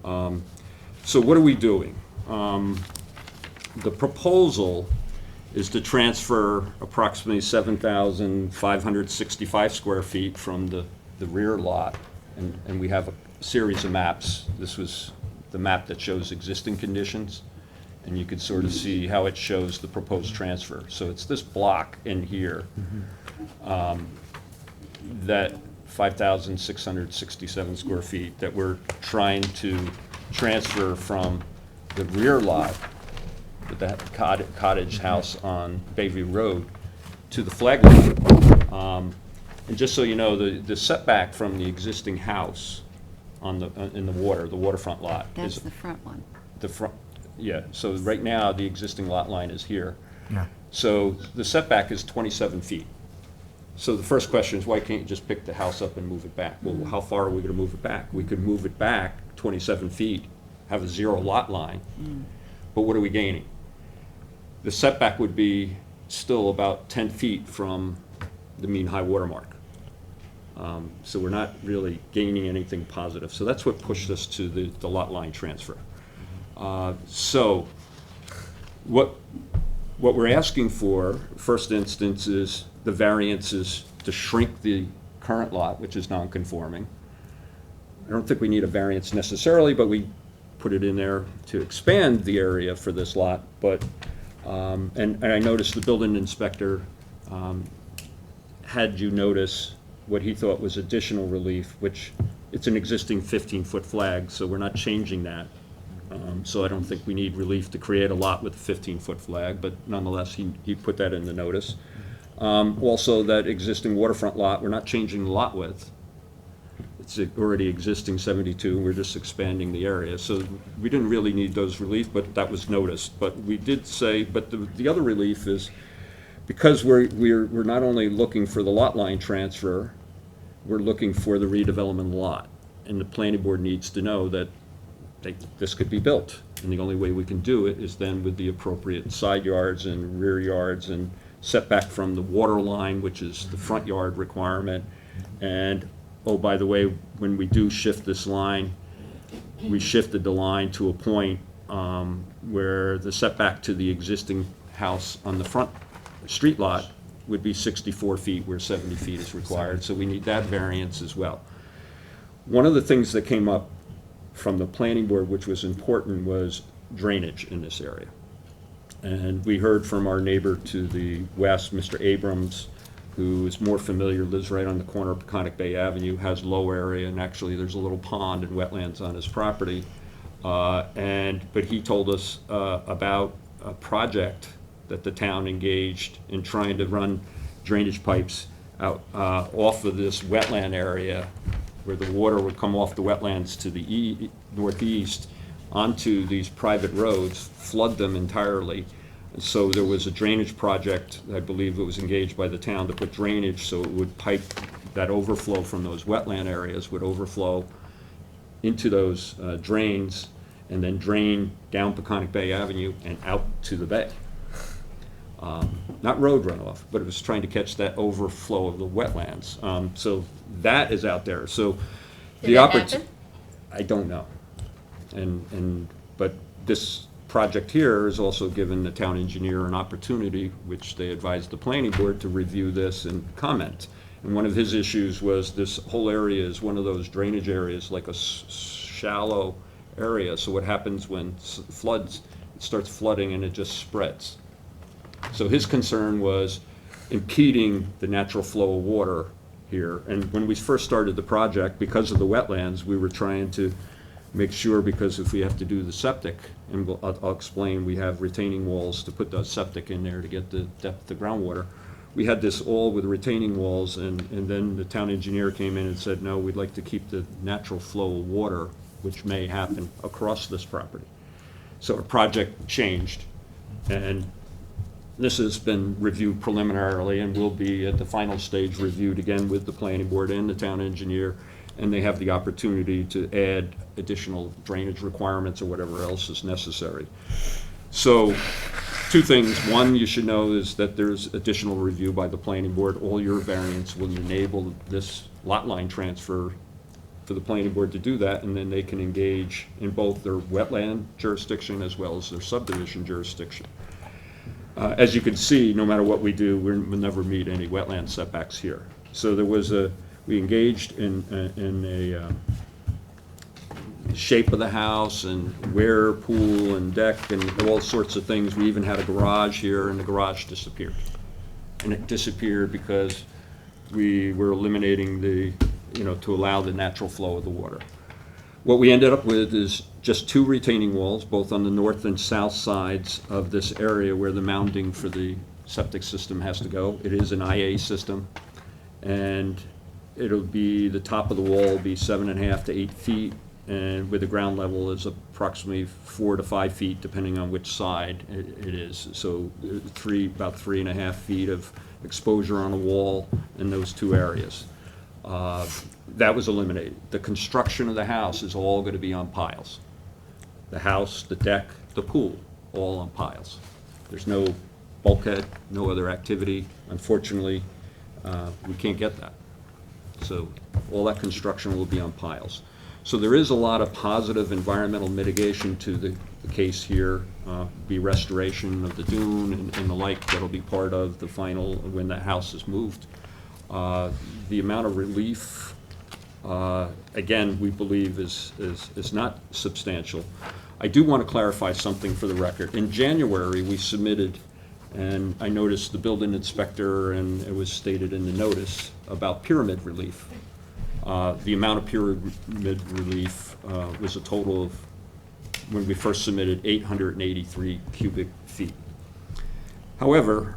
So what are we doing? The proposal is to transfer approximately 7,565 square feet from the rear lot, and we have a series of maps. This was the map that shows existing conditions, and you can sort of see how it shows the proposed transfer. So it's this block in here, that 5,667 square feet that we're trying to transfer from the rear lot with that cottage house on Bayview Road to the flag lot. And just so you know, the setback from the existing house on in the waterfront lot That's is the front one. the front. Yeah, so right now, the existing lot line is here. Yeah. So the setback is 27 feet. So the first question is, why can't you just pick the house up and move it back? Well, how far are we gonna move it back? We could move it back 27 feet, have a zero lot line, but what are we gaining? The setback would be still about 10 feet from the mean high water mark. So we're not really gaining anything positive. So that's what pushed us to the lot line transfer. So what we're asking for, first instance, is the variances to shrink the current lot, which is non-conforming. I don't think we need a variance necessarily, but we put it in there to expand the area for this lot. But and I noticed the building inspector had you notice what he thought was additional relief, which it's an existing 15-foot flag, so we're not changing that. So I don't think we need relief to create a lot with a 15-foot flag, but nonetheless, he put that in the notice. Also, that existing waterfront lot, we're not changing the lot width. It's already existing 72, we're just expanding the area. So we didn't really need those relief, but that was noticed. But we did say, but the other relief is, because we're not only looking for the lot line transfer, we're looking for the redevelopment lot. And the planning board needs to know that this could be built. And the only way we can do it is then with the appropriate side yards and rear yards and setback from the water line, which is the front yard requirement. And, oh, by the way, when we do shift this line, we shifted the line to a point where the setback to the existing house on the front street lot would be 64 feet where 70 feet is required, so we need that variance as well. One of the things that came up from the planning board, which was important, was drainage in this area. And we heard from our neighbor to the west, Mr. Abrams, who is more familiar, lives right on the corner of Peconic Bay Avenue, has low area, and actually there's a little pond and wetlands on his property. But he told us about a project that the town engaged in trying to run drainage pipes out off of this wetland area, where the water would come off the wetlands to the northeast onto these private roads, flood them entirely. And so there was a drainage project, I believe it was engaged by the town, to put drainage so it would pipe, that overflow from those wetland areas would overflow into those drains and then drain down Peconic Bay Avenue and out to the bay. Not road runoff, but it was trying to catch that overflow of the wetlands. So that is out there. So Did that happen? I don't know. But this project here has also given the town engineer an opportunity, which they advised the planning board, to review this and comment. And one of his issues was this whole area is one of those drainage areas, like a shallow area. So what happens when floods, it starts flooding and it just spreads. So his concern was impeding the natural flow of water here. And when we first started the project, because of the wetlands, we were trying to make sure, because if we have to do the septic, and I'll explain, we have retaining walls to put the septic in there to get the depth of groundwater. We had this all with retaining walls, and then the town engineer came in and said, no, we'd like to keep the natural flow of water, which may happen across this property. So our project changed, and this has been reviewed preliminarily and will be at the final stage reviewed again with the planning board and the town engineer, and they have the opportunity to add additional drainage requirements or whatever else is necessary. So, two things. One, you should know is that there's additional review by the planning board. All your variants will enable this lot line transfer for the planning board to do that, and then they can engage in both their wetland jurisdiction as well as their subdivision jurisdiction. As you can see, no matter what we do, we'll never meet any wetland setbacks here. So there was we engaged in a shape of the house and where pool and deck and all sorts of things. We even had a garage here, and the garage disappeared. And it disappeared because we were eliminating to allow the natural flow of the water. What we ended up with is just two retaining walls, both on the north and south sides of this area where the mounding for the septic system has to go. It is an IA system, and it'll be, the top of the wall will be 7.5 to 8 feet, and with the ground level is approximately 4 to 5 feet, depending on which side it is. So about 3.5 feet of exposure on a wall in those two areas. That was eliminated. The construction of the house is all going to be on piles. The house, the deck, the pool, all on piles. There's no bulkhead, no other activity. Unfortunately, we can't get that. So all that construction will be on piles. So there is a lot of positive environmental mitigation to the case here, be restoration of the dune and the like that'll be part of the final when the house is moved. The amount of relief, again, we believe is not substantial. I do want to clarify something for the record. In January, we submitted, and I noticed the building inspector, and it was stated in the notice about pyramid relief. The amount of pyramid relief was a total of, when we first submitted, 883 cubic feet. However,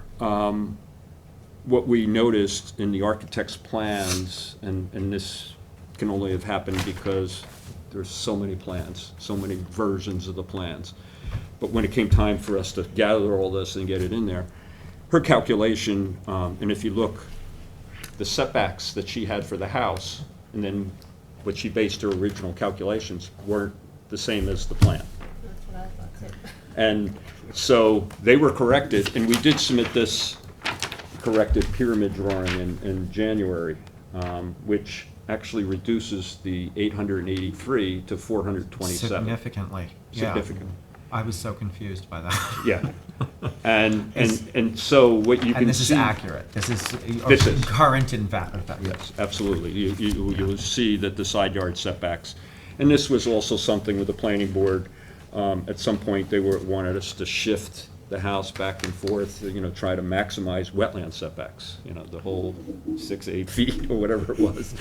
what we noticed in the architect's plans, and this can only have happened because there's so many plans, so many versions of the plans. But when it came time for us to gather all this and get it in there, her calculation, and if you look, the setbacks that she had for the house, and then what she based her original calculations weren't the same as the plan. That's what I thought too. And so they were corrected, and we did submit this corrected pyramid drawing in January, which actually reduces the 883 to 427. Significantly, yeah. Significantly. I was so confused by that. Yeah. And so what you can see. And this is accurate. This is This is. current in fact. Yes, absolutely. You'll see that the side yard setbacks. And this was also something with the planning board. At some point, they wanted us to shift the house back and forth, try to maximize wetland setbacks, the whole 6, 8 feet or whatever it was,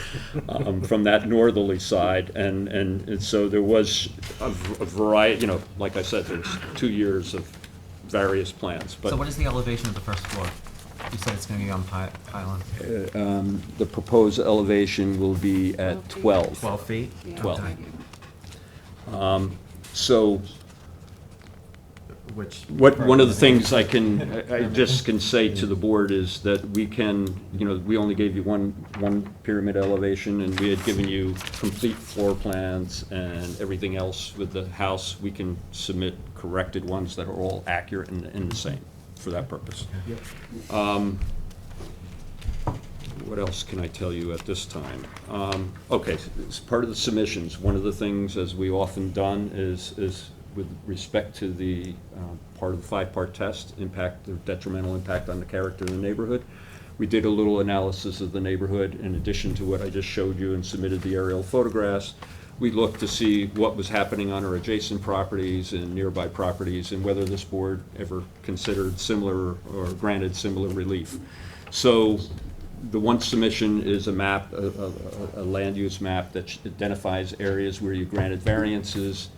from that northerly side. And so there was a variety, like I said, there's 2 years of various plans. But So what is the elevation of the first floor? You said it's going to be on pylon. The proposed elevation will be at 12. 12 feet? 12. Okay. So one of the things I just can say to the board is that we only gave you one pyramid elevation, and we had given you complete floor plans and everything else with the house. We can submit corrected ones that are all accurate and the same for that purpose. What else can I tell you at this time? Okay, as part of the submissions, one of the things, as we often done, is with respect to the part of the 5-part test, impact or detrimental impact on the character of the neighborhood. We did a little analysis of the neighborhood in addition to what I just showed you and submitted the aerial photographs. We looked to see what was happening on our adjacent properties and nearby properties and whether this board ever considered similar or granted similar relief. So the one submission is a map, a land use map that identifies areas where you granted variances,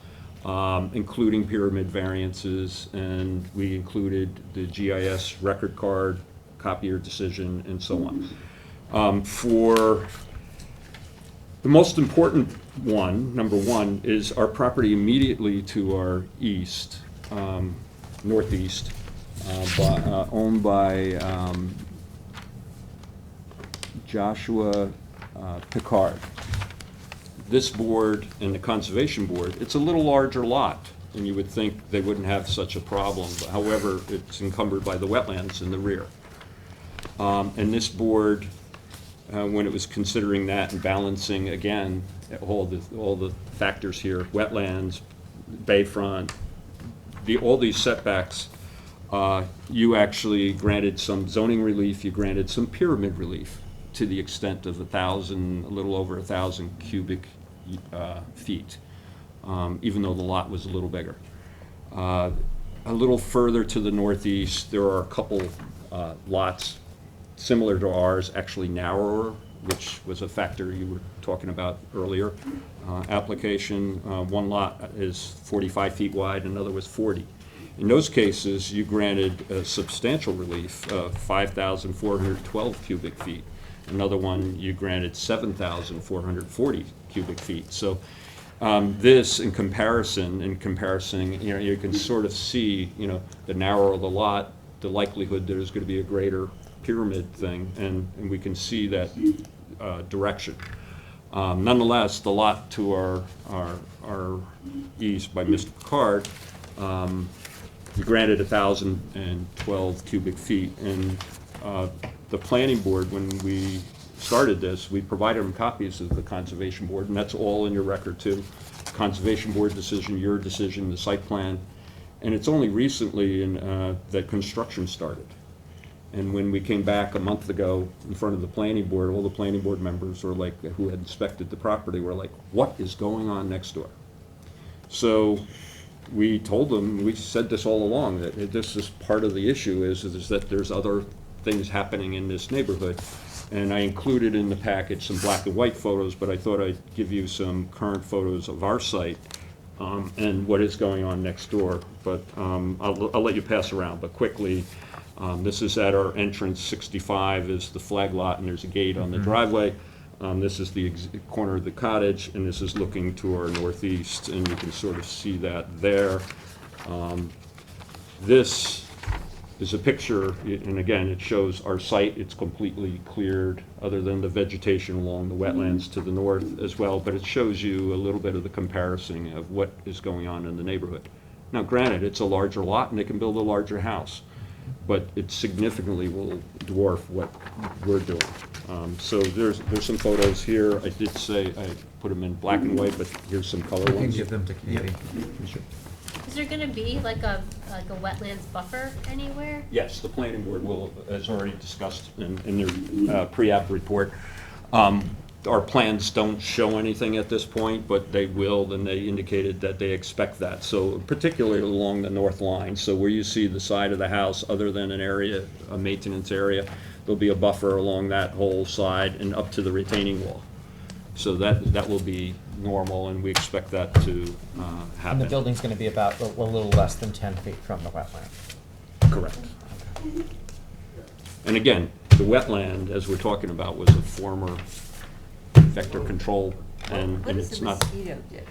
including pyramid variances, and we included the GIS record card, copy your decision, and so on. For the most important one, number one, is our property immediately to our east, northeast, owned by Joshua Picard. This board and the Conservation Board, it's a little larger lot, and you would think they wouldn't have such a problem. However, it's encumbered by the wetlands in the rear. And this board, when it was considering that and balancing, again, all the factors here, wetlands, bayfront, all these setbacks, you actually granted some zoning relief, you granted some pyramid relief to the extent of a little over 1,000 cubic feet, even though the lot was a little bigger. A little further to the northeast, there are a couple lots similar to ours, actually narrower, which was a factor you were talking about earlier. Application, one lot is 45 feet wide, another was 40. In those cases, you granted substantial relief, 5,412 cubic feet. Another one, you granted 7,440 cubic feet. So this, in comparison, you can sort of see, the narrower the lot, the likelihood there's going to be a greater pyramid thing, and we can see that direction. Nonetheless, the lot to our east by Mr. Picard, we granted 1,012 cubic feet, and the planning board, when we started this, we provided them copies of the Conservation Board, and that's all in your record too. Conservation Board decision, your decision, the site plan, and it's only recently that construction started. And when we came back a month ago in front of the planning board, all the planning board members were like, who had inspected the property, were like, what is going on next door? So we told them, we said this all along, that this is part of the issue is that there's other things happening in this neighborhood. And I included in the package some black and white photos, but I thought I'd give you some current photos of our site and what is going on next door. But I'll let you pass around, but quickly, this is at our entrance. 65 is the flag lot, and there's a gate on the driveway. This is the corner of the cottage, and this is looking to our northeast, and you can sort of see that there. This is a picture, and again, it shows our site. It's completely cleared, other than the vegetation along the wetlands to the north as well, but it shows you a little bit of the comparison of what is going on in the neighborhood. Now, granted, it's a larger lot, and they can build a larger house, but it significantly will dwarf what we're doing. So there's some photos here. I did say I put them in black and white, but here's some color You can ones. give them to Katie. Sure. Is there gonna be like a wetlands buffer anywhere? Yes, the planning board will, as already discussed in their pre-app report. Our plans don't show anything at this point, but they will, and they indicated that they expect that. So particularly along the north line, so where you see the side of the house, other than an area, a maintenance area, there'll be a buffer along that whole side and up to the retaining wall. So that will be normal, and we expect that to happen. And the building's gonna be about a little less than 10 feet from the wetland. Correct. And again, the wetland, as we're talking about, was a former vector control, and What is it's the not. mosquito ditch?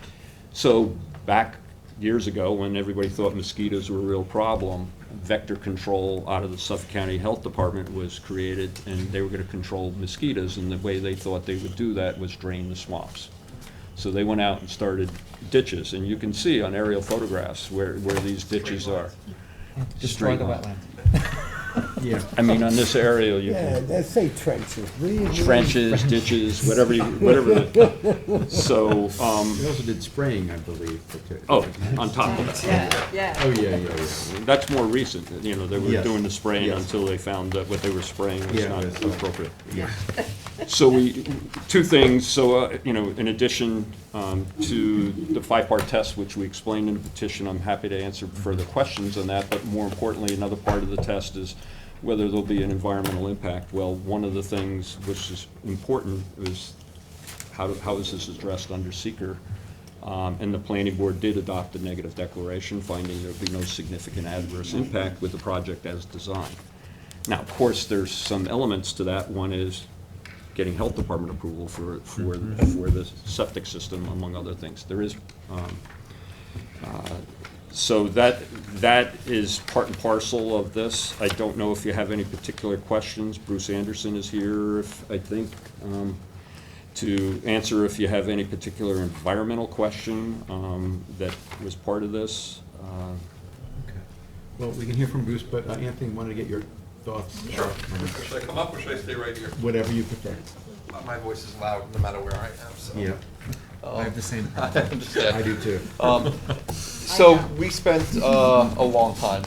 So back years ago, when everybody thought mosquitoes were a real problem, vector control out of the Suffolk County Health Department was created, and they were gonna control mosquitoes, and the way they thought they would do that was drain the swamps. So they went out and started ditches, and you can see on aerial photographs where these ditches are. Destroy the Straight line. wetland. Yeah, I mean, on this aerial, you Yeah, can, let's say trenches. trenches, ditches, whatever, so, We also did spraying, I believe. oh, on top of that. Yeah. Oh, yeah. That's more recent, you know, they were Yes. doing the spraying Yes. until they found that what they were spraying was Yeah, not that's right. appropriate. Yeah. So two things, so, you know, in addition to the five-part test, which we explained in the petition, I'm happy to answer further questions on that, but more importantly, another part of the test is whether there'll be an environmental impact. Well, one of the things which is important is how is this addressed under seeker? And the planning board did adopt a negative declaration, finding there would be no significant adverse impact with the project as designed. Now, of course, there's some elements to that. One is getting health department approval for the septic system, among other things. There is, so that is part and parcel of this. I don't know if you have any particular questions. Bruce Anderson is here, I think, to answer if you have any particular environmental question that was part of this. Okay. Well, we can hear from Bruce, but Anthony wanted to get your thoughts. Sure. Should I come up or should I stay right here? Whatever you prefer. My voice is loud no matter where I am, so. Yeah. I have the same I problem. understand. I do too. So we spent a long time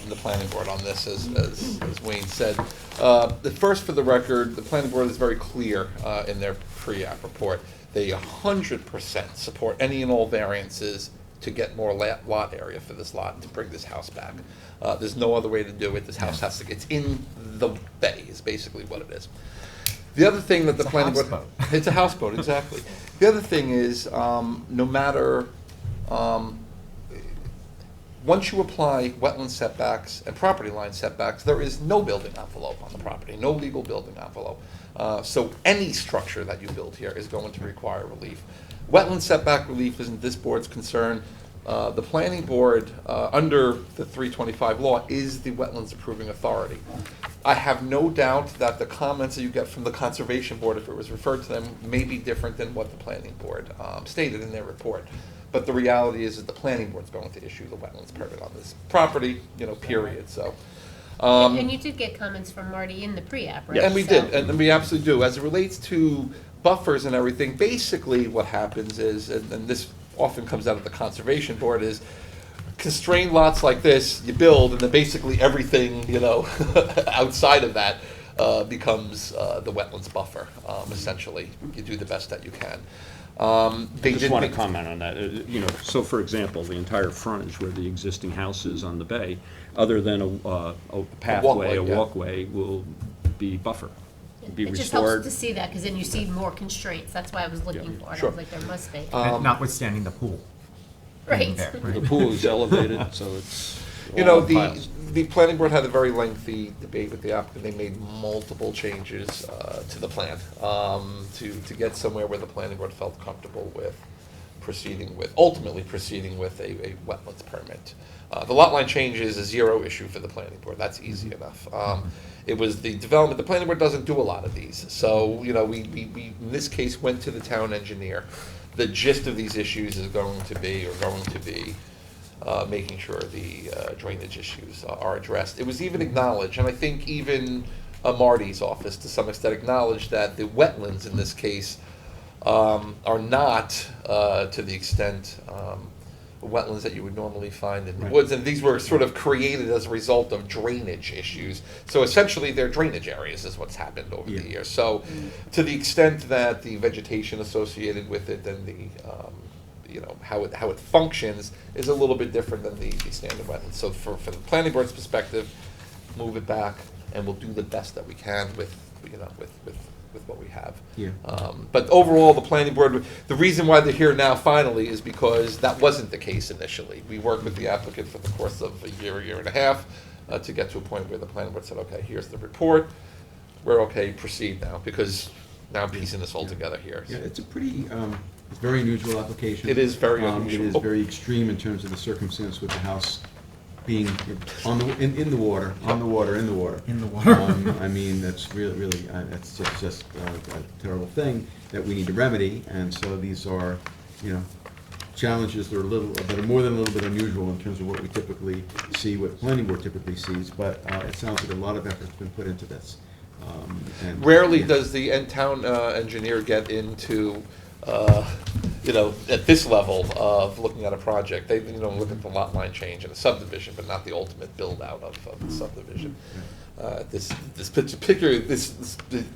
in the planning board on this, as Wayne said. First, for the record, the planning board is very clear in their pre-app report. They 100% support any and all variances to get more lot area for this lot and to bring this house back. There's no other way to do it. This house has to, it's in the bay, is basically what it is. The other thing that the planning board. It's a houseboat, exactly. The other thing is, no matter, once you apply wetland setbacks and property line setbacks, there is no building envelope on the property, no legal building envelope. So any structure that you build here is going to require relief. Wetland setback relief isn't this board's concern. The planning board, under the 325 law, is the wetlands approving authority. I have no doubt that the comments that you get from the conservation board, if it was referred to them, may be different than what the planning board stated in their report. But the reality is that the planning board's going to issue the wetlands permit on this property, you know, period, so. And you did get comments from Marty in the pre-app, right? And we So- did, and we absolutely do. As it relates to buffers and everything, basically what happens is, and this often comes out of the conservation board, is constrained lots like this, you build, and then basically everything, you know, outside of that becomes the wetlands buffer, essentially. You do the best that you can. I just want to comment on that. You know, so for example, the entire frontage where the existing house is on the bay, other than a pathway, a walkway, will be buffer, be It just helps restored. to see that, because then you see more constraints, that's why I was looking for it, I Sure. was like, there must be. Notwithstanding the pool. Right. There, right. The pool is elevated, so it's. You know, all piles. the planning board had a very lengthy debate with the applicant. They made multiple changes to the plan to get somewhere where the planning board felt comfortable with ultimately proceeding with a wetlands permit. The lot line change is a zero issue for the planning board. That's easy enough. It was the development, the planning board doesn't do a lot of these. So, you know, we in this case went to the town engineer. The gist of these issues is going to be making sure the drainage issues are addressed. It was even acknowledged, and I think even Marty's office to some extent acknowledged that the wetlands in this case are not to the extent wetlands that you would normally find in the Right. woods, and these were sort of created as a result of drainage issues. So essentially, they're drainage areas is what's happened over the years. So to the extent that the vegetation associated with it and the, how it functions is a little bit different than the standard wetlands. So for the planning board's perspective, move it back, and we'll do the best that we can with what we have. Yeah. But overall, the planning board, the reason why they're here now finally is because that wasn't the case initially. We worked with the applicant for the course of a year and a half, to get to a point where the planning board said, okay, here's the report, we're okay, proceed now, because now I'm piecing this all together here. Yeah, it's a pretty, it's a very unusual application. It is very It unusual. is very extreme in terms of the circumstance with the house being on the, in the water, on the water, in the water. In the water. I mean, that's really, that's just a terrible thing that we need to remedy, and so these are, challenges that are more than a little bit unusual in terms of what we typically see, what the planning board typically sees, but it sounds like a lot of effort's been put into this. And- Rarely does the town engineer get into, at this level of looking at a project. They, look at the lot line change in a subdivision, but not the ultimate build out of the subdivision. This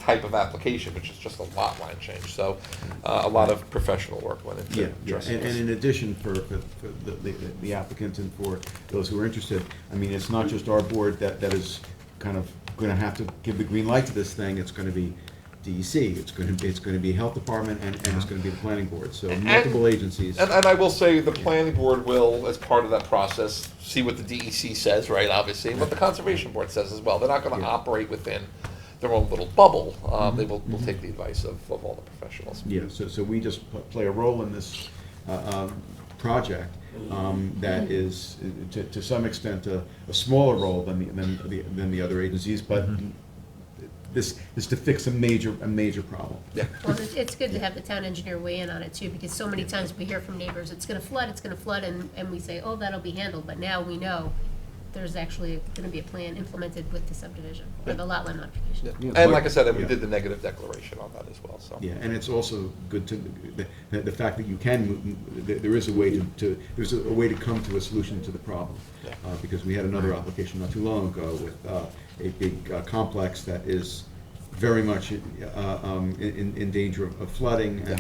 type of application, which is just a lot line change. So a lot of professional work went into addressing And this. in addition, for the applicant and for those who are interested, I mean, it's not just our board that is kind of gonna have to give the green light to this thing, it's gonna be DEC, it's gonna be Health Department, and it's gonna be the planning board, so multiple agencies. And I will say, the planning board will, as part of that process, see what the DEC says, right, obviously, and what the conservation board says as well. They're not gonna operate within their own little bubble. They will take the advice of all the professionals. Yeah, so we just play a role in this project that is, to some extent, a smaller role than the other agencies, but this is to fix a major problem. Yeah. Well, it's good to have the town engineer weigh in on it too, because so many times we hear from neighbors, it's gonna flood, and we say, oh, that'll be handled, but now we know there's actually gonna be a plan implemented with the subdivision, or the lot line modification. Yeah. And like I said, we Yeah. did the negative declaration on that as well, so. Yeah, and it's also good to, the fact that you can, there is a way there's a way to come to a solution to the problem. Yeah. Because we had another application not too long ago with a big complex that is very much in danger of flooding, and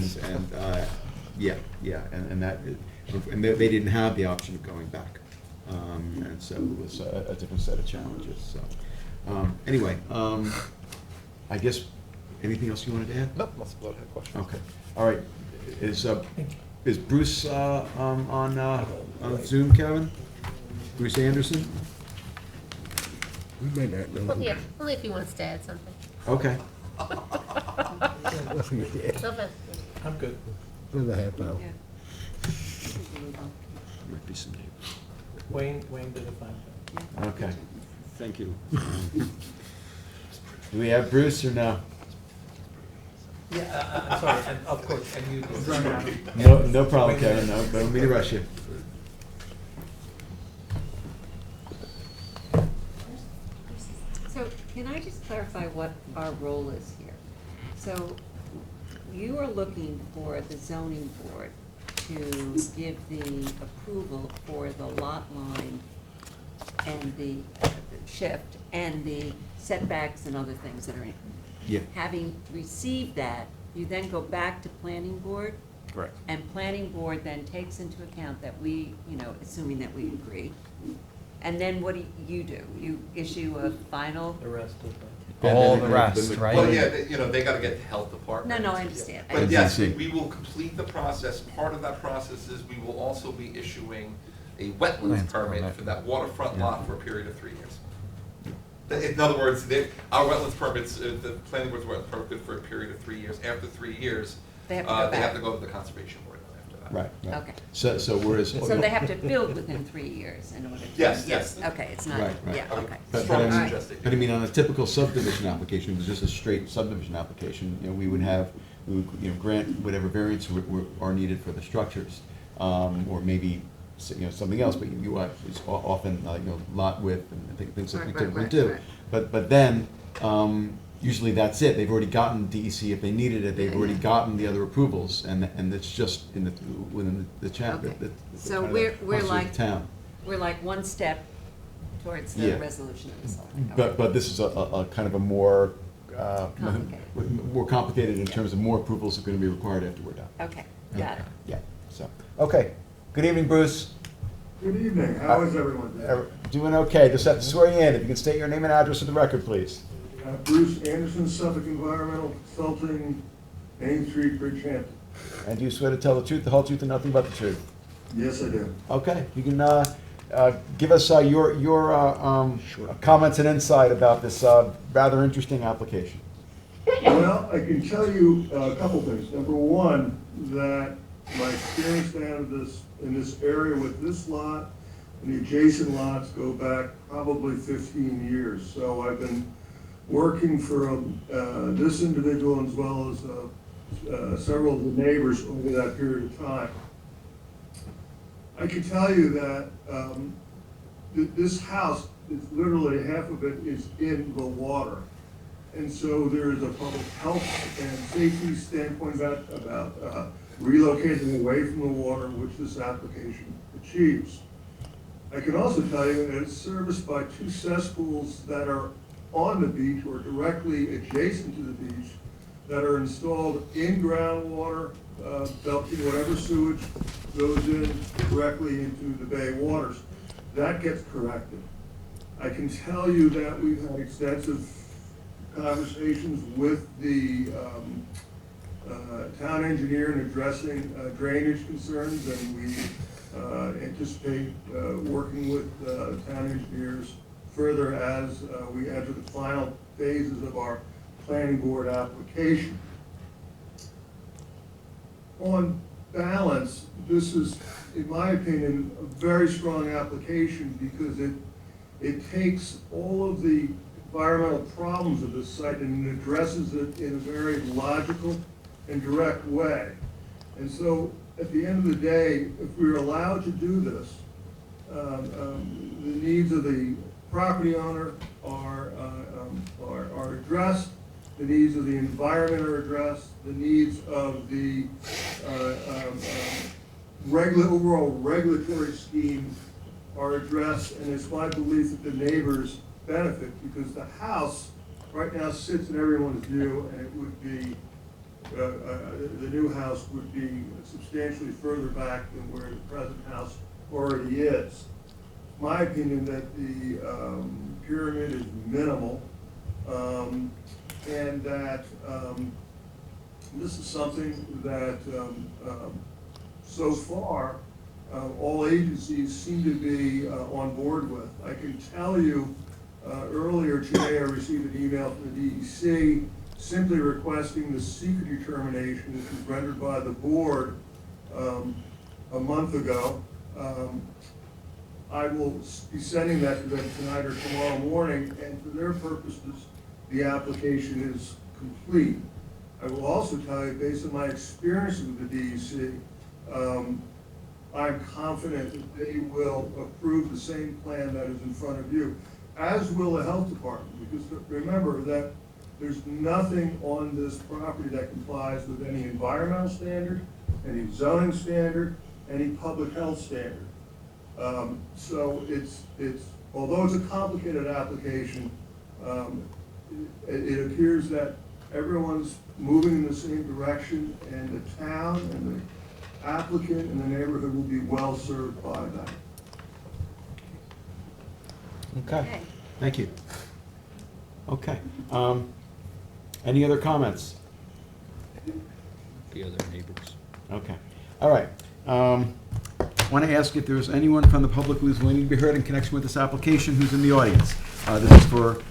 they didn't have the option of going back. And so it was a different set of challenges, so. Anyway, I guess, anything else you wanted to add? Nope, let's go ahead, questions. Okay, all right. Is Bruce on Zoom, Kevin? Bruce Anderson? We might not know. Only if he wants to add something. Okay. No offense. I'm good. Another half hour. Might be some neighbors. Wayne did a fine job. Okay. Thank you. Do we have Bruce or no? Yeah, I'm sorry, and of course, and you. No problem, Kevin, no, don't mean to rush you. So can I just clarify what our role is here? So you are looking for the zoning board to give the approval for the lot line and the shift and the setbacks and other things that are in. Yeah. Having received that, you then go back to planning board, Correct. and planning board then takes into account that we, assuming that we agree. And then what do? You issue a final? The rest of All the rest, right? Well, yeah, they gotta get the health department. No, I understand. But yes, DEC. we will complete the process. Part of that process is we will also be issuing a wetlands permit for that waterfront lot for a period of 3 years. In other words, our wetlands permits, the planning board's wetlands permit good for a period of 3 years. After 3 years, They have to go they have back. to go to the conservation board after that. Right. Okay. So whereas. So they have to build within 3 years in order to? Yes. Okay, it's not, Right. yeah, okay. But Strongly I mean- suggested. but I mean, on a typical subdivision application, if it was just a straight subdivision application, we would grant whatever variants are needed for the structures, or maybe, something else, but it's often, lot width and things that we typically do. Right. But then, usually that's it. They've already gotten DEC if they needed it. They've already gotten the other approvals, and it's just within the town. Okay. So kind of we're constitute the like, town. we're like one step towards the Yeah. resolution of this whole thing. Okay. But this is a kind of a more Complicated. more complicated in terms of more approvals are going to be required after we're done. Okay, got it. Yeah. So okay. Good evening, Bruce. Good evening. How is everyone doing? Doing okay. Just have to swear you in. If you can state your name and address for the record, please. Bruce Anderson, Suffolk Environmental Consulting, Main Street, Bridgehampton. And do you swear to tell the truth, the whole truth, and nothing but the truth? Yes, I do. Okay. You can give us your comments and insight about this rather interesting application. Well, I can tell you a couple things. Number one, that my experience down in this area with this lot and the adjacent lots go back probably 15 years. So I've been working for this individual as well as several of the neighbors over that period of time. I can tell you that this house, is literally half of it is in the water. And so there is a public health and safety standpoint about relocating away from the water, which this application achieves. I can also tell you that it's serviced by two cesspools that are on the beach or directly adjacent to the beach that are installed in groundwater, dumping whatever sewage goes in directly into the bay waters. That gets corrected. I can tell you that we've had extensive conversations with the town engineer in addressing drainage concerns, and we anticipate working with town engineers further as we enter the final phases of our planning board application. On balance, this is, in my opinion, a very strong application because it takes all of the environmental problems of this site and addresses it in a very logical and direct way. And so, at the end of the day, if we're allowed to do this, the needs of the property owner are addressed, the needs of the environment are addressed, the needs of the overall regulatory scheme are addressed, and it's my belief that the neighbors benefit because the house right now sits in everyone's view, and it would be the new house would be substantially further back than where the present house already is. My opinion that the pyramid is minimal, and that this is something that so far all agencies seem to be on board with. I can tell you earlier today I received an email from the DEC simply requesting the seeker determination, which was rendered by the board a month ago. I will be sending that to them tonight or tomorrow morning, and for their purposes, the application is complete. I will also tell you, based on my experience with the DEC, I'm confident that they will approve the same plan that is in front of you, as will the health department, because remember that there's nothing on this property that complies with any environmental standard, any zoning standard, any public health standard. So it's although it's a complicated application, it appears that everyone's moving in the same direction, and the town and the applicant and the neighborhood will be well served by that. Okay. Thank you. Okay. Any other comments? The other neighbors. Okay. All right. Want to ask if there's anyone from the public who's willing to be heard in connection with this application who's in the audience. This is for,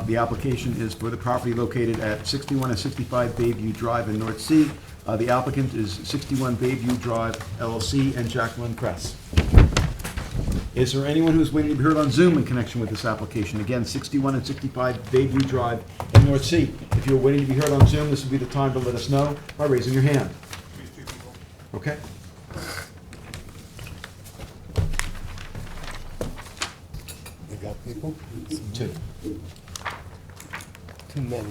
the application is for the property located at 61 and 65 Bayview Drive in North Sea. The applicant is 61 Bayview Drive LLC and Jacqueline Kress. Is there anyone who's waiting to be heard on Zoom in connection with this application? Again, 61 and 65 Bayview Drive in North Sea. If you're waiting to be heard on Zoom, this would be the time to let us know by raising your hand. Okay? You got people? Two. Too many.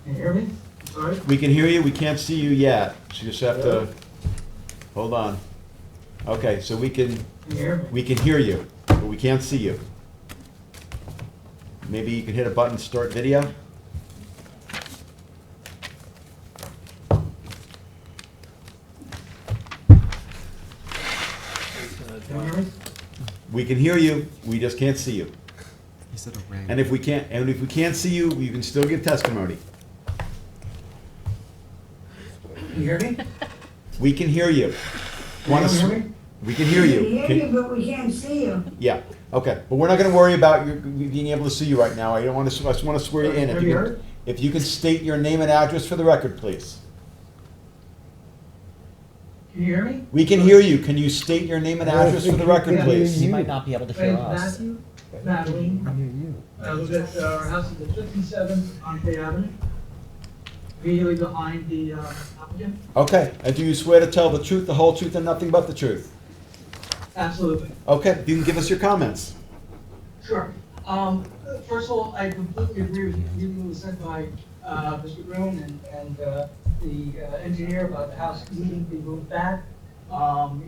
Can you hear me? Sorry? We can hear you, we can't see you yet. So you just have to, hold on. Okay, so we can, Can you hear me? we can hear you, but we can't see you. Maybe you can hit a button, start video? Can you hear me? We can hear you, we just can't see you. He said a ring. And if we can't see you, you can still give testimony. Can you hear me? We can hear you. Can you hear me? We can hear you. We can hear you, but we can't see you. Yeah, okay, but we're not gonna worry about you being able to see you right now. I don't wanna, I just wanna swear you in. Have you heard? If you can state your name and address for the record, please. Can you hear me? We can hear you. Can you state your name and address for the record, please? You might not be able to My hear name's us. Matthew, Madeline. I live at, our house is at 57 on Bay Avenue, immediately behind the applicant. Okay, and do you swear to tell the truth, the whole truth, and nothing but the truth? Absolutely. Okay, you can give us your comments. Sure. First of all, I completely agree with everything that was said by Mr. Groom and the engineer about the house needing to be moved back.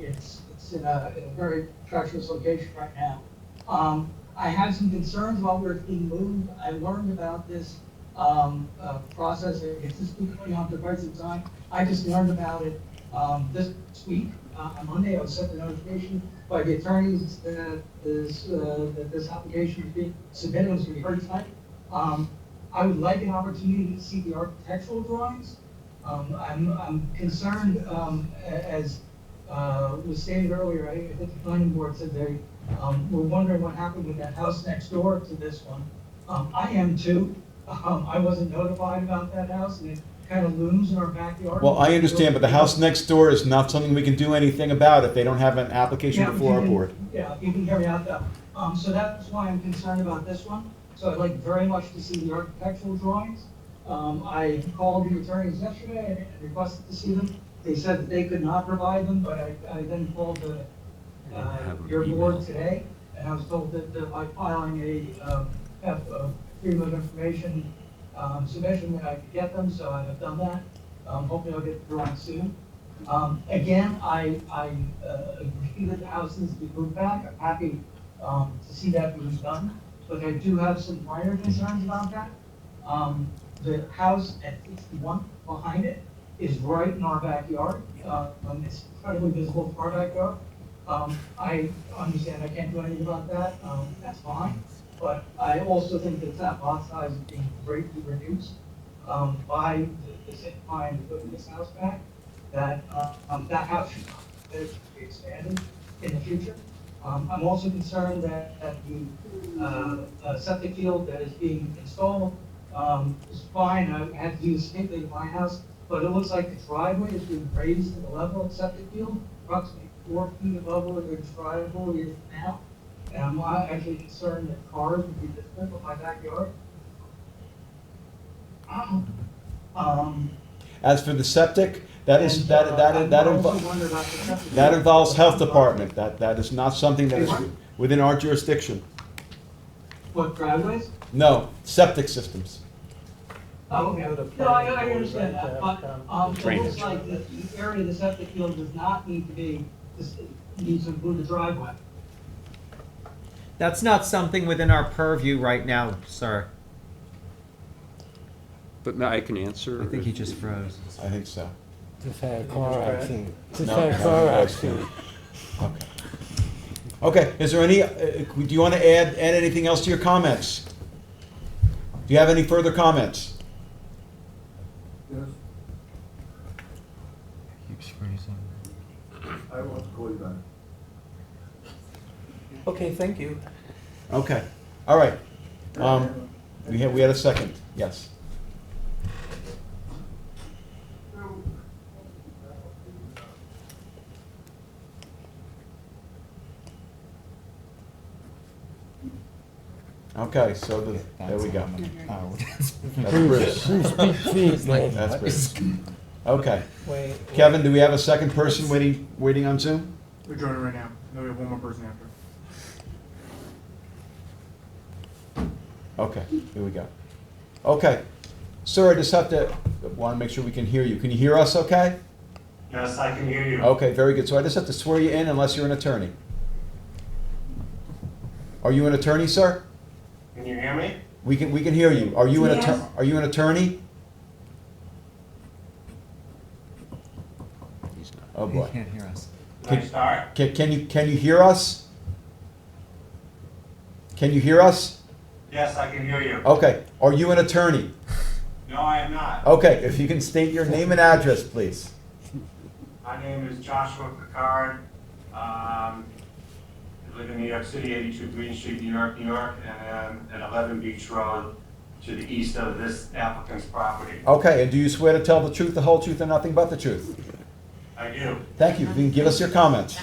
It's in a very treacherous location right now. I have some concerns about where it's being moved. I learned about this process. It's just been going on for quite some time. I just learned about it this week. On Monday, I was sent a notification by the attorneys that this application is being submitted, was to be heard tonight. I would like an opportunity to see the architectural drawings. I'm concerned, as was stated earlier, I think the planning board said they were wondering what happened with that house next door to this one. I am too. I wasn't notified about that house, and it kind of looms in our backyard. Well, I understand, but the house next door is not something we can do anything about if they don't have an application Yeah, before our if you can- board. Yeah, if you can hear me out though. So that's why I'm concerned about this one. So I'd like very much to see the architectural drawings. I called the attorneys yesterday and requested to see them. They said that they could not provide them, but I then called your board today, and I was told that by filing a freedom of information submission that I could get them, so I have done that. Hopefully I'll get the drawings soon. Again, I agree that the house needs to be moved back. I'm happy to see that being done, but I do have some minor concerns about that. The house at 61 behind it is right in our backyard. It's incredibly visible from our backyard. I understand I can't do anything about that. That's fine. But I also think that that lot size is being greatly reduced by the same time putting this house back. That that house should not be expanded in the future. I'm also concerned that the septic field that is being installed is fine. I had to do the same thing in my house, but it looks like the driveway is being raised to the level of the septic field, approximately 4 feet above where the driveway is now. And I'm actually concerned that cars would be difficult in my backyard. As for the septic, that involves health department. That is not something that is within our jurisdiction. What, driveways? No, septic systems. Oh, okay. No, I understand that, but, it looks like the area of the septic field does not need to be, needs to include the driveway. That's not something within our purview right now, sir. But I can answer. I think he just froze. I think so. Just had a car accident. Just No, had a car accident. Okay. Okay, is there any, do you want to add anything else to your comments? Do you have any further comments? Yes, Keeps freezing. I want to call you back. Okay, thank you. Okay, all right. We had a second, yes. Okay, so there we go. That's Bruce. That's Bruce. Okay. Kevin, do we have a second person waiting on Zoom? We're joining right now. No, we have one more person after. Okay, here we go. Okay. Sir, I just have to, want to make sure we can hear you. Can you hear us okay? Yes, I can hear you. Okay, very good. So I just have to swear you in unless you're an attorney. Are you an attorney, sir? Can you hear me? We can hear you. Are you an Yes. Are you an attorney? Oh boy. He can't hear us. Can I start? Can you hear us? Can you hear us? Yes, I can hear you. Okay. Are you an attorney? No, I am not. Okay. If you can state your name and address, please. My name is Joshua Picard. I live in New York City, 82 Green Street, New York, New York, and at 11 Beach Road to the east of this applicant's property. Okay. And do you swear to tell the truth, the whole truth, and nothing but the truth? I do. Thank you. You can give us your comments.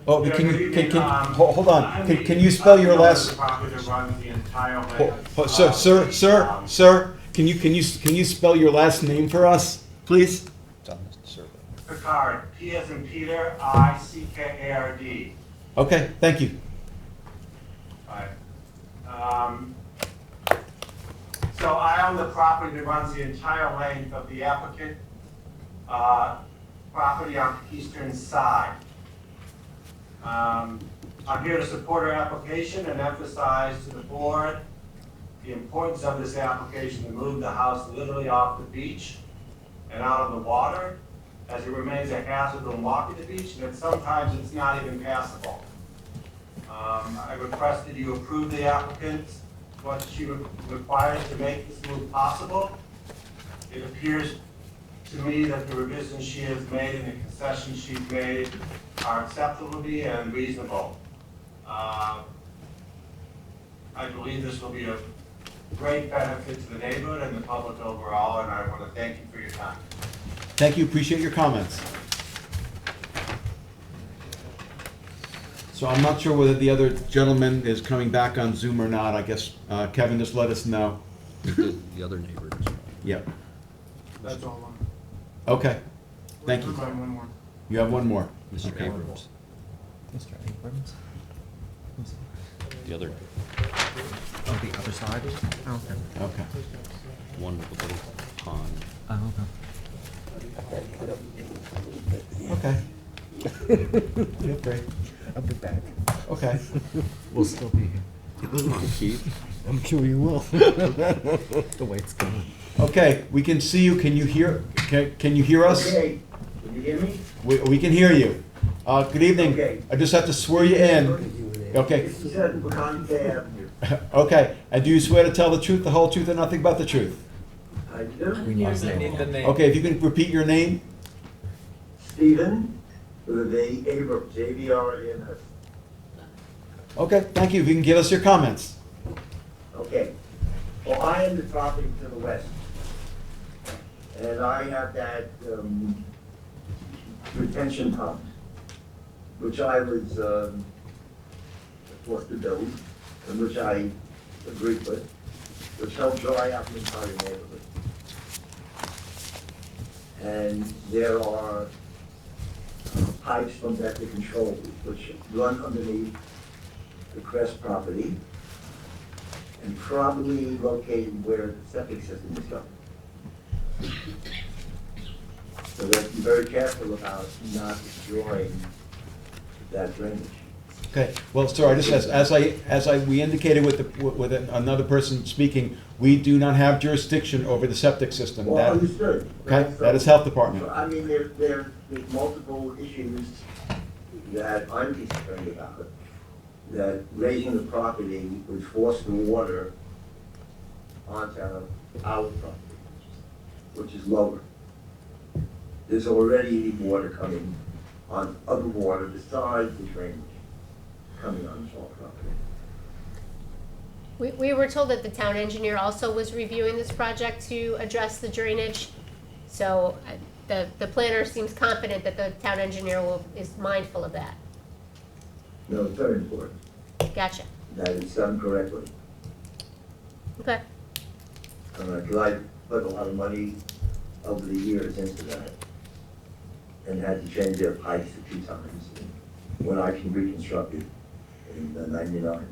Oh, hold on. Can you spell your last? Sir, can you spell your last name for us, please? Picard, P as in Peter, I-C-K-A-R-D. Okay, thank you. Right. So I own the property that runs the entire length of the applicant property on the eastern side. I'm here to support our application and emphasize to the board the importance of this application to move the house literally off the beach and out of the water, as it remains a hazard when walking the beach, and that sometimes it's not even passable. I request that you approve the applicant, what she requires to make this move possible. It appears to me that the revisions she has made and the concessions she's made are acceptable to me and reasonable. I believe this will be a great benefit to the neighborhood and the public overall, and I want to thank you for your time. Thank you. Appreciate your comments. So I'm not sure whether the other gentleman is coming back on Zoom or not. I guess Kevin, just let us know. The other neighbor is. Yep. That's all. Okay. Thank you. One more. You have one more. Mr. Okay. Abrams. Mr. Abrams? Who's- The other, Oh, the other side? Oh, okay. Okay. one with the little pond. Oh, okay. Okay. Feel free. I'll be back. Okay. We'll still be here. Keith? I'm sure you will. The way it's going. Okay, we can see you. Can you hear? Can you hear us? Okay, can you hear me? We can hear you. Good evening. Okay. I just have to swear you in. Okay. This is at Conte Avenue. Okay. And do you swear to tell the truth, the whole truth, and nothing but the truth? I do. We need his name. Okay. If you can repeat your name. Stephen, with a Abrams, A-B-R-A-M-S. Okay. Thank you. If you can give us your comments. Okay. Well, I am the property to the west. And I have that retention pond, which I was forced to build, and which I agreed with, which helped dry out the entire neighborhood. And there are pipes from vector control which run underneath the Crest property and probably located where the septic system is going. So we have to be very careful about not destroying that drainage. Okay. Well, sir, I just as we indicated with another person speaking, we do not have jurisdiction over the septic system. Well, That- understood. Okay. So- That is health department. So, I mean, there's multiple issues that I'm concerned about, that raising the property would force the water onto our property, which is lower. There's already water coming on other water besides the drainage coming on this whole property. We were told that the town engineer also was reviewing this project to address the drainage. So the planner seems confident that the town engineer is mindful of that. No, it's very important. Gotcha. that it's done correctly. Okay. Because I put a lot of money over the years into that and had to change their pipes a few times when I can reconstruct it in '99.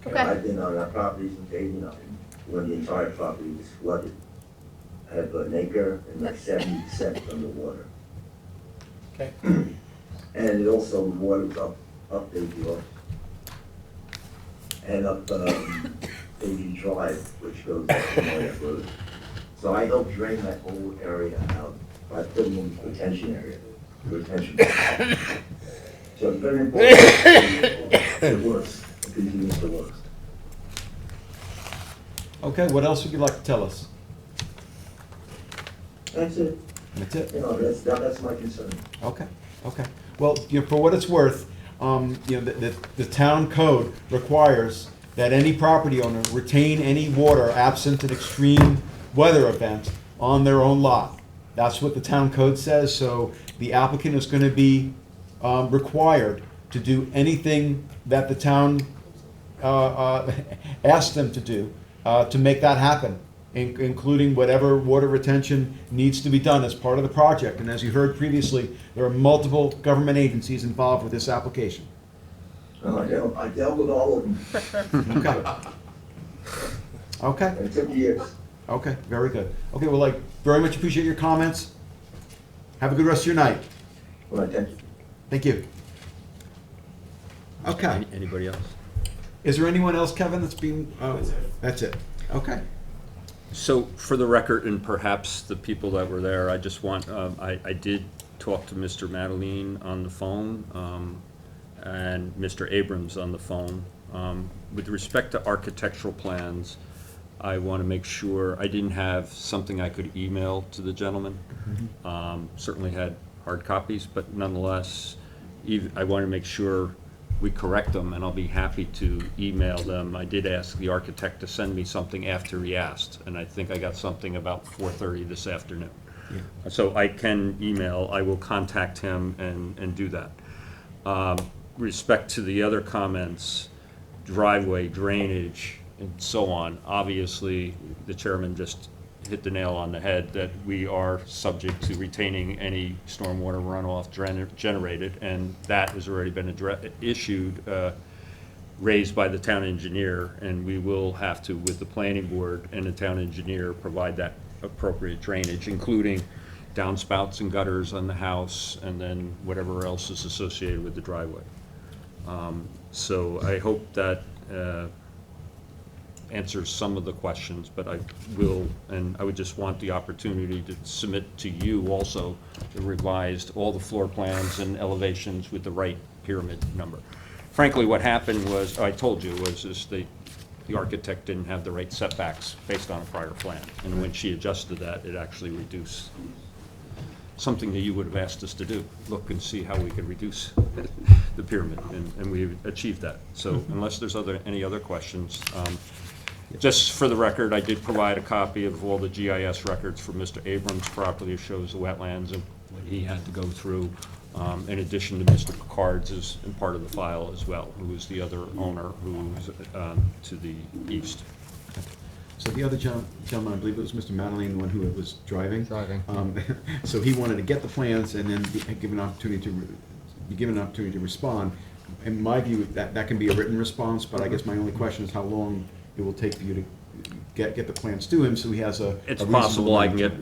Okay. I've been on that property since '89 when the entire property was flooded. I have an acre and like 70% underwater. Okay. And it also, the water's up Davy York and up Davy Drive, which goes up to Moyer Road. So I helped drain that whole area out by putting in retention area, retention. So it's very important. It works. It continues to work. Okay, what else would you like to tell us? That's it. That's it? You know, that's my concern. Okay, okay. Well, for what it's worth, the town code requires that any property owner retain any water absent an extreme weather event on their own lot. That's what the town code says, so the applicant is gonna be required to do anything that the town asks them to do to make that happen, including whatever water retention needs to be done as part of the project. And as you heard previously, there are multiple government agencies involved with this application. I dealt with all of them. Okay. Okay. It took years. Okay, very good. Okay, well, very much appreciate your comments. Have a good rest of your night. Well, thank you. Thank you. Okay. Anybody else? Is there anyone else, Kevin, that's being, that's it. Okay. So for the record, and perhaps the people that were there, I just want, I did talk to Mr. Madeline on the phone, and Mr. Abrams on the phone. With respect to architectural plans, I want to make sure, I didn't have something I could email to the gentleman. Certainly had hard copies, but nonetheless, I want to make sure we correct them, and I'll be happy to email them. I did ask the architect to send me something after he asked, and I think I got something about 4:30 this afternoon. Yeah. So I can email, I will contact him and do that. Respect to the other comments, driveway, drainage, and so on, obviously, the chairman just hit the nail on the head that we are subject to retaining any stormwater runoff generated, and that has already been raised by the town engineer, and we will have to, with the planning board and the town engineer, provide that appropriate drainage, including downspouts and gutters on the house, and then whatever else is associated with the driveway. So I hope that answers some of the questions, but I will, and I would just want the opportunity to submit to you also the revised, all the floor plans and elevations with the right pyramid number. Frankly, what happened was, I told you, was just the architect didn't have the right setbacks based on a prior plan, and when she adjusted that, it actually reduced something that you would have asked us to do, look and see how we could reduce the pyramid, and we achieved that. So unless there's any other questions, just for the record, I did provide a copy of all the GIS records for Mr. Abrams' property. It shows the wetlands and what he had to go through, in addition to Mr. Picard's is in part of the file as well, who is the other owner who's to the east. So the other gentleman, I believe it was Mr. Madeline, the one who was driving. So he wanted to get the plans and then be given an opportunity to respond. In my view, that can be a written response, but I guess my only question is how long it will take for you to get the plans to him, so he has a It's possible I can get,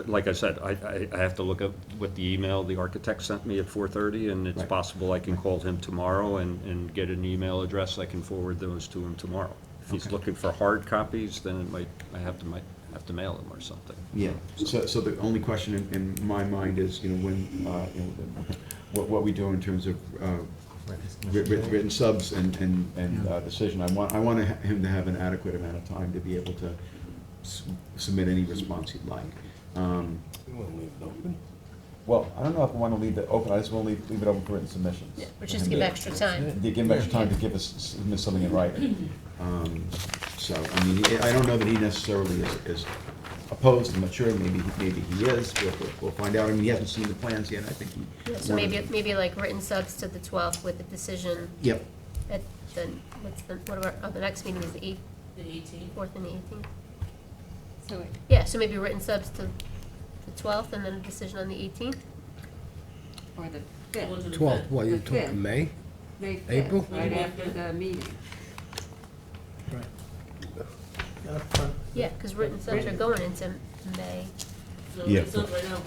like I said, I have to look at what the email the architect sent me at 4:30, and it's possible I can call him tomorrow and get an email address. I can forward those to him tomorrow. If he's looking for hard copies, then I have to mail them or something. Yeah. So the only question in my mind is, when what we do in terms of written subs and decision. I want him to have an adequate amount of time to be able to submit any response he'd like. You want to leave it open? Well, I don't know if I want to leave it open. I just want to leave it open for written submissions. Yeah, which is to give extra time. Give him extra time to submit something in writing. So, I mean, I don't know that he necessarily is opposed. I'm not sure. Maybe he is. We'll find out. I mean, he hasn't seen the plans yet. I think he. So maybe like written subs to the 12th with a decision. Yep. at the, the next meeting is the 8th? The 18th. 4th and the 18th? So, Yeah, so maybe written subs to the 12th and then a decision on the 18th? or the 5th. 12th, what, you're The 5th. talking May? May 5th, April? right after the meeting. Yeah, because written subs are going into May. Yeah. Right now, April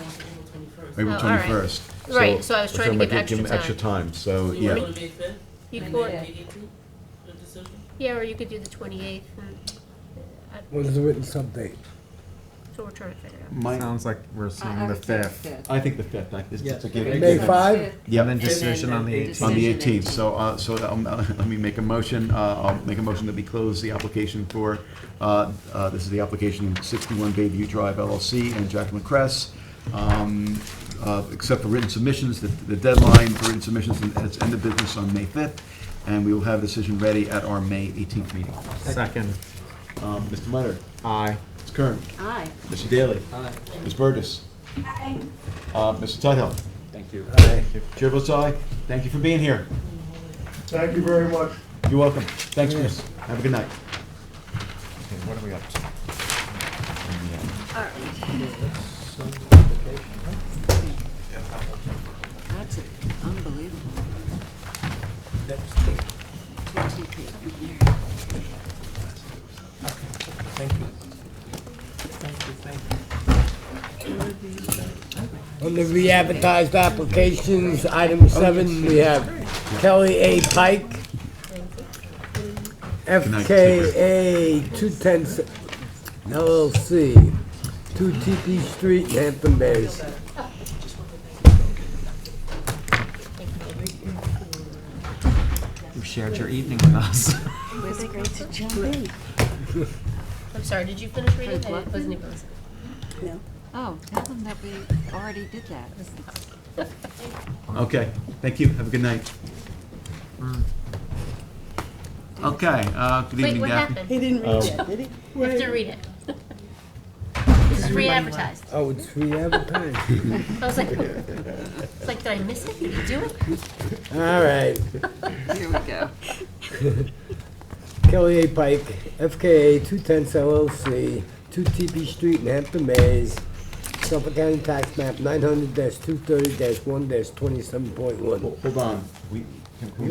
21st. April Oh, all right. 21st. Right, so I was trying to give extra Give 'em extra time. time, so, You want yeah. to May 5th? You And could- then the 18th, the decision? Yeah, or you could do the 28th, and, When's the written sub date? so we're trying to figure it out. My- Sounds like we're seeing I the would say 5th. I think the 5th, it's a good. May 5? Yeah. And then decision on the 18th. On the Decision 18th, so let me make a motion, I'll make a motion that we close the application for, this is the application 61 Bayview Drive LLC and Jacqueline Kress, except for written submissions, the deadline for written submissions is end of business on May 5th, and we will have a decision ready at our May 18th meeting. Second. Mr. Leonard? Aye. Ms. Kern? Aye. Mr. Daly? Aye. Ms. Burgess? Aye. Mr. Tudhill? Thank you. Chair votes aye. Thank you for being here. Thank you very much. You're welcome. Thanks, Chris. Have a good night. Okay, what are we up to? All right. That's unbelievable. Thank you. On the re-advertised applications, item 7, we have Kelly A. Pike, FKA 210 LLC, 2 TP Street, Hampton Bays. You shared your evening with us. It was great to jump in. I'm sorry, did you finish reading? Frank, I what? wasn't even listening. No. Oh, tell them that we already did that. Okay, thank you. Have a good night. Okay, good Wait, evening, what Daphne. happened? He didn't read that, did he? You have to read it. This is re-advertised. Oh, it's re-advertised. I was like, it's like, did I miss it? Did you do it? All right. Here we go. Kelly A. Pike, FKA 210 LLC, 2 TP Street in Hampton Bays, Suffolk County Tax Map 900-230-1-27.1. Hold on. We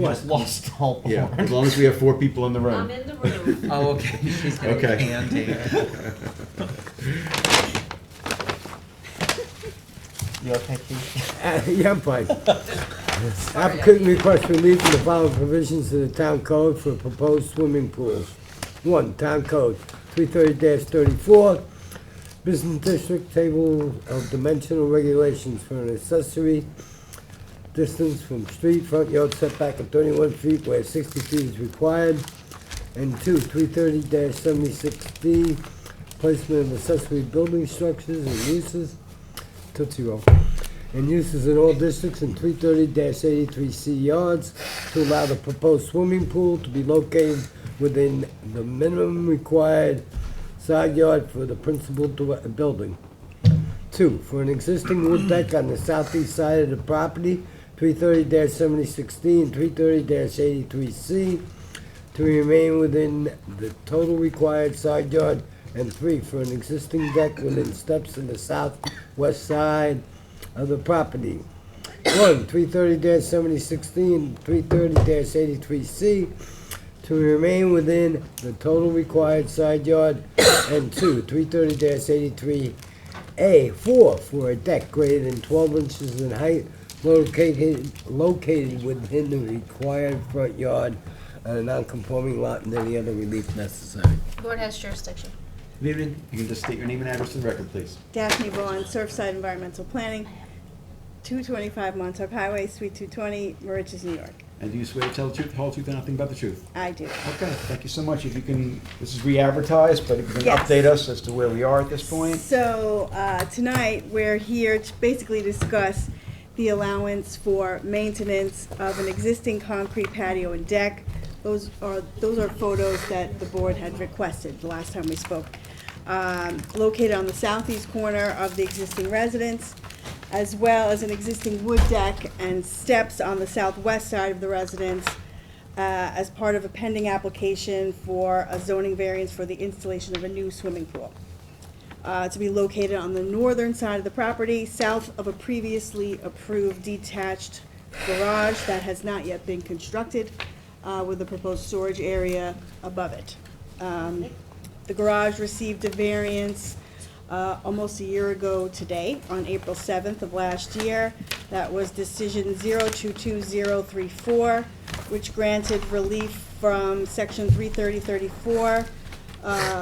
Just lost all Yeah, board. as long as we have 4 people in the room. I'm in the room. Oh, okay. She's getting Okay. candy. You okay, Keith? Yeah, I'm fine. Applicant requests relief from the following provisions of the town code for proposed swimming pools. 1, Town Code 330-34, Business District Table of Dimensional Regulations for an accessory distance from street front yard setback of 31 feet where 60 feet is required. And 2, 330-76D, placement of accessory building structures and uses. Tootsie Roll. And uses in all districts in 330-83C yards to allow the proposed swimming pool to be located within the minimum required side yard for the principal building. 2, for an existing wood deck on the southeast side of the property, 330-7016 and 330-83C, to remain within the total required side yard. And 3, for an existing deck within steps in the southwest side of the property. 1, 330-7016, 330-83C, to remain within the total required side yard. And 2, 330-83A, 4, for a deck greater than 12 inches in height, located within the required front yard on a non-conforming lot and any other relief necessary. Board has jurisdiction. Good evening. You can just state your name and address for the record, please. Daphne Vaughn, Surfside Environmental Planning, 225 Montauk Highway, Suite 220, Mauritius, New York. And do you swear to tell the truth, the whole truth, and nothing but the truth? I do. Okay, thank you so much. If you can, this is re-advertised, but if you can Yes. update us as to where we are at this point. So, tonight, we're here to basically discuss the allowance for maintenance of an existing concrete patio and deck. Those are photos that the board had requested the last time we spoke. Located on the southeast corner of the existing residence, as well as an existing wood deck and steps on the southwest side of the residence, as part of a pending application for a zoning variance for the installation of a new swimming pool. To be located on the northern side of the property, south of a previously approved detached garage that has not yet been constructed, with a proposed storage area above it. The garage received a variance almost a year ago today, on April 7th of last year. That was decision 022034, which granted relief from section 33034,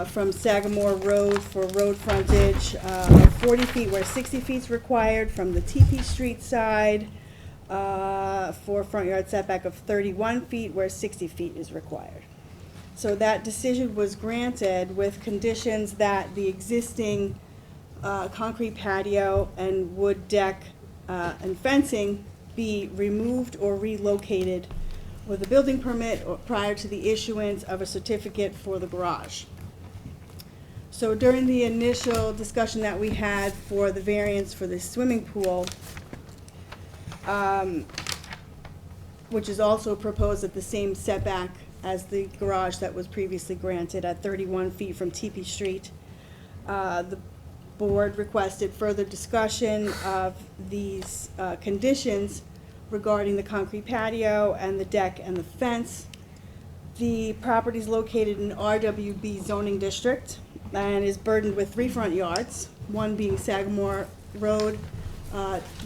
from Sagamore Road for road frontage of 40 feet where 60 feet is required, from the TP Street side for front yard setback of 31 feet where 60 feet is required. So that decision was granted with conditions that the existing concrete patio and wood deck and fencing be removed or relocated with a building permit or prior to the issuance of a certificate for the garage. So during the initial discussion that we had for the variance for the swimming pool, which is also proposed at the same setback as the garage that was previously granted at 31 feet from TP Street. The board requested further discussion of these conditions regarding the concrete patio and the deck and the fence. The property is located in RWB zoning district and is burdened with 3 front yards, one being Sagamore Road,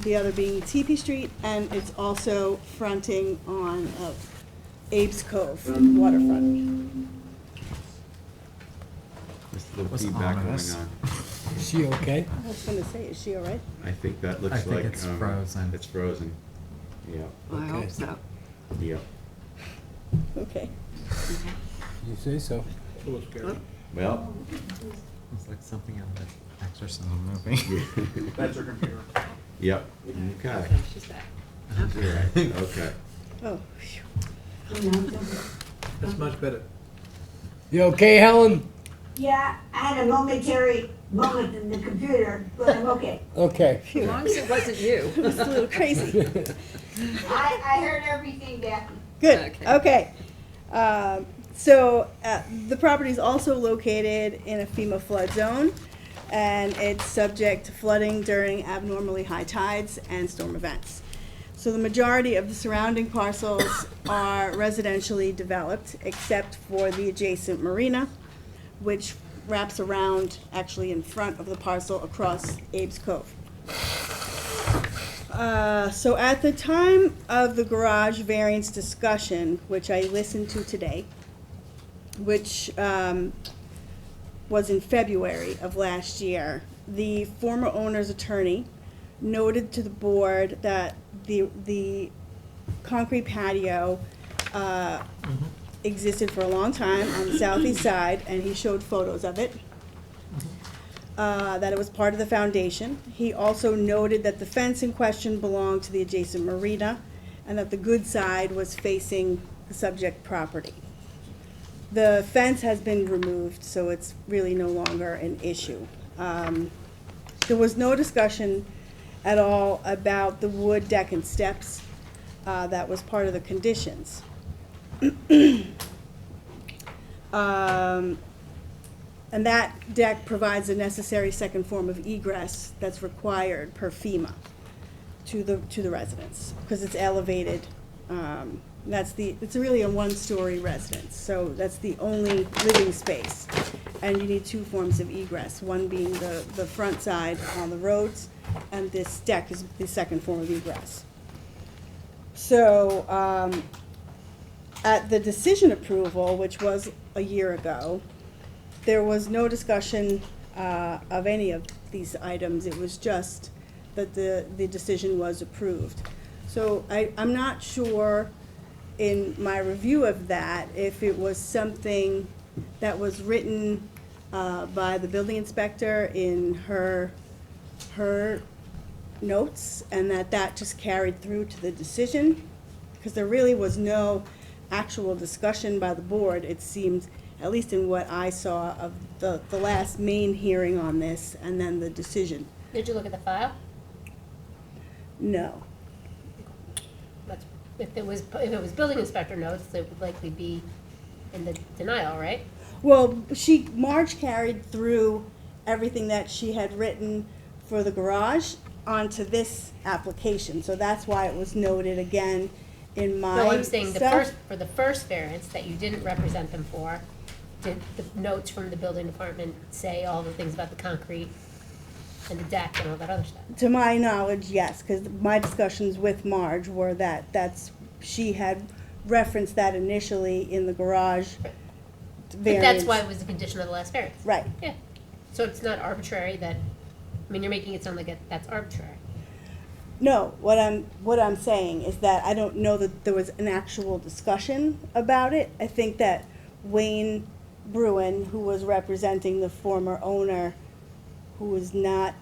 the other being TP Street, and it's also fronting on Abe's Cove waterfront. There's a little What's feedback going ominous? on. Is she okay? I was gonna say, is she all right? I think that looks I like. think it's frozen. It's frozen. Yeah, I hope so. yeah. Okay. You say so. Well, It's like something out of an exorcism movie. That's her computer. yep, okay. She's back. All right, okay. Oh, phew. That's much better. You okay, Helen? Yeah, I had a momentary moment in the computer, but I'm okay. Okay. As long as it wasn't you. It's a little crazy. I heard everything, Becky. Good, Okay. okay. So the property is also located in a FEMA flood zone, and it's subject to flooding during abnormally high tides and storm events. So the majority of the surrounding parcels are residentially developed, except for the adjacent marina, which wraps around, actually in front of the parcel across Abe's Cove. So at the time of the garage variance discussion, which I listened to today, which was in February of last year, the former owner's attorney noted to the board that the concrete patio existed for a long time on the southeast side, and he showed photos of it. That it was part of the foundation. He also noted that the fence in question belonged to the adjacent marina, and that the good side was facing the subject property. The fence has been removed, so it's really no longer an issue. There was no discussion at all about the wood deck and steps. That was part of the conditions. And that deck provides a necessary second form of egress that's required per FEMA to the residents, because it's elevated. It's really a one-story residence, so that's the only living space. And you need 2 forms of egress, one being the front side on the roads, and this deck is the second form of egress. So, at the decision approval, which was a year ago, there was no discussion of any of these items. It was just that the decision was approved. So I'm not sure in my review of that if it was something that was written by the building inspector in her notes, and that just carried through to the decision, because there really was no actual discussion by the board, it seemed, at least in what I saw of the last main hearing on this, and then the decision. Did you look at the file? No. That's If it was building inspector notes, it would likely be in the denial, right? Well, Marge carried through everything that she had written for the garage onto this application, so that's why it was noted again in my No, I'm saying stuff. for the first variance that you didn't represent them for, did the notes from the building department say all the things about the concrete and the deck and all that other stuff? To my knowledge, yes, because my discussions with Marge were she had referenced that initially in the garage But variance. that's why it was the condition of the last variance. Right. Yeah. So it's not arbitrary that, I mean, you're making it sound like that's arbitrary. No, what I'm saying is that I don't know that there was an actual discussion about it. I think that Wayne Bruin, who was representing the former owner, who is not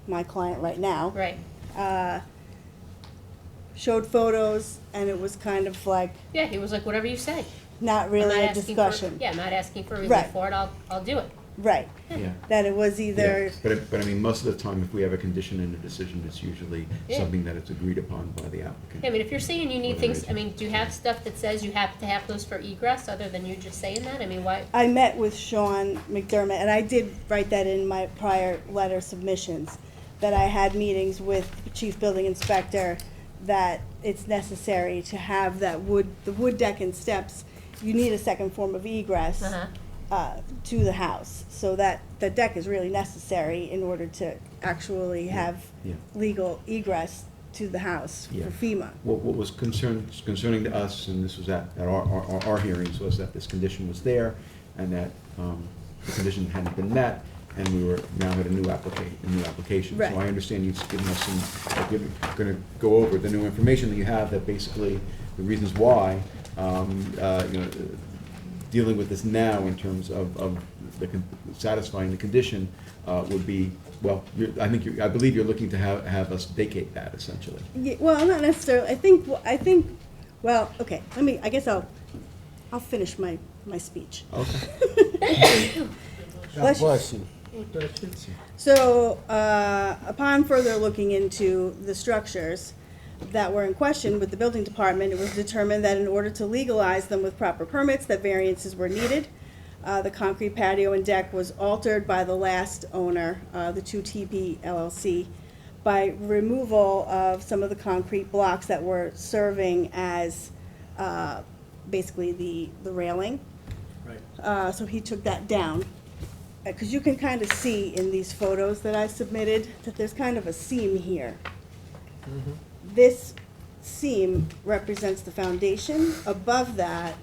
my client right now. Right. Showed photos, and it was kind of like Yeah, he was like, whatever you say. not I'm really not a asking discussion. Yeah, I'm not asking for relief Right. for it, I'll do it. Right. Yeah. That it was either, Yeah, but I mean, most of the time, if we have a condition in a decision, it's usually Yeah. something that is agreed upon by the applicant. Yeah, I mean, if you're saying you need Whether things, it's- I mean, do you have stuff that says you have to have those for egress, other than you just saying that? I mean, why? I met with Sean McDermott, and I did write that in my prior letter submissions, that I had meetings with the chief building inspector, that it's necessary to have the wood deck and steps. You need a second form of egress to the house, so that the deck is really necessary in order to actually have Yeah. legal egress to the house Yeah. for FEMA. What was concerning to us, and this was at our hearings, was that this condition was there, and that the condition hadn't been met, and we were now had a new application. Right. So I understand you've given us some, you're gonna go over the new information that you have, that basically the reasons why, dealing with this now in terms of satisfying the condition would be, well, I believe you're looking to have us vacate that essentially. Yeah, well, not necessarily. I think. Well, okay. I guess I'll finish my speech. Okay. Bless you. Bless you. So, upon further looking into the structures that were in question with the building department, it was determined that in order to legalize them with proper permits, that variances were needed. The concrete patio and deck was altered by the last owner, the 2TP LLC, by removal of some of the concrete blocks that were serving as basically the railing. Right. So he took that down. Because you can kind of see in these photos that I submitted that there's kind of a seam here. This seam represents the foundation. Above that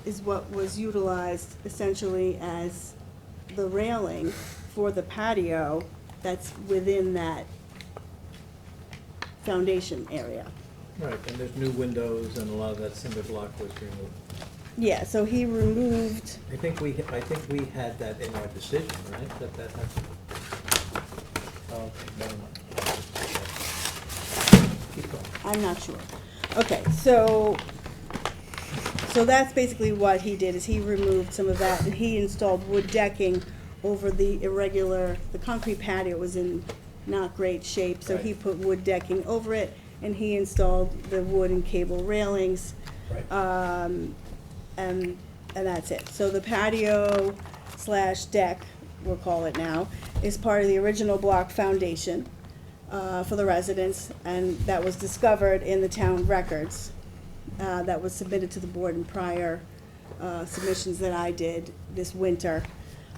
is what was utilized essentially as the railing for the patio that's within that foundation area. Right, and there's new windows and a lot of that cinder block was removed. Yeah, so he removed, I think we had that in our decision, right, that happened? Oh, never mind. Keep going. I'm not sure. Okay, so that's basically what he did, is he removed some of that, and he installed wood decking over the concrete patio was in not great shape, so he put wood decking over it, and he installed the wood and cable railings. And that's it. So the patio / deck, we'll call it now, is part of the original block foundation for the residents, and that was discovered in the town records that was submitted to the board in prior submissions that I did this winter.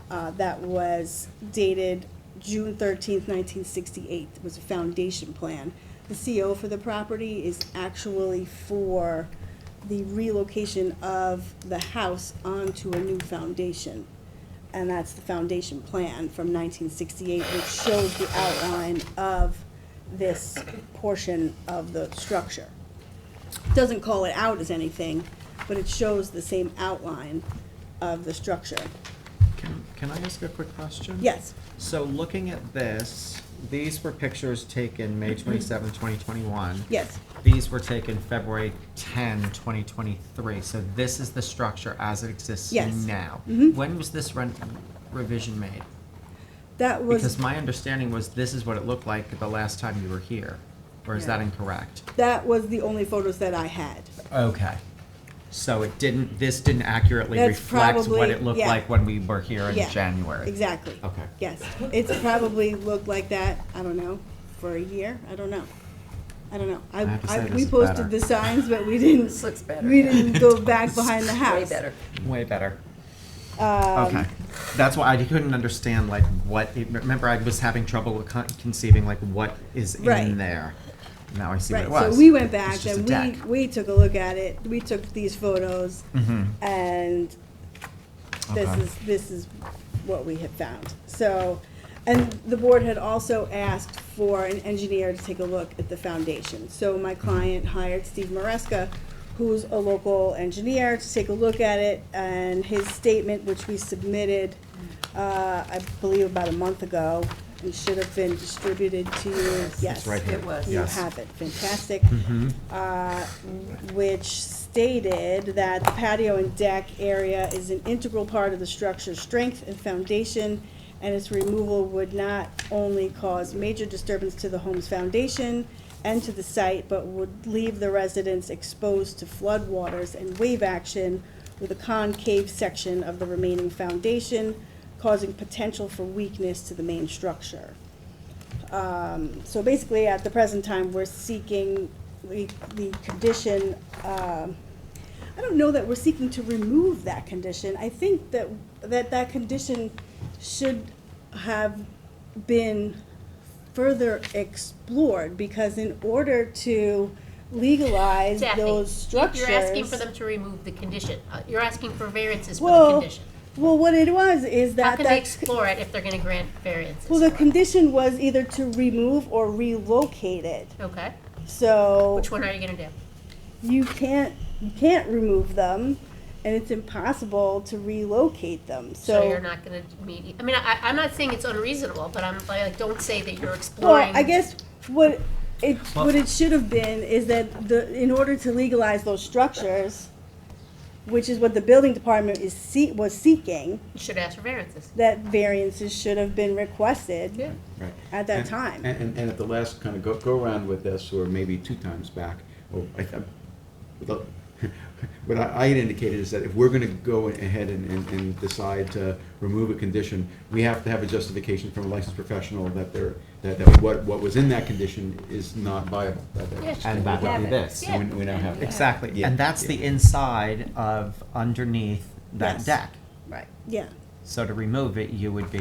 That was dated June 13th, 1968. It was a foundation plan. The CO for the property is actually for the relocation of the house onto a new foundation. And that's the foundation plan from 1968, which shows the outline of this portion of the structure. Doesn't call it out as anything, but it shows the same outline of the structure. Can I ask a quick question? Yes. So looking at this, these were pictures taken May 27, 2021. Yes. These were taken February 10, 2023. So this is the structure as it exists Yes. now. Mhm. When was this revision made? That was. Because my understanding was this is what it looked like the last time you were here. Or is that incorrect? That was the only photos that I had. Okay. So this didn't accurately That's reflect what probably- it looked yeah. like when we were here in Yeah, January. Exactly. Okay. Yes, it's probably looked like that, I don't know, for a year, I don't know. I have to say this We is posted better. the signs, but we didn't. This looks better. We didn't go back behind the house. Way better. Way better. Um, Okay. That's why I couldn't understand like remember I was having trouble with conceiving like what is Right. in there. Now I see what Right, it was. so we went It's back just a and deck. we took a look at it, we took these photos, Mhm. and Okay. this is what we had found. So, and the board had also asked for an engineer to take a look at the foundation. So my client hired Steve Maresca, who's a local engineer, to take a look at it, and his statement, which we submitted, I believe about a month ago, and should have been distributed to you. Yes, right here. It was. you Yes. have it, fantastic. Mhm. Which stated that the patio and deck area is an integral part of the structure's strength and foundation, and its removal would not only cause major disturbance to the home's foundation and to the site, but would leave the residents exposed to flood waters and wave action with a concave section of the remaining foundation, causing potential for weakness to the main structure. So basically, at the present time, we're seeking the condition, I don't know that we're seeking to remove that condition. I think that condition should have been further explored, because in order to legalize Daphne, those structures. You're asking for them to remove the condition. You're asking for variances for the Well, condition. well, what it was is that. How can they explore it if they're gonna grant variances? Well, the for it? condition was either to remove or relocate it. Okay, So which one are you gonna do? you can't remove them, and it's impossible to relocate them. So you're not gonna meet, I mean, I'm not saying it's unreasonable, but I'm like, don't say that you're Well, exploring. I guess what it should have been is that in order to legalize those structures, which is what the building department was seeking, You should ask for variances. that variances should have been requested Right. at that And- time. And at the last kind of go around with this, or maybe 2 times back, what I had indicated is that if we're gonna go ahead and decide to remove a condition, we have to have a justification from a licensed professional that what was in that condition is not viable. And that would be this. We now have it. Exactly. Yeah. And that's the inside of underneath that Yes. deck. Right, yeah. So to remove it, you would be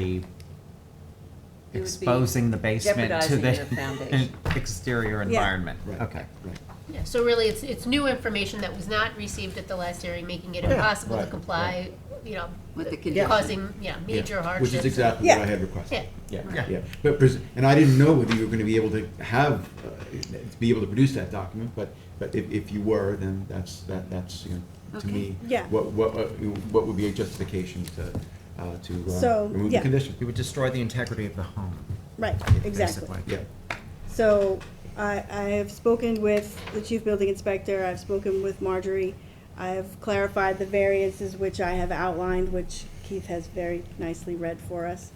You would be exposing the basement to jeopardizing the foundation. the exterior environment. Okay. Right. Yeah, so really, it's new information that was not received at the last hearing, making it impossible to right, comply, you know, With the condition. causing, major hardships. Which is exactly Yeah. what I had requested. Yeah. Yeah. But, and I didn't know whether you were gonna be able to have, to be able to produce that document, but if you were, then that's, you know, to Okay. me, Yeah. what would be a justification to So, remove the yeah. condition? You would destroy the integrity of the home. Right, exactly. basically. Yeah. So I have spoken with the chief building inspector, I've spoken with Marjorie, I have clarified the variances which I have outlined, which Keith has very nicely read for us,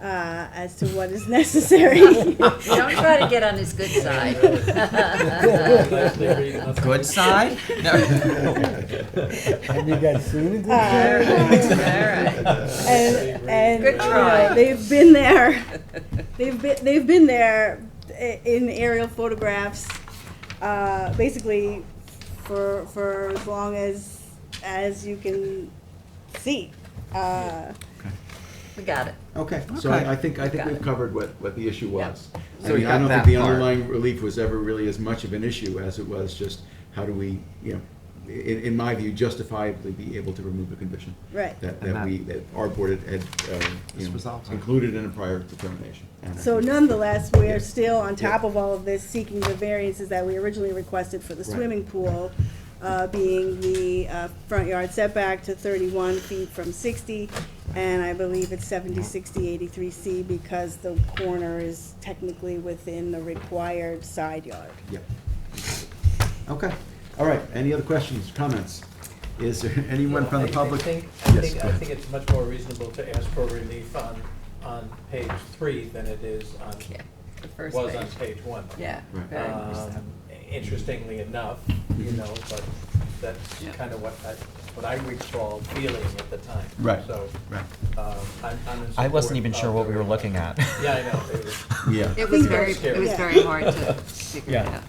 as to what is necessary. Don't try to get on his good side. Good side? No. Have you got seen it? All right. And Good you know, try. they've been there, they've been there in aerial photographs, basically for as long as you can see. We got it. Okay, so Okay. I think Got we've it. covered what the issue was. So I we mean, I got don't that think the part. underlying relief was ever really as much of an issue as it was just how do we, you know, in my view, justifiably be able to remove a condition. Right. That And our board had, This resolves it. included in a prior determination. And I So think- nonetheless, we Yeah. are still on top Yeah. of all of this, seeking the variances that we originally requested for the Right. swimming pool, being the front yard setback to 31 feet from 60, and I believe it's 70, 60, 83C, because the corner is technically within the required side yard. Yep. Okay, all right, any other questions, comments? Is there anyone from the public? I Yes, think go ahead. it's much more reasonable to ask for relief on page 3 than it is on the first was page. on page one. Yeah, Right. very much so. Interestingly enough, but that's Yeah. kind of what I recall feeling at the time. Right, So, right. I'm in I wasn't support even sure of what the we were looking at. Yeah, I know. It was- Yeah. It was Very very, scary. it was Yeah. very hard to figure it Yeah. out.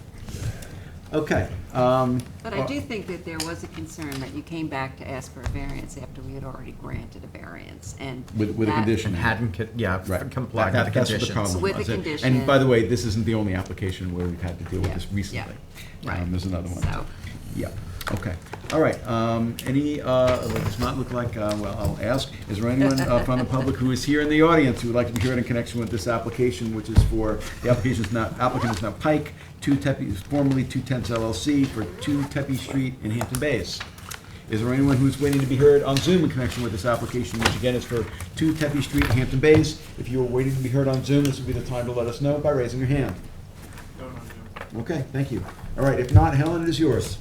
Okay. But I do think that there was a concern that you came back to ask for a variance after we had already granted a variance, and With a that- condition. And hadn't, Right. complied That- with the that's what conditions. the problem With the was. And- condition. And by the way, this isn't the only application where we've had to deal with Yeah, this recently. yeah, right. There's another one. So- Yeah, okay. All right, it does not look like, well, I'll ask, is there anyone from the public who is here in the audience who would like to be heard in connection with this application, which is for, the applicant is now Pike, formerly 210 LLC, for 2 Tepe Street in Hampton Bays. Is there anyone who's waiting to be heard on Zoom in connection with this application, which again is for 2 Tepe Street, Hampton Bays? If you are waiting to be heard on Zoom, this would be the time to let us know by raising your hand. Okay, thank you. All right, if not, Helen, it is yours.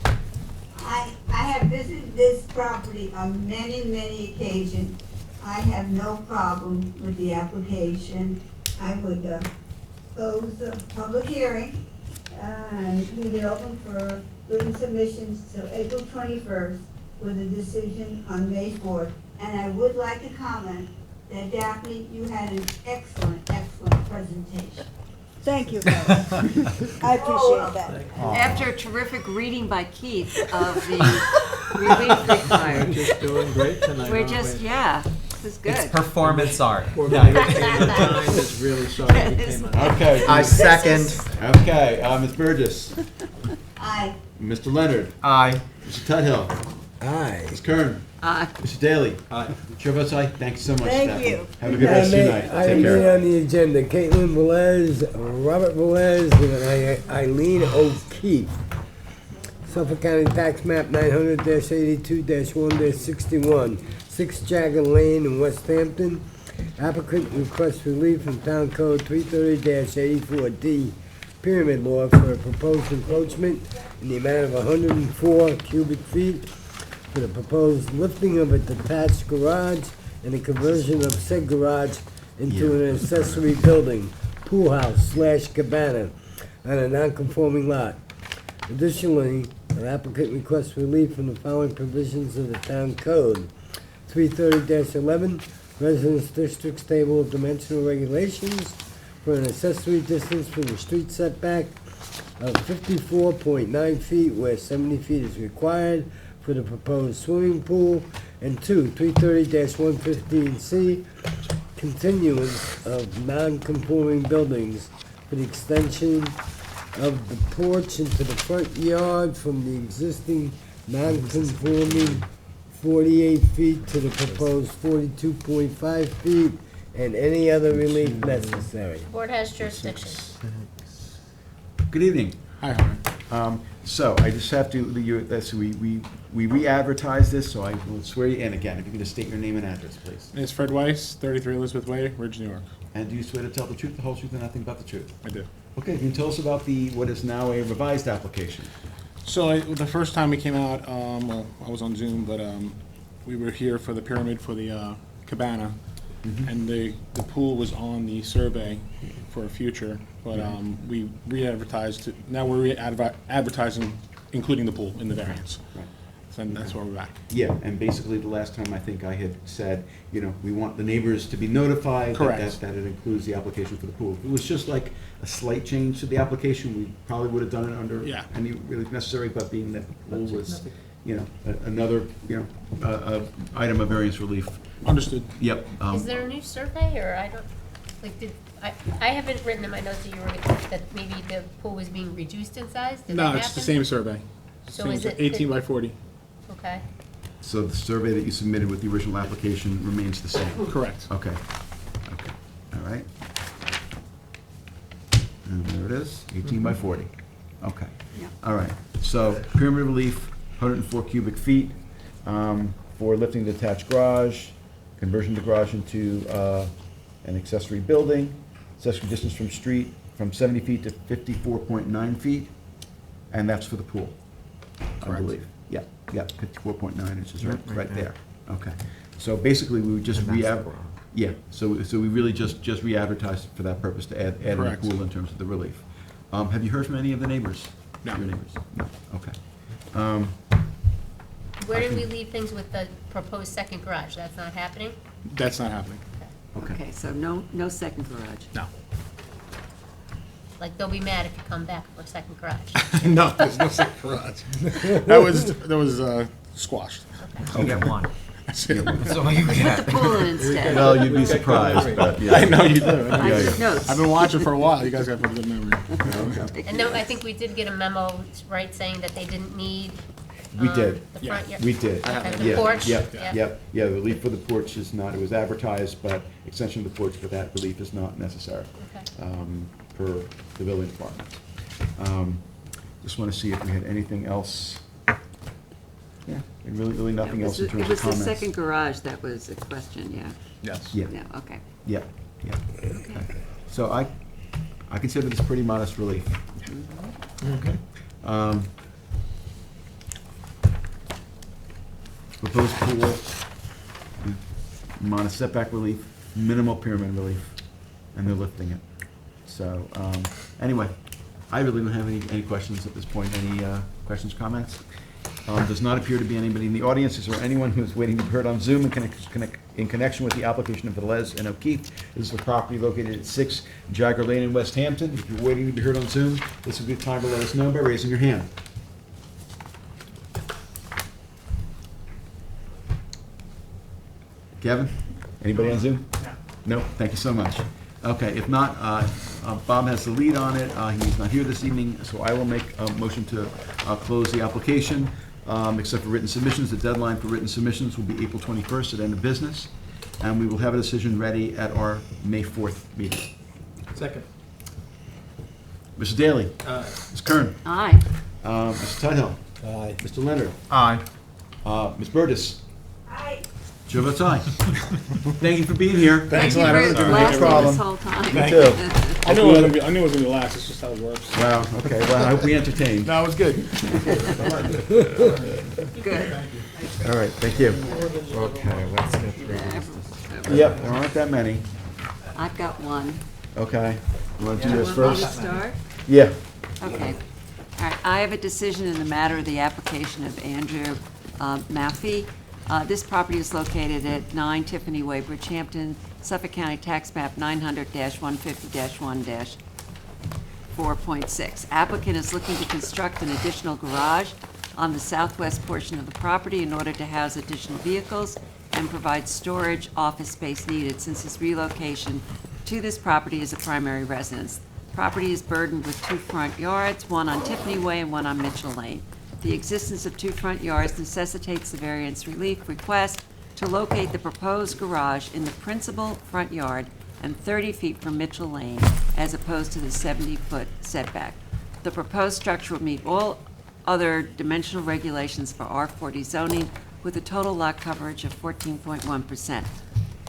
I have visited this property on many, many occasions. I have no problem with the application. I would close the public hearing and leave it open for written submissions till April 21st with a decision on May 4th. And I would like to comment that Daphne, you had an excellent, excellent presentation. Thank you, guys. I appreciate that. After a terrific reading by Keith of the relief required. We're just doing great tonight. We're aren't just, we? yeah, this is It's good. performance art. Poor guy who came in time is really sorry he came on. Okay. I second. Okay, Ms. Burgess, Aye. Mr. Leonard, Aye. Mr. Tudhill, Aye. Ms. Kern, Aye. Mr. Daly. Aye. Chair votes aye. Thank you so much, Thank Daphne. you. Have a good rest of your night. Item Take eight care. on the agenda, Caitlin Velez, Robert Velez, and Eileen O'Keefe. Suffolk County Tax Map 900-82-1-61, 6 Jagger Lane in West Hampton. Applicant requests relief from Town Code 330-84D, Pyramid Law, for a proposed encroachment in the amount of 104 cubic feet for the proposed lifting of a detached garage and the conversion of said garage into an accessory building, pool house / cabana on a non-conforming lot. Additionally, the applicant requests relief from the following provisions of the town code: 330-11, Residence Districts Table of Dimensional Regulations for an accessory distance from the street setback of 54.9 feet where 70 feet is required for the proposed swimming pool, and 330-115C, continuance of non-conforming buildings for the extension of the porch into the front yard from the existing non-conforming 48 feet to the proposed 42.5 feet, and any other relief necessary. Board has jurisdiction. Good evening. Hi, Harmon. So I just have to, we re-advertise this, so I will swear you in again. If you can just state your name and address, please. It's Fred Weiss, 33 Elizabeth Way, Ridge, New York. And do you swear to tell the truth, the whole truth, and nothing but the truth? I do. Okay, can you tell us about what is now a revised application? So the first time we came out, well, I was on Zoom, but we were here for the pyramid for the cabana, and the pool was on the survey for a future, but we re-advertised it. Now we're re-advertising, including the pool in the variance. Right. So that's where we're back. Yeah, and basically the last time I think I had said, we want the neighbors to be notified Correct. that it includes the application for the pool. If it was just like a slight change to the application, we probably would have done it under any relief necessary, but being that the pool was, another, item of variance relief. Understood. Yep. Is there a new survey, or I don't, I haven't written in my notes that that maybe the pool was being reduced in size? Did No, that it's the happen? same survey. So Same is it 18 by 40. Okay. So the survey that you submitted with the original application remains the same? Correct. Okay. Okay. All right. And there it is, 18 by 40. Okay. Yeah. All right. So pyramid relief, 104 cubic feet for lifting the detached garage, conversion of the garage into an accessory building, accessory distance from street from 70 feet to 54.9 feet, and that's for the pool, I believe. Yeah, 54.9 inches, right there. Okay. So basically, we would just Yeah, so we really just re-advertised for that purpose to add in the Correct. pool in terms of the relief. Have you heard from any of the neighbors? No. Your neighbors? No, okay. Where do we leave things with the proposed second garage? That's not happening? That's not happening. Okay, so no second garage. No. Like, they'll be mad if you come back for a second garage. No, there's no second garage. That was squashed. You get one. That's it. That's all you Put get. the pool in instead. Well, you'd be surprised, but yeah. I know you do. I took notes. I've been watching for a while. You guys got a good memory. And then I think we did get a memo, right, saying that they didn't need. We did. The front yard. We did. Okay, the Yeah, porch. Yep, Yeah. yep, yeah, the relief for the porch is not, it was advertised, but extension of the porch for that relief is not necessary, Okay. per the building department. Just want to see if we had anything else. Yeah, and really nothing else in terms It of was the comments. second garage that was a question, yeah. Yes. Yeah, Yeah, okay. yeah, yeah. Okay. So I consider this pretty modest relief. Okay. Proposed pool, modest setback relief, minimal pyramid relief, and they're lifting it. So, anyway, I really don't have any questions at this point. Any questions, comments? Does not appear to be anybody in the audience. Is there anyone who is waiting to be heard on Zoom in connection with the application of Velez and O'Keefe? This is a property located at 6 Jagger Lane in West Hampton. If you're waiting to be heard on Zoom, this would be the time to let us know by raising your hand. Kevin? Anybody on Zoom? No. No? Thank you so much. Okay, if not, Bob has the lead on it. He's not here this evening, so I will make a motion to close the application, except for written submissions. The deadline for written submissions will be April 21st at end of business, and we will have a decision ready at our May 4th meeting. Second. Mr. Daly? Ms. Kern? Aye. Mr. Tudhill? Aye. Mr. Leonard? Aye. Ms. Burgess? Aye. Chair votes aye. Thank you for being here. Thanks a Thank lot. you for lasting this whole time. Me too. I knew it was gonna be last. It's just how it works. Wow, okay, well, I hope we entertained. No, it was good. Good. All right, thank you. Okay, let's get through this. Yep, there aren't that many. I've got one. Okay, you want to do Do you this want me to first? start? Yeah. Okay. All right, I have a decision in the matter of the application of Andrew Maffey. This property is located at 9 Tiffany Way, Bridgehampton, Suffolk County Tax Map 900-150-1-4.6. Applicant is looking to construct an additional garage on the southwest portion of the property in order to house additional vehicles and provide storage office space needed since his relocation to this property is a primary residence. Property is burdened with 2 front yards, one on Tiffany Way and one on Mitchell Lane. The existence of 2 front yards necessitates the variance relief request to locate the proposed garage in the principal front yard and 30 feet from Mitchell Lane, as opposed to the 70-foot setback. The proposed structure will meet all other dimensional regulations for R40 zoning with a total lot coverage of 14.1%.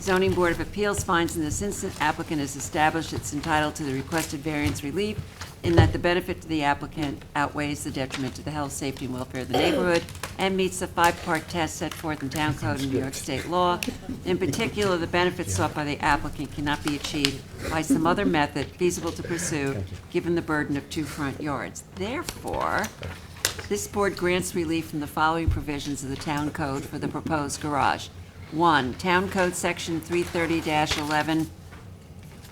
Zoning Board of Appeals finds in this instance applicant has established it's entitled to the requested variance relief in that the benefit to the applicant outweighs the detriment to the health, safety, and welfare of the neighborhood and meets the 5-part test set forth in Town Code and New York State law. In particular, the benefits sought by the applicant cannot be achieved by some other method feasible to pursue, given the burden of 2 front yards. Therefore, this board grants relief from the following provisions of the Town Code for the proposed garage. 1, Town Code Section 330-11,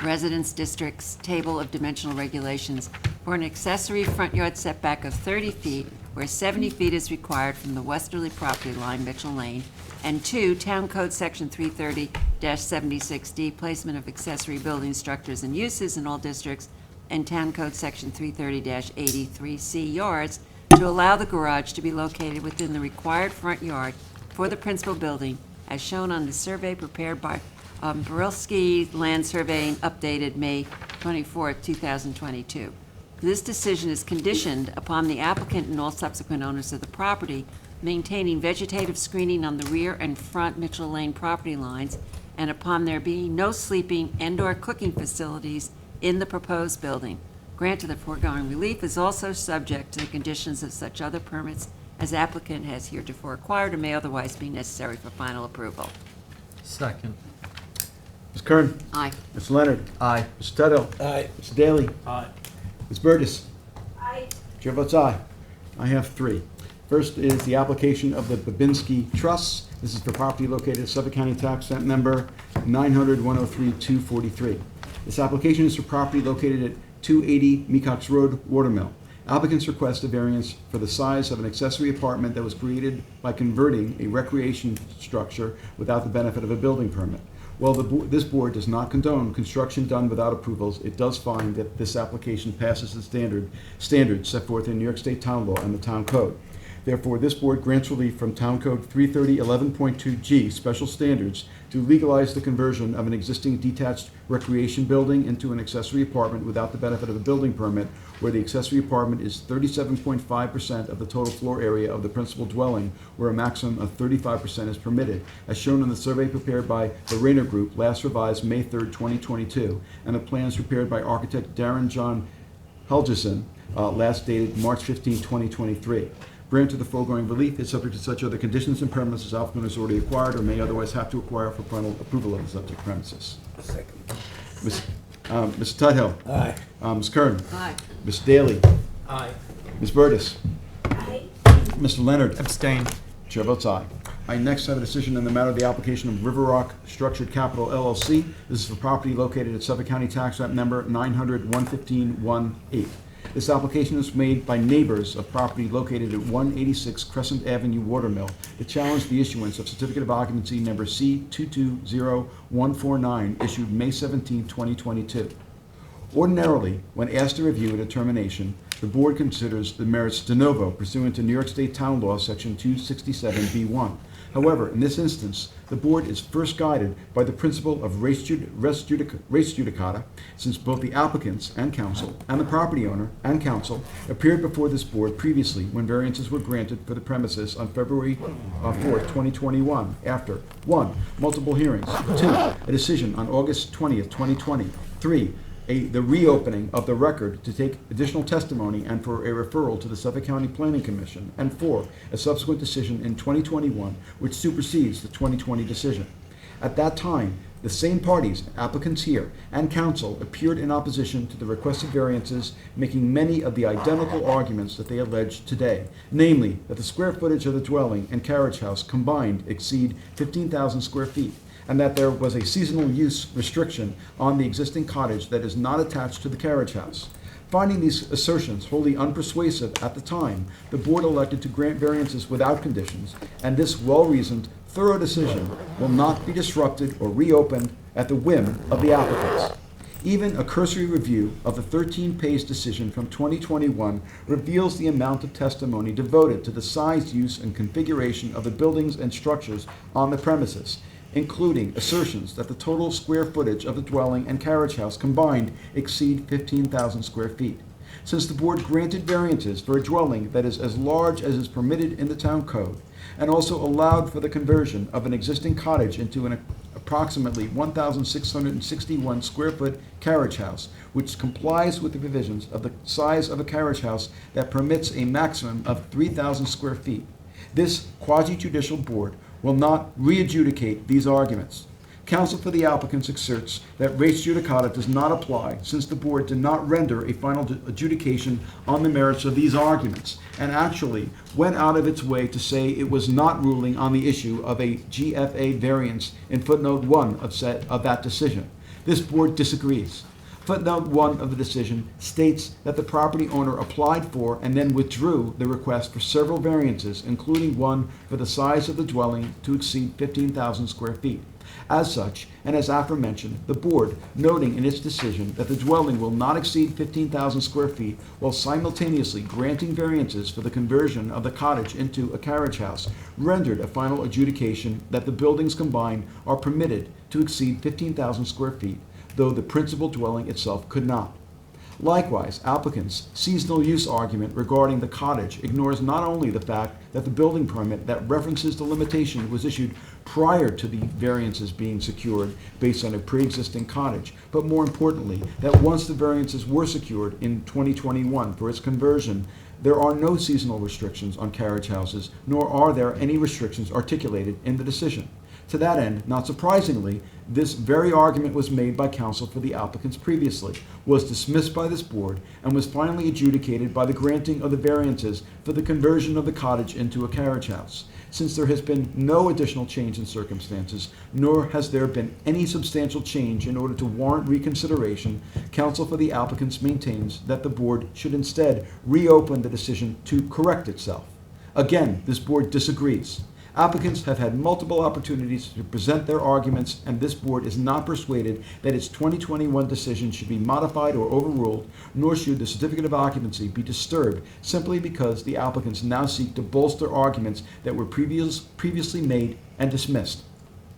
Residence Districts Table of Dimensional Regulations for an accessory front yard setback of 30 feet where 70 feet is required from the westerly property line, Mitchell Lane. And 2, Town Code Section 330-76D, Placement of Accessory Building Structures and Uses in all districts, and Town Code Section 330-83C, Yards, to allow the garage to be located within the required front yard for the principal building, as shown on the survey prepared by Borilski Land Surveying, updated May 24, 2022. This decision is conditioned upon the applicant and all subsequent owners of the property maintaining vegetative screening on the rear and front Mitchell Lane property lines, and upon there being no sleeping and/or cooking facilities in the proposed building. Grant of the foregoing relief is also subject to the conditions of such other permits as applicant has heretofore acquired or may otherwise be necessary for final approval. Second. Ms. Kern? Aye. Mr. Leonard? Aye. Mr. Tuttle? Aye. Mr. Daly? Aye. Ms. Burgess? I, Chair votes aye. I have three. First is the application of the Babinski Trust. This is for property located at Suffolk County Tax Map Number 900-103-243. This application is for property located at 280 Mecox Road, Watermill. Applicants request a variance for the size of an accessory apartment that was created by converting a recreation structure without the benefit of a building permit. While this board does not condone construction done without approvals, it does find that this application passes the standards set forth in New York State Town Law and the Town Code. Therefore, this board grants relief from Town Code 330.11.2G special standards to legalize the conversion of an existing detached recreation building into an accessory apartment without the benefit of a building permit, where the accessory apartment is 37.5% of the total floor area of the principal dwelling, where a maximum of 35% is permitted, as shown in the survey prepared by the Rayner Group, last revised May 3rd, 2022, and the plans prepared by architect Darren John Helgeson, last dated March 15, 2023. Grant to the foregoing relief is subject to such other conditions and permits as applicant has already acquired or may otherwise have to acquire for final approval of the subject premises. Second. Mr. Tudhill. Aye. Ms. Kern. Aye. Ms. Daly. Aye. Ms. Burgess. I, Mr. Leonard. Abstain. Chair votes aye. I next have a decision in the matter of the application of River Rock Structured Capital LLC. This is for property located at Suffolk County Tax Map Number 900-115-18. This application is made by neighbors of property located at 186 Crescent Avenue, Watermill, to challenge the issuance of certificate of occupancy number C220149, issued May 17, 2022. Ordinarily, when asked to review a determination, the board considers the merits de novo pursuant to New York State Town Law, Section 267B1. However, in this instance, the board is first guided by the principle of res judicata, since both the applicants and counsel, and the property owner and counsel appeared before this board previously when variances were granted for the premises on February 4th, 2021, after 1. Multiple hearings, 2. A decision on August 20th, 2020, 3. The reopening of the record to take additional testimony and for a referral to the Suffolk County Planning Commission, and 4, a subsequent decision in 2021 which supersedes the 2020 decision. At that time, the same parties, applicants here, and counsel appeared in opposition to the requested variances, making many of the identical arguments that they allege today, namely that the square footage of the dwelling and carriage house combined exceed 15,000 square feet, and that there was a seasonal use restriction on the existing cottage that is not attached to the carriage house. Finding these assertions wholly unpersuasive at the time, the board elected to grant variances without conditions, and this well-reasoned, thorough decision will not be disrupted or reopened at the whim of the applicants. Even a cursory review of the 13-page decision from 2021 reveals the amount of testimony devoted to the size, use, and configuration of the buildings and structures on the premises, including assertions that the total square footage of the dwelling and carriage house combined exceed 15,000 square feet. Since the board granted variances for a dwelling that is as large as is permitted in the town code, and also allowed for the conversion of an existing cottage into an approximately 1,661 square foot carriage house, which complies with the provisions of the size of a carriage house that permits a maximum of 3,000 square feet, this quasi-judicial board will not re-adjudicate these arguments. Counsel for the applicants asserts that res judicata does not apply since the board did not render a final adjudication on the merits of these arguments, and actually went out of its way to say it was not ruling on the issue of a GFA variance in footnote 1 of that decision. This board disagrees. Footnote 1 of the decision states that the property owner applied for and then withdrew the request for several variances, including one for the size of the dwelling to exceed 15,000 square feet. As such, and as aforementioned, the board, noting in its decision that the dwelling will not exceed 15,000 square feet while simultaneously granting variances for the conversion of the cottage into a carriage house, rendered a final adjudication that the buildings combined are permitted to exceed 15,000 square feet, though the principal dwelling itself could not. Likewise, applicants' seasonal use argument regarding the cottage ignores not only the fact that the building permit that references the limitation was issued prior to the variances being secured based on a pre-existing cottage, but more importantly, that once the variances were secured in 2021 for its conversion, there are no seasonal restrictions on carriage houses, nor are there any restrictions articulated in the decision. To that end, not surprisingly, this very argument was made by counsel for the applicants previously, was dismissed by this board, and was finally adjudicated by the granting of the variances for the conversion of the cottage into a carriage house. Since there has been no additional change in circumstances, nor has there been any substantial change in order to warrant reconsideration, counsel for the applicants maintains that the board should instead reopen the decision to correct itself. Again, this board disagrees. Applicants have had multiple opportunities to present their arguments, and this board is not persuaded that its 2021 decision should be modified or overruled, nor should the certificate of occupancy be disturbed simply because the applicants now seek to bolster arguments that were previously made and dismissed.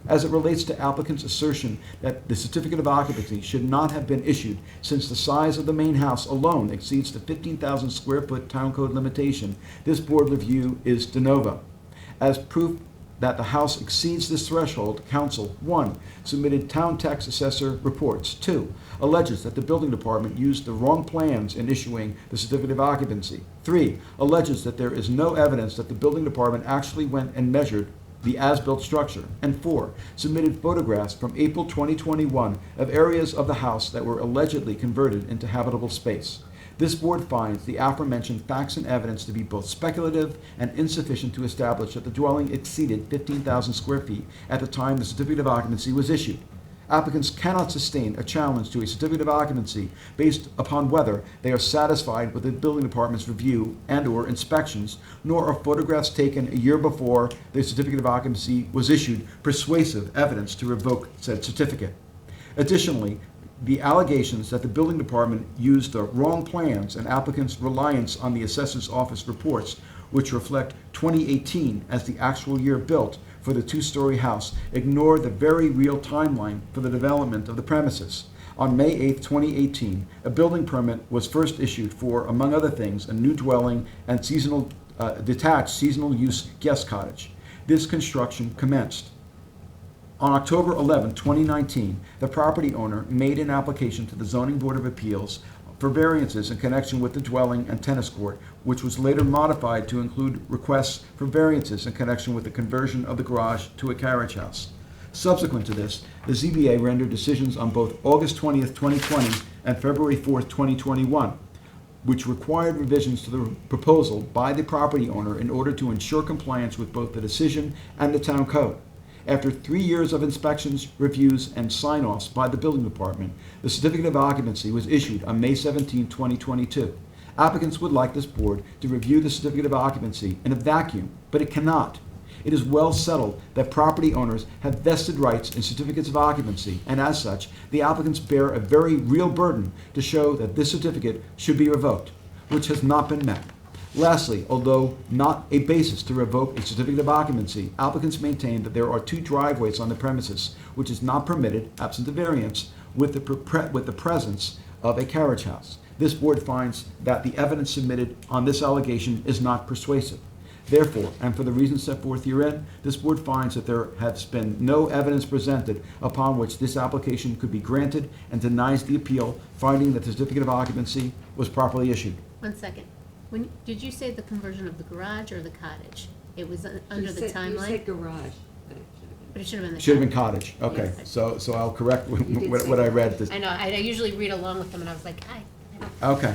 As it relates to applicants' assertion that the certificate of occupancy should not have been issued since the size of the main house alone exceeds the 15,000 square foot town code limitation, this board review is de novo. As proof that the house exceeds this threshold, council, 1, submitted town tax assessor reports, 2, alleges that the building department used the wrong plans in issuing the certificate of occupancy, 3, alleges that there is no evidence that the building department actually went and measured the as-built structure, and 4, submitted photographs from April 2021 of areas of the house that were allegedly converted into habitable space. This board finds the aforementioned facts and evidence to be both speculative and insufficient to establish that the dwelling exceeded 15,000 square feet at the time the certificate of occupancy was issued. Applicants cannot sustain a challenge to a certificate of occupancy based upon whether they are satisfied with the building department's review and/or inspections, nor are photographs taken a year before the certificate of occupancy was issued persuasive evidence to revoke said certificate. Additionally, the allegations that the building department used the wrong plans and applicants' reliance on the assessor's office reports, which reflect 2018 as the actual year built for the two-story house, ignore the very real timeline for the development of the premises. On May 8, 2018, a building permit was first issued for, among other things, a new dwelling and detached seasonal use guest cottage. This construction commenced. On October 11, 2019, the property owner made an application to the Zoning Board of Appeals for variances in connection with the dwelling and tennis court, which was later modified to include requests for variances in connection with the conversion of the garage to a carriage house. Subsequent to this, the ZBA rendered decisions on both August 20th, 2020 and February 4th, 2021, which required revisions to the proposal by the property owner in order to ensure compliance with both the decision and the town code. After 3 years of inspections, reviews, and sign-offs by the building department, the certificate of occupancy was issued on May 17, 2022. Applicants would like this board to review the certificate of occupancy in a vacuum, but it cannot. It is well settled that property owners have vested rights in certificates of occupancy, and as such, the applicants bear a very real burden to show that this certificate should be revoked, which has not been met. Lastly, although not a basis to revoke a certificate of occupancy, applicants maintain that there are 2 driveways on the premises, which is not permitted, absent a variance, with the presence of a carriage house. This board finds that the evidence submitted on this allegation is not persuasive. Therefore, and for the reasons set forth herein, this board finds that there has been no evidence presented upon which this application could be granted and denies the appeal, finding that the certificate of occupancy was properly issued. 1 second. Did you say the conversion of the garage or the cottage? It was under the timeline? You said garage, but it should have been the Should have been cottage, okay. Yes. So I'll correct what I read. I know, I usually read along with them, and I was like, I don't.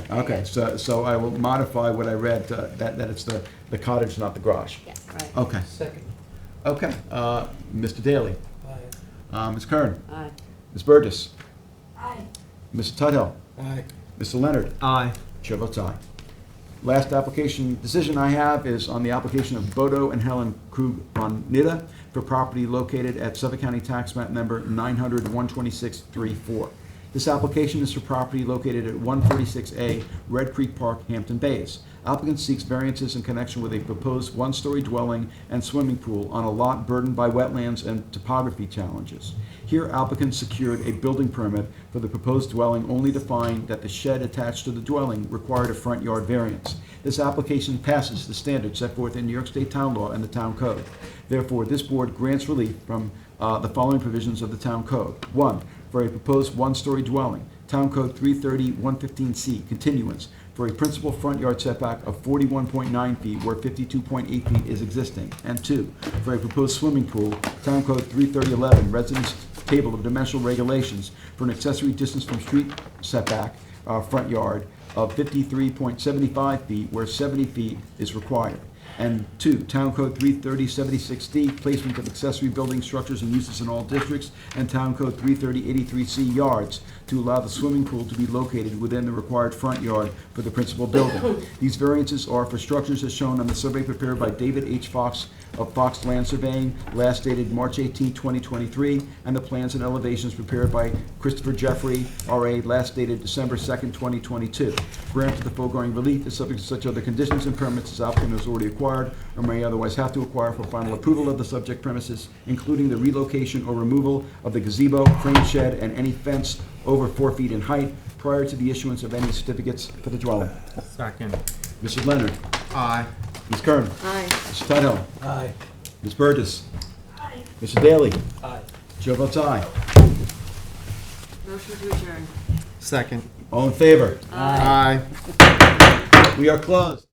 Okay, so I will modify what I read, that it's the cottage, not the garage. Yes. Right. Okay. Second. Okay, Mr. Daly. Aye. Ms. Kern. Aye. Ms. Burgess. Aye. Mr. Tudhill. Aye. Mr. Leonard. Aye. Chair votes aye. Last application decision I have is on the application of Bodo and Helen Krug von Nidda for property located at Suffolk County Tax Map Number 900-126-34. This application is for property located at 146A Red Creek Park, Hampton Bays. Applicant seeks variances in connection with a proposed one-story dwelling and swimming pool on a lot burdened by wetlands and topography challenges. Here, applicant secured a building permit for the proposed dwelling only to find that the shed attached to the dwelling required a front yard variance. This application passes the standards set forth in New York State Town Law and the Town Code. Therefore, this board grants relief from the following provisions of the Town Code. 1, for a proposed one-story dwelling, Town Code 330-115C, continuance for a principal front yard setback of 41.9 feet where 52.8 feet is existing. And 2, for a proposed swimming pool, Town Code 33011, Residence Table of Dimensional Regulations, for an accessory distance from street setback, front yard, of 53.75 feet where 70 feet is required. And 2, Town Code 33076D, placement of accessory building structures and uses in all districts, and Town Code 33083C, yards, to allow the swimming pool to be located within the required front yard for the principal building. These variances are for structures as shown on the survey prepared by David H. Fox of Fox Land Surveying, last dated March 18, 2023, and the plans and elevations prepared by Christopher Jeffrey, R.A., last dated December 2nd, 2022. Grant of the foregoing relief is subject to such other conditions and permits as applicant has already acquired or may otherwise have to acquire for final approval of the subject premises, including the relocation or removal of the gazebo, frame shed, and any fence over 4 feet in height prior to the issuance of any certificates for the dwelling. Second. Mrs. Leonard. Aye. Ms. Kern. Aye. Mr. Tudhill. Aye. Ms. Burgess. Mr. Daly. Aye. Chair votes aye. Motion to adjourn. Second. All in favor? Aye. We are closed.